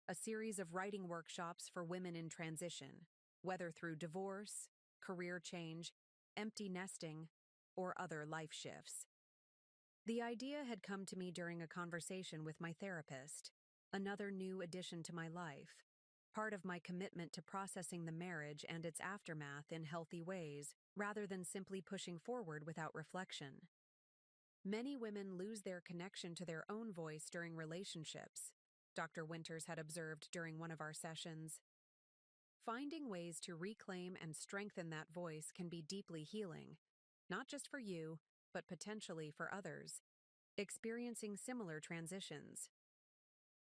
A series of writing workshops for women in transition, whether through divorce, career change, empty nesting, or other life shifts. The idea had come to me during a conversation with my therapist, another new addition to my life, part of my commitment to processing the marriage and its aftermath in healthy ways, rather than simply pushing forward without reflection. Many women lose their connection to their own voice during relationships, Dr. Winters had observed during one of our sessions. Finding ways to reclaim and strengthen that voice can be deeply healing, not just for you, but potentially for others, experiencing similar transitions.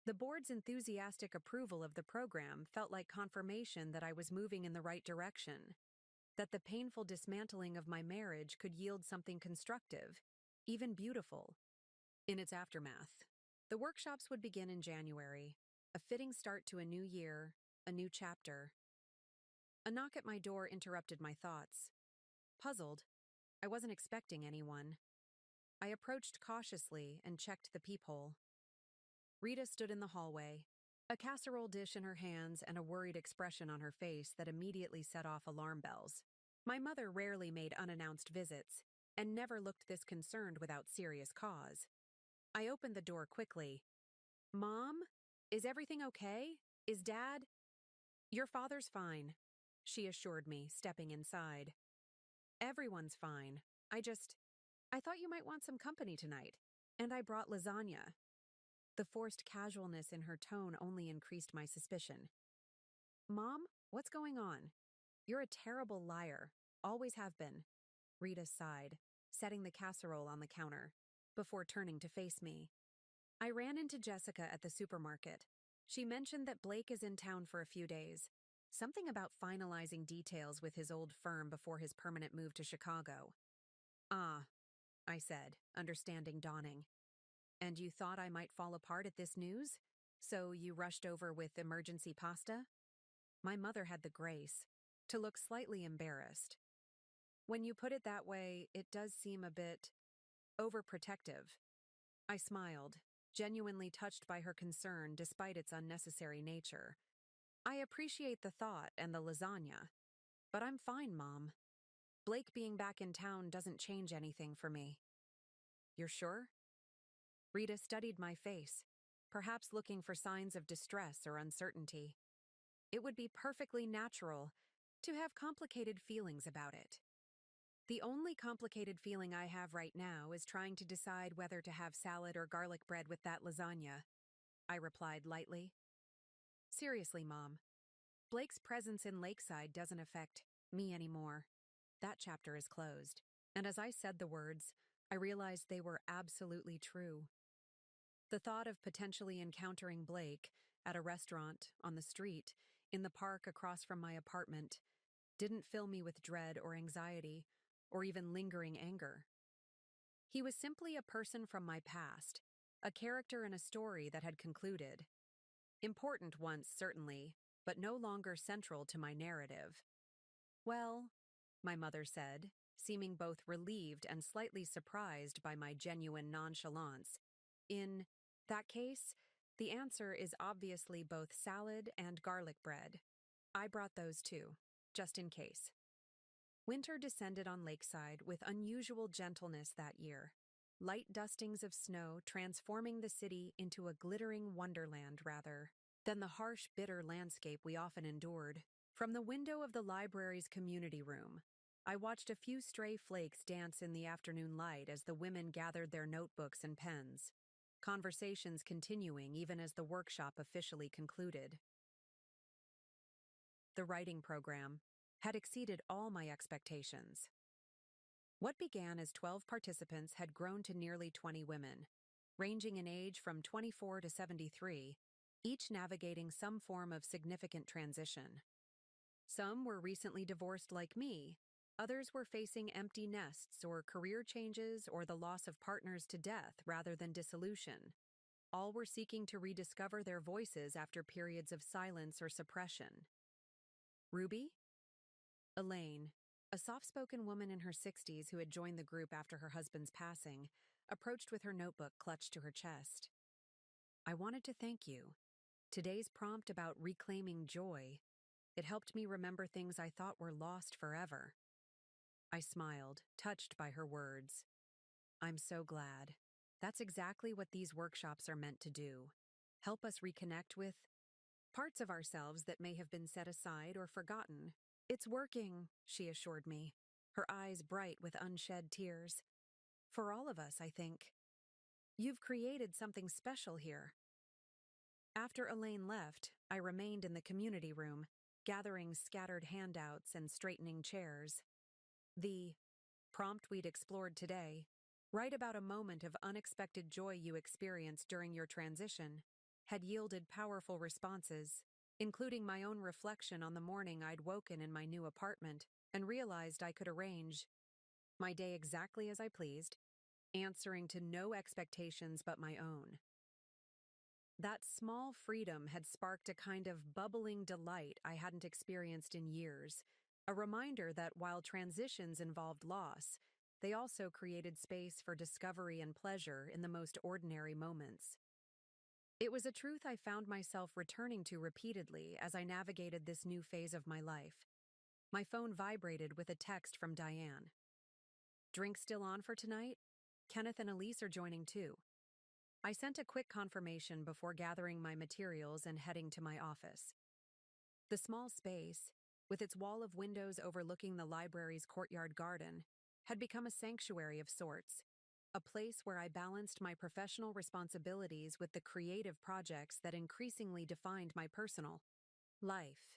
The board's enthusiastic approval of the program felt like confirmation that I was moving in the right direction, that the painful dismantling of my marriage could yield something constructive, even beautiful, in its aftermath. The workshops would begin in January, a fitting start to a new year, a new chapter. A knock at my door interrupted my thoughts. Puzzled, I wasn't expecting anyone. I approached cautiously and checked the peephole. Rita stood in the hallway, a casserole dish in her hands and a worried expression on her face that immediately set off alarm bells. My mother rarely made unannounced visits, and never looked this concerned without serious cause. I opened the door quickly. "Mom? Is everything okay? Is Dad?" "Your father's fine," she assured me, stepping inside. "Everyone's fine. I thought you might want some company tonight, and I brought lasagna." The forced casualness in her tone only increased my suspicion. "Mom, what's going on? You're a terrible liar. Always have been." Rita sighed, setting the casserole on the counter, before turning to face me. "I ran into Jessica at the supermarket. She mentioned that Blake is in town for a few days. Something about finalizing details with his old firm before his permanent move to Chicago." "Ah," I said, understanding dawning. "And you thought I might fall apart at this news? So you rushed over with emergency pasta?" My mother had the grace to look slightly embarrassed. When you put it that way, it does seem a bit overprotective. I smiled, genuinely touched by her concern despite its unnecessary nature. I appreciate the thought and the lasagna, but I'm fine, Mom. Blake being back in town doesn't change anything for me. You're sure? Rita studied my face, perhaps looking for signs of distress or uncertainty. It would be perfectly natural to have complicated feelings about it. The only complicated feeling I have right now is trying to decide whether to have salad or garlic bread with that lasagna, I replied lightly. Seriously, Mom, Blake's presence in Lakeside doesn't affect me anymore. That chapter is closed. And as I said the words, I realized they were absolutely true. The thought of potentially encountering Blake at a restaurant, on the street, in the park across from my apartment, didn't fill me with dread or anxiety, or even lingering anger. He was simply a person from my past, a character in a story that had concluded. Important once, certainly, but no longer central to my narrative. Well, my mother said, seeming both relieved and slightly surprised by my genuine nonchalance. In that case, the answer is obviously both salad and garlic bread. I brought those too, just in case. Winter descended on Lakeside with unusual gentleness that year. Light dustings of snow transforming the city into a glittering wonderland rather than the harsh, bitter landscape we often endured. From the window of the library's community room, I watched a few stray flakes dance in the afternoon light as the women gathered their notebooks and pens, conversations continuing even as the workshop officially concluded. The writing program had exceeded all my expectations. What began as 12 participants had grown to nearly 20 women, ranging in age from 24 to 73, each navigating some form of significant transition. Some were recently divorced like me, others were facing empty nests or career changes or the loss of partners to death rather than dissolution. All were seeking to rediscover their voices after periods of silence or suppression. Ruby? Elaine, a soft-spoken woman in her 60s who had joined the group after her husband's passing, approached with her notebook clutched to her chest. I wanted to thank you. Today's prompt about reclaiming joy, it helped me remember things I thought were lost forever. I smiled, touched by her words. I'm so glad. That's exactly what these workshops are meant to do. Help us reconnect with parts of ourselves that may have been set aside or forgotten. It's working, she assured me, her eyes bright with unshed tears. For all of us, I think. You've created something special here. After Elaine left, I remained in the community room, gathering scattered handouts and straightening chairs. The prompt we'd explored today, write about a moment of unexpected joy you experienced during your transition, had yielded powerful responses, including my own reflection on the morning I'd woken in my new apartment and realized I could arrange my day exactly as I pleased, answering to no expectations but my own. That small freedom had sparked a kind of bubbling delight I hadn't experienced in years, a reminder that while transitions involved loss, they also created space for discovery and pleasure in the most ordinary moments. It was a truth I found myself returning to repeatedly as I navigated this new phase of my life. My phone vibrated with a text from Diane. Drink still on for tonight? Kenneth and Elise are joining too. I sent a quick confirmation before gathering my materials and heading to my office. The small space, with its wall of windows overlooking the library's courtyard garden, had become a sanctuary of sorts, a place where I balanced my professional responsibilities with the creative projects that increasingly defined my personal life.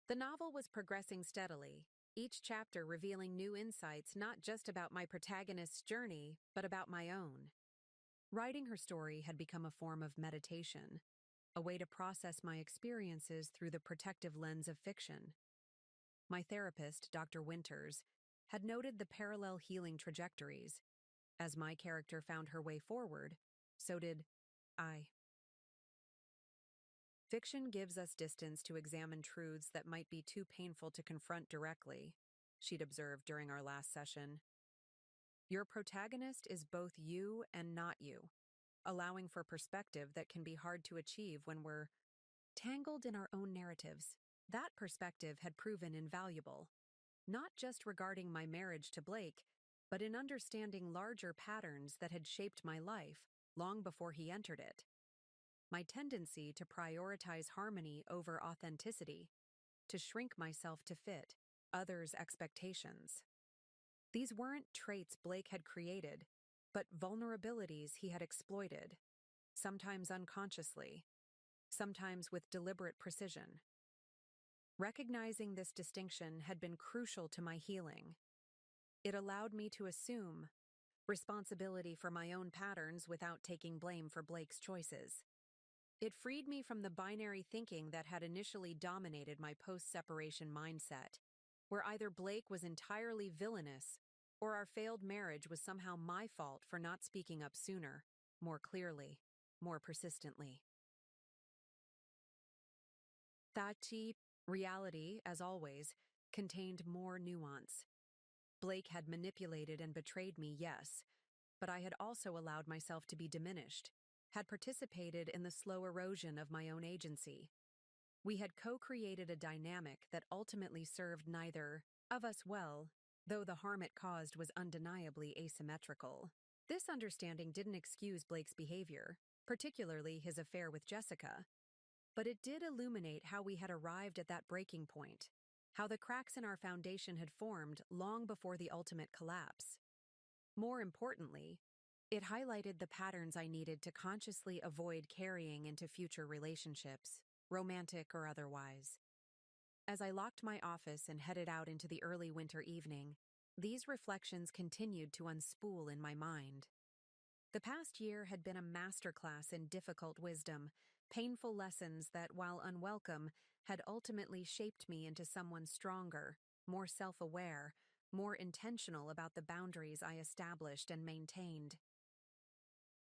The novel was progressing steadily, each chapter revealing new insights not just about my protagonist's journey, but about my own. Writing her story had become a form of meditation, a way to process my experiences through the protective lens of fiction. My therapist, Dr. Winters, had noted the parallel healing trajectories. As my character found her way forward, so did I. Fiction gives us distance to examine truths that might be too painful to confront directly, she'd observed during our last session. Your protagonist is both you and not you, allowing for perspective that can be hard to achieve when we're tangled in our own narratives. That perspective had proven invaluable, not just regarding my marriage to Blake, but in understanding larger patterns that had shaped my life long before he entered it. My tendency to prioritize harmony over authenticity, to shrink myself to fit others' expectations. These weren't traits Blake had created, but vulnerabilities he had exploited, sometimes unconsciously, sometimes with deliberate precision. Recognizing this distinction had been crucial to my healing. It allowed me to assume responsibility for my own patterns without taking blame for Blake's choices. It freed me from the binary thinking that had initially dominated my post-separation mindset, where either Blake was entirely villainous or our failed marriage was somehow my fault for not speaking up sooner, more clearly, more persistently. That reality, as always, contained more nuance. Blake had manipulated and betrayed me, yes, but I had also allowed myself to be diminished, had participated in the slow erosion of my own agency. We had co-created a dynamic that ultimately served neither of us well, though the harm it caused was undeniably asymmetrical. This understanding didn't excuse Blake's behavior, particularly his affair with Jessica, but it did illuminate how we had arrived at that breaking point, how the cracks in our foundation had formed long before the ultimate collapse. More importantly, it highlighted the patterns I needed to consciously avoid carrying into future relationships, romantic or otherwise. As I locked my office and headed out into the early winter evening, these reflections continued to unspool in my mind. The past year had been a masterclass in difficult wisdom, painful lessons that, while unwelcome, had ultimately shaped me into someone stronger, more self-aware, more intentional about the boundaries I established and maintained.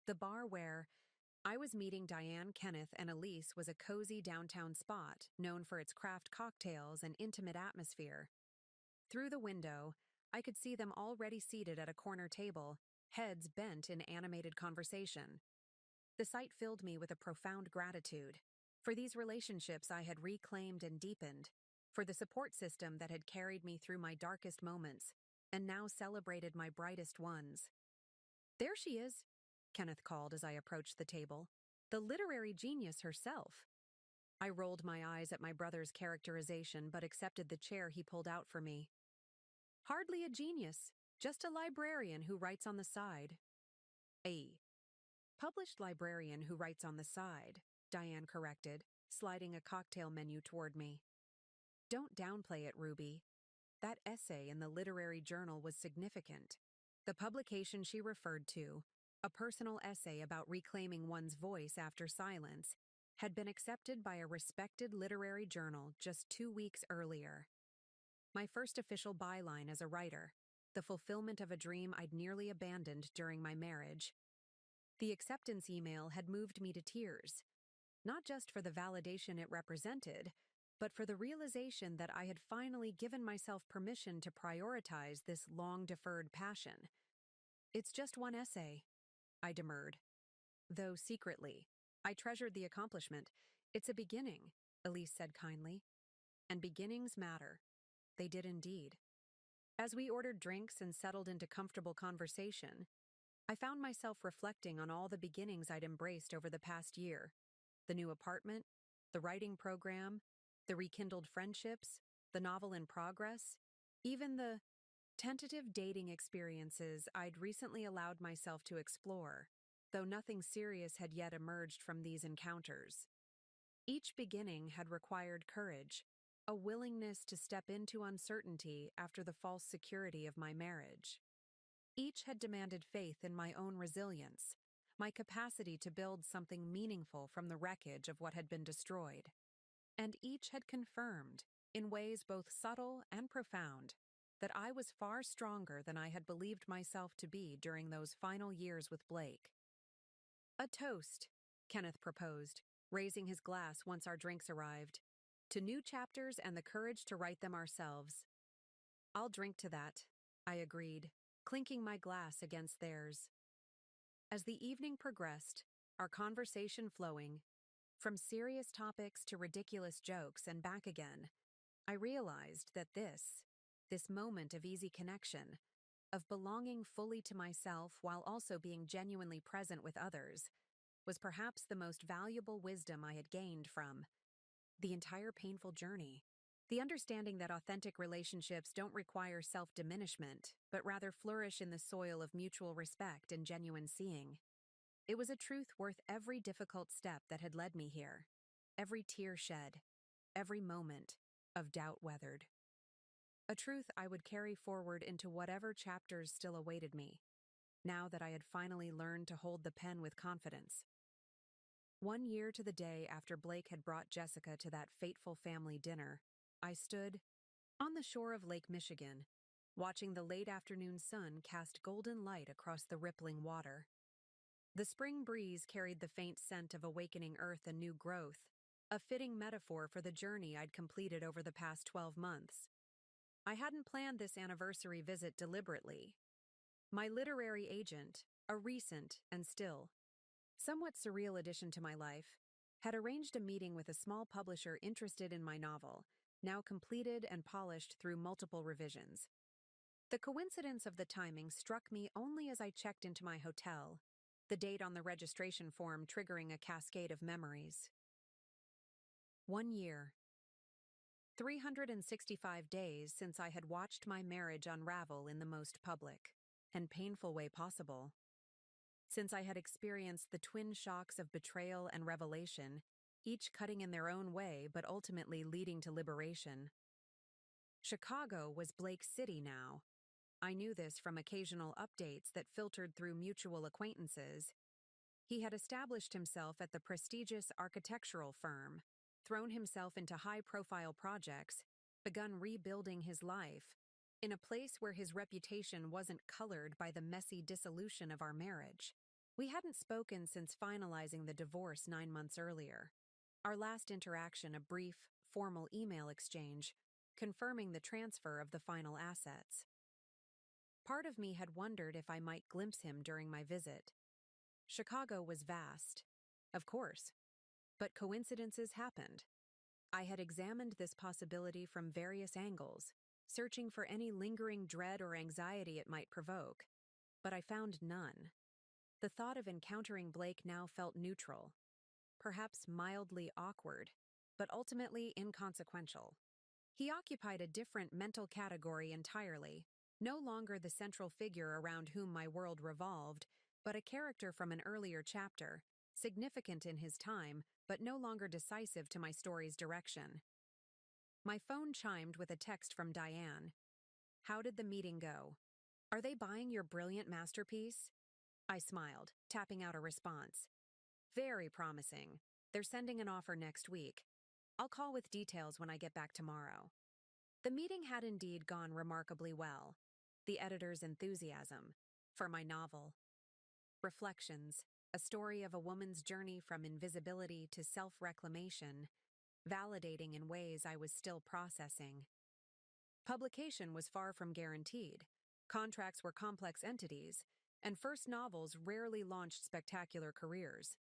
The bar where I was meeting Diane, Kenneth, and Elise was a cozy downtown spot known for its craft cocktails and intimate atmosphere. Through the window, I could see them already seated at a corner table, heads bent in animated conversation. The sight filled me with a profound gratitude for these relationships I had reclaimed and deepened, for the support system that had carried me through my darkest moments and now celebrated my brightest ones. "There she is," Kenneth called as I approached the table. "The literary genius herself." I rolled my eyes at my brother's characterization but accepted the chair he pulled out for me. "Hardly a genius, just a librarian who writes on the side." "A published librarian who writes on the side," Diane corrected, sliding a cocktail menu toward me. "Don't downplay it, Ruby. That essay in the literary journal was significant." The publication she referred to, a personal essay about reclaiming one's voice after silence, had been accepted by a respected literary journal just 2 weeks earlier. My first official byline as a writer, the fulfillment of a dream I'd nearly abandoned during my marriage. The acceptance email had moved me to tears, not just for the validation it represented, but for the realization that I had finally given myself permission to prioritize this long-deferred passion. "It's just one essay," I demurred. Though secretly, I treasured the accomplishment. "It's a beginning," Elise said kindly. "And beginnings matter." They did indeed. As we ordered drinks and settled into comfortable conversation, I found myself reflecting on all the beginnings I'd embraced over the past year. The new apartment, the writing program, the rekindled friendships, the novel in progress, even the tentative dating experiences I'd recently allowed myself to explore, though nothing serious had yet emerged from these encounters. Each beginning had required courage, a willingness to step into uncertainty after the false security of my marriage. Each had demanded faith in my own resilience, my capacity to build something meaningful from the wreckage of what had been destroyed. And each had confirmed, in ways both subtle and profound, that I was far stronger than I had believed myself to be during those final years with Blake. "A toast," Kenneth proposed, raising his glass once our drinks arrived. To new chapters and the courage to write them ourselves. I'll drink to that, I agreed, clinking my glass against theirs. As the evening progressed, our conversation flowing, from serious topics to ridiculous jokes and back again, I realized that this moment of easy connection, of belonging fully to myself while also being genuinely present with others, was perhaps the most valuable wisdom I had gained from the entire painful journey. The understanding that authentic relationships don't require self-diminishment, but rather flourish in the soil of mutual respect and genuine seeing. It was a truth worth every difficult step that had led me here, every tear shed, every moment of doubt weathered. A truth I would carry forward into whatever chapters still awaited me, now that I had finally learned to hold the pen with confidence. 1 year to the day after Blake had brought Jessica to that fateful family dinner, I stood on the shore of Lake Michigan, watching the late afternoon sun cast golden light across the rippling water. The spring breeze carried the faint scent of awakening earth and new growth, a fitting metaphor for the journey I'd completed over the past 12 months. I hadn't planned this anniversary visit deliberately. My literary agent, a recent and still somewhat surreal addition to my life, had arranged a meeting with a small publisher interested in my novel, now completed and polished through multiple revisions. The coincidence of the timing struck me only as I checked into my hotel, the date on the registration form triggering a cascade of memories. 1 year. 365 days since I had watched my marriage unravel in the most public and painful way possible. Since I had experienced the twin shocks of betrayal and revelation, each cutting in their own way but ultimately leading to liberation. Chicago was Blake's city now. I knew this from occasional updates that filtered through mutual acquaintances. He had established himself at the prestigious architectural firm, thrown himself into high-profile projects, begun rebuilding his life, in a place where his reputation wasn't colored by the messy dissolution of our marriage. We hadn't spoken since finalizing the divorce 9 months earlier. Our last interaction a brief, formal email exchange, confirming the transfer of the final assets. Part of me had wondered if I might glimpse him during my visit. Chicago was vast, of course, but coincidences happened. I had examined this possibility from various angles, searching for any lingering dread or anxiety it might provoke, but I found none. The thought of encountering Blake now felt neutral, perhaps mildly awkward, but ultimately inconsequential. He occupied a different mental category entirely, no longer the central figure around whom my world revolved, but a character from an earlier chapter, significant in his time, but no longer decisive to my story's direction. My phone chimed with a text from Diane. "How did the meeting go? Are they buying your brilliant masterpiece?" I smiled, tapping out a response. "Very promising. They're sending an offer next week. I'll call with details when I get back tomorrow." The meeting had indeed gone remarkably well. The editor's enthusiasm for my novel. Reflections, a story of a woman's journey from invisibility to self-reclamation, validating in ways I was still processing. Publication was far from guaranteed. Contracts were complex entities, and first novels rarely launched spectacular careers.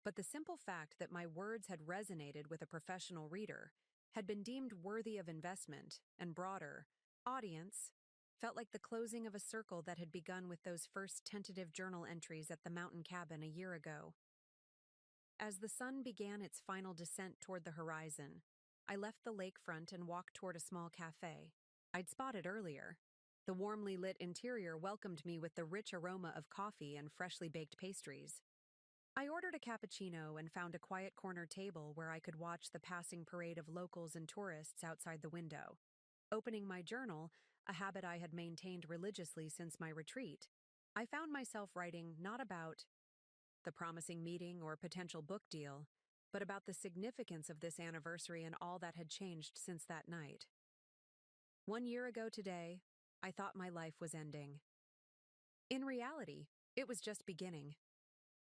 But the simple fact that my words had resonated with a professional reader, had been deemed worthy of investment and broader audience, felt like the closing of a circle that had begun with those first tentative journal entries at the mountain cabin a year ago. As the sun began its final descent toward the horizon, I left the lakefront and walked toward a small cafe I'd spotted earlier. The warmly lit interior welcomed me with the rich aroma of coffee and freshly baked pastries. I ordered a cappuccino and found a quiet corner table where I could watch the passing parade of locals and tourists outside the window. Opening my journal, a habit I had maintained religiously since my retreat, I found myself writing not about the promising meeting or potential book deal, but about the significance of this anniversary and all that had changed since that night. 1 year ago today, I thought my life was ending. In reality, it was just beginning.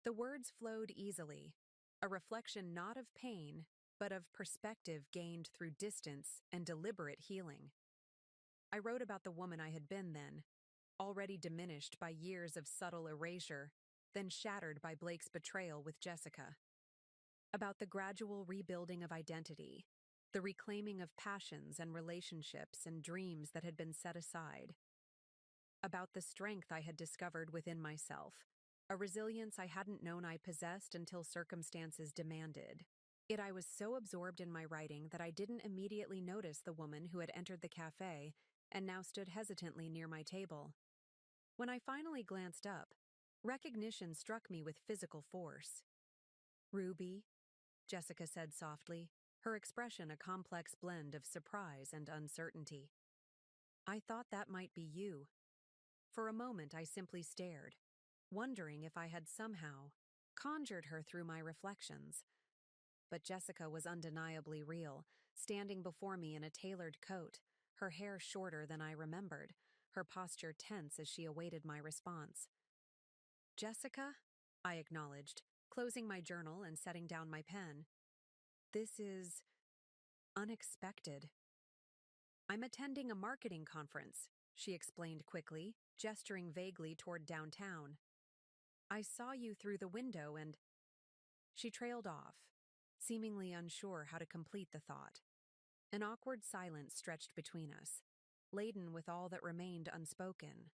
The words flowed easily, a reflection not of pain, but of perspective gained through distance and deliberate healing. I wrote about the woman I had been then, already diminished by years of subtle erasure, then shattered by Blake's betrayal with Jessica. About the gradual rebuilding of identity, the reclaiming of passions and relationships and dreams that had been set aside. About the strength I had discovered within myself, a resilience I hadn't known I possessed until circumstances demanded. Yet I was so absorbed in my writing that I didn't immediately notice the woman who had entered the cafe and now stood hesitantly near my table. When I finally glanced up, recognition struck me with physical force. "Ruby," Jessica said softly, her expression a complex blend of surprise and uncertainty. "I thought that might be you." For a moment I simply stared, wondering if I had somehow conjured her through my reflections. But Jessica was undeniably real, standing before me in a tailored coat, her hair shorter than I remembered, her posture tense as she awaited my response. "Jessica?" I acknowledged, closing my journal and setting down my pen. "This is unexpected." "I'm attending a marketing conference," she explained quickly, gesturing vaguely toward downtown. "I saw you through the window and—" She trailed off, seemingly unsure how to complete the thought. An awkward silence stretched between us, laden with all that remained unspoken.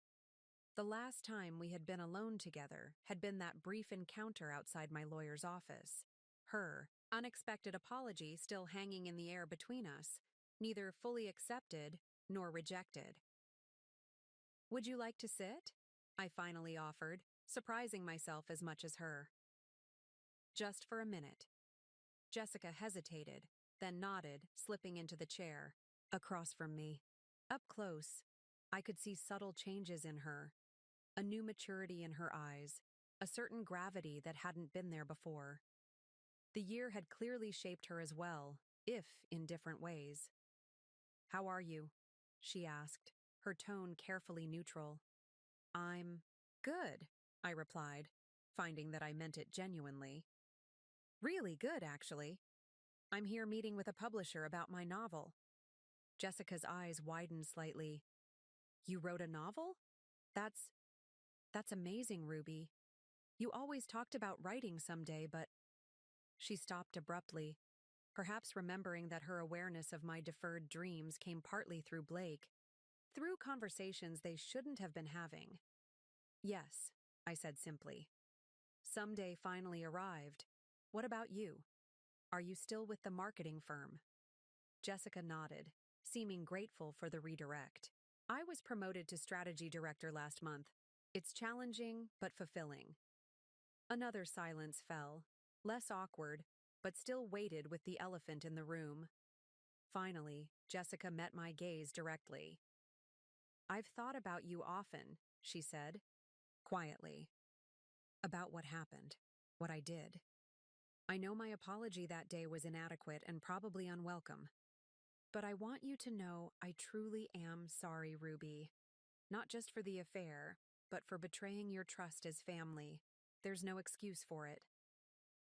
The last time we had been alone together had been that brief encounter outside my lawyer's office. Her unexpected apology still hanging in the air between us, neither fully accepted nor rejected. "Would you like to sit?" I finally offered, surprising myself as much as her. "Just for a minute." Jessica hesitated, then nodded, slipping into the chair, across from me. Up close, I could see subtle changes in her, a new maturity in her eyes, a certain gravity that hadn't been there before. The year had clearly shaped her as well, if in different ways. "How are you?" she asked, her tone carefully neutral. "I'm good," I replied, finding that I meant it genuinely. "Really good, actually. I'm here meeting with a publisher about my novel." Jessica's eyes widened slightly. "You wrote a novel? That's that's amazing, Ruby. You always talked about writing someday, but—" She stopped abruptly, perhaps remembering that her awareness of my deferred dreams came partly through Blake, through conversations they shouldn't have been having. "Yes," I said simply. "Someday finally arrived. What about you? Are you still with the marketing firm?" Jessica nodded, seeming grateful for the redirect. "I was promoted to strategy director last month. It's challenging, but fulfilling." Another silence fell, less awkward, but still weighted with the elephant in the room. Finally, Jessica met my gaze directly. "I've thought about you often," she said, quietly. "About what happened, what I did. I know my apology that day was inadequate and probably unwelcome. But I want you to know I truly am sorry, Ruby. Not just for the affair, but for betraying your trust as family. There's no excuse for it."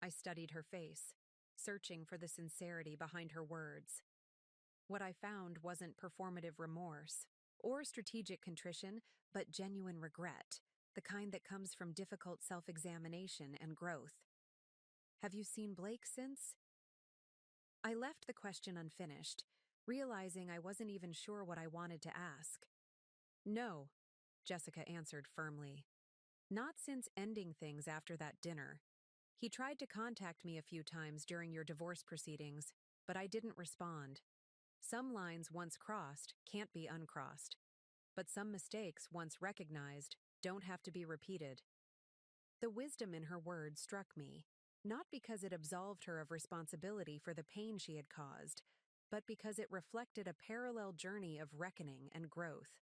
I studied her face, searching for the sincerity behind her words. What I found wasn't performative remorse or strategic contrition, but genuine regret, the kind that comes from difficult self-examination and growth. "Have you seen Blake since?" I left the question unfinished, realizing I wasn't even sure what I wanted to ask. "No," Jessica answered firmly. "Not since ending things after that dinner. He tried to contact me a few times during your divorce proceedings, but I didn't respond. Some lines once crossed can't be uncrossed, but some mistakes once recognized don't have to be repeated." The wisdom in her words struck me, not because it absolved her of responsibility for the pain she had caused, but because it reflected a parallel journey of reckoning and growth.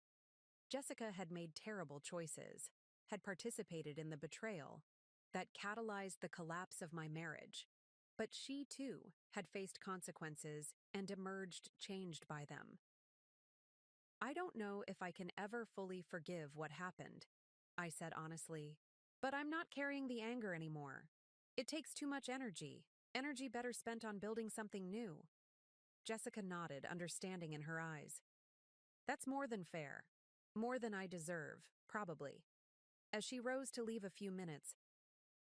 Jessica had made terrible choices, had participated in the betrayal that catalyzed the collapse of my marriage, but she, too, had faced consequences and emerged changed by them. "I don't know if I can ever fully forgive what happened," I said honestly, "but I'm not carrying the anger anymore. It takes too much energy. Energy better spent on building something new. Jessica nodded, understanding in her eyes. That's more than fair. More than I deserve, probably. As she rose to leave a few minutes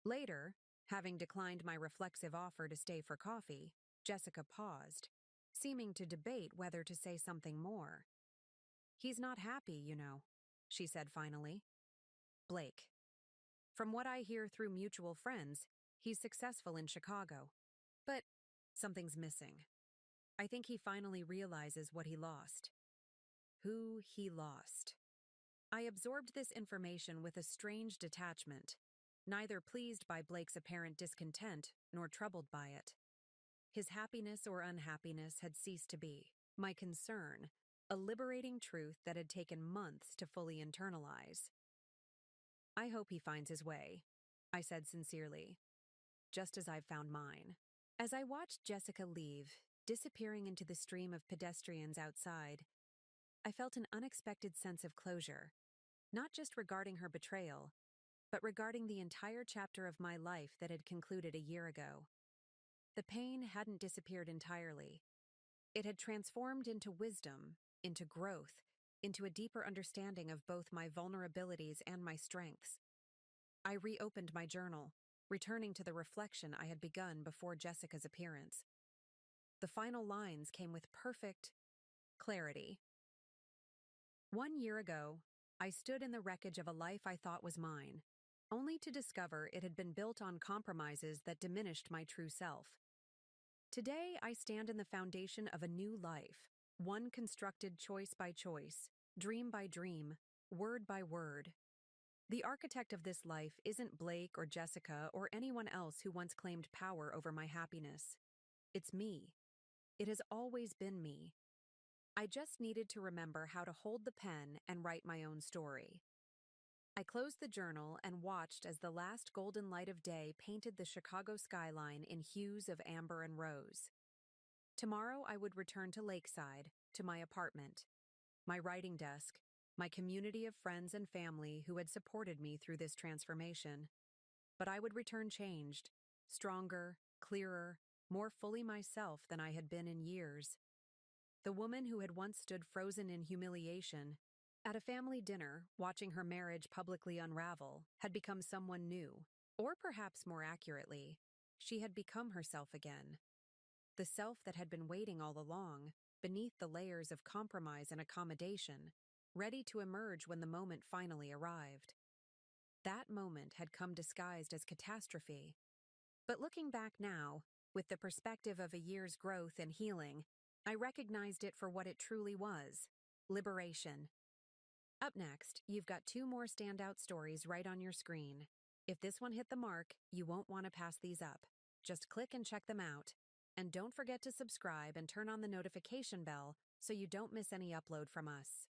later, having declined my reflexive offer to stay for coffee, Jessica paused, seeming to debate whether to say something more. He's not happy, you know, she said finally. Blake. From what I hear through mutual friends, he's successful in Chicago. But something's missing. I think he finally realizes what he lost. Who he lost. I absorbed this information with a strange detachment, neither pleased by Blake's apparent discontent nor troubled by it. His happiness or unhappiness had ceased to be my concern, a liberating truth that had taken months to fully internalize. I hope he finds his way, I said sincerely, just as I've found mine. As I watched Jessica leave, disappearing into the stream of pedestrians outside, I felt an unexpected sense of closure, not just regarding her betrayal, but regarding the entire chapter of my life that had concluded a year ago. The pain hadn't disappeared entirely. It had transformed into wisdom, into growth, into a deeper understanding of both my vulnerabilities and my strengths. I reopened my journal, returning to the reflection I had begun before Jessica's appearance. The final lines came with perfect clarity. 1 year ago, I stood in the wreckage of a life I thought was mine, only to discover it had been built on compromises that diminished my true self. Today, I stand in the foundation of a new life, one constructed choice by choice, dream by dream, word by word. The architect of this life isn't Blake or Jessica or anyone else who once claimed power over my happiness. It's me. It has always been me. I just needed to remember how to hold the pen and write my own story. I closed the journal and watched as the last golden light of day painted the Chicago skyline in hues of amber and rose. Tomorrow I would return to Lakeside, to my apartment, my writing desk, my community of friends and family who had supported me through this transformation. But I would return changed, stronger, clearer, more fully myself than I had been in years. The woman who had once stood frozen in humiliation at a family dinner, watching her marriage publicly unravel, had become someone new. Or perhaps more accurately, she had become herself again. The self that had been waiting all along, beneath the layers of compromise and accommodation, ready to emerge when the moment finally arrived. That moment had come disguised as catastrophe. But looking back now, with the perspective of a year's growth and healing, I recognized it for what it truly was: liberation. Up next, you've got 2 more standout stories right on your screen. If this one hit the mark, you won't want to pass these up. Just click and check them out. And don't forget to subscribe and turn on the notification bell so you don't miss any upload from us.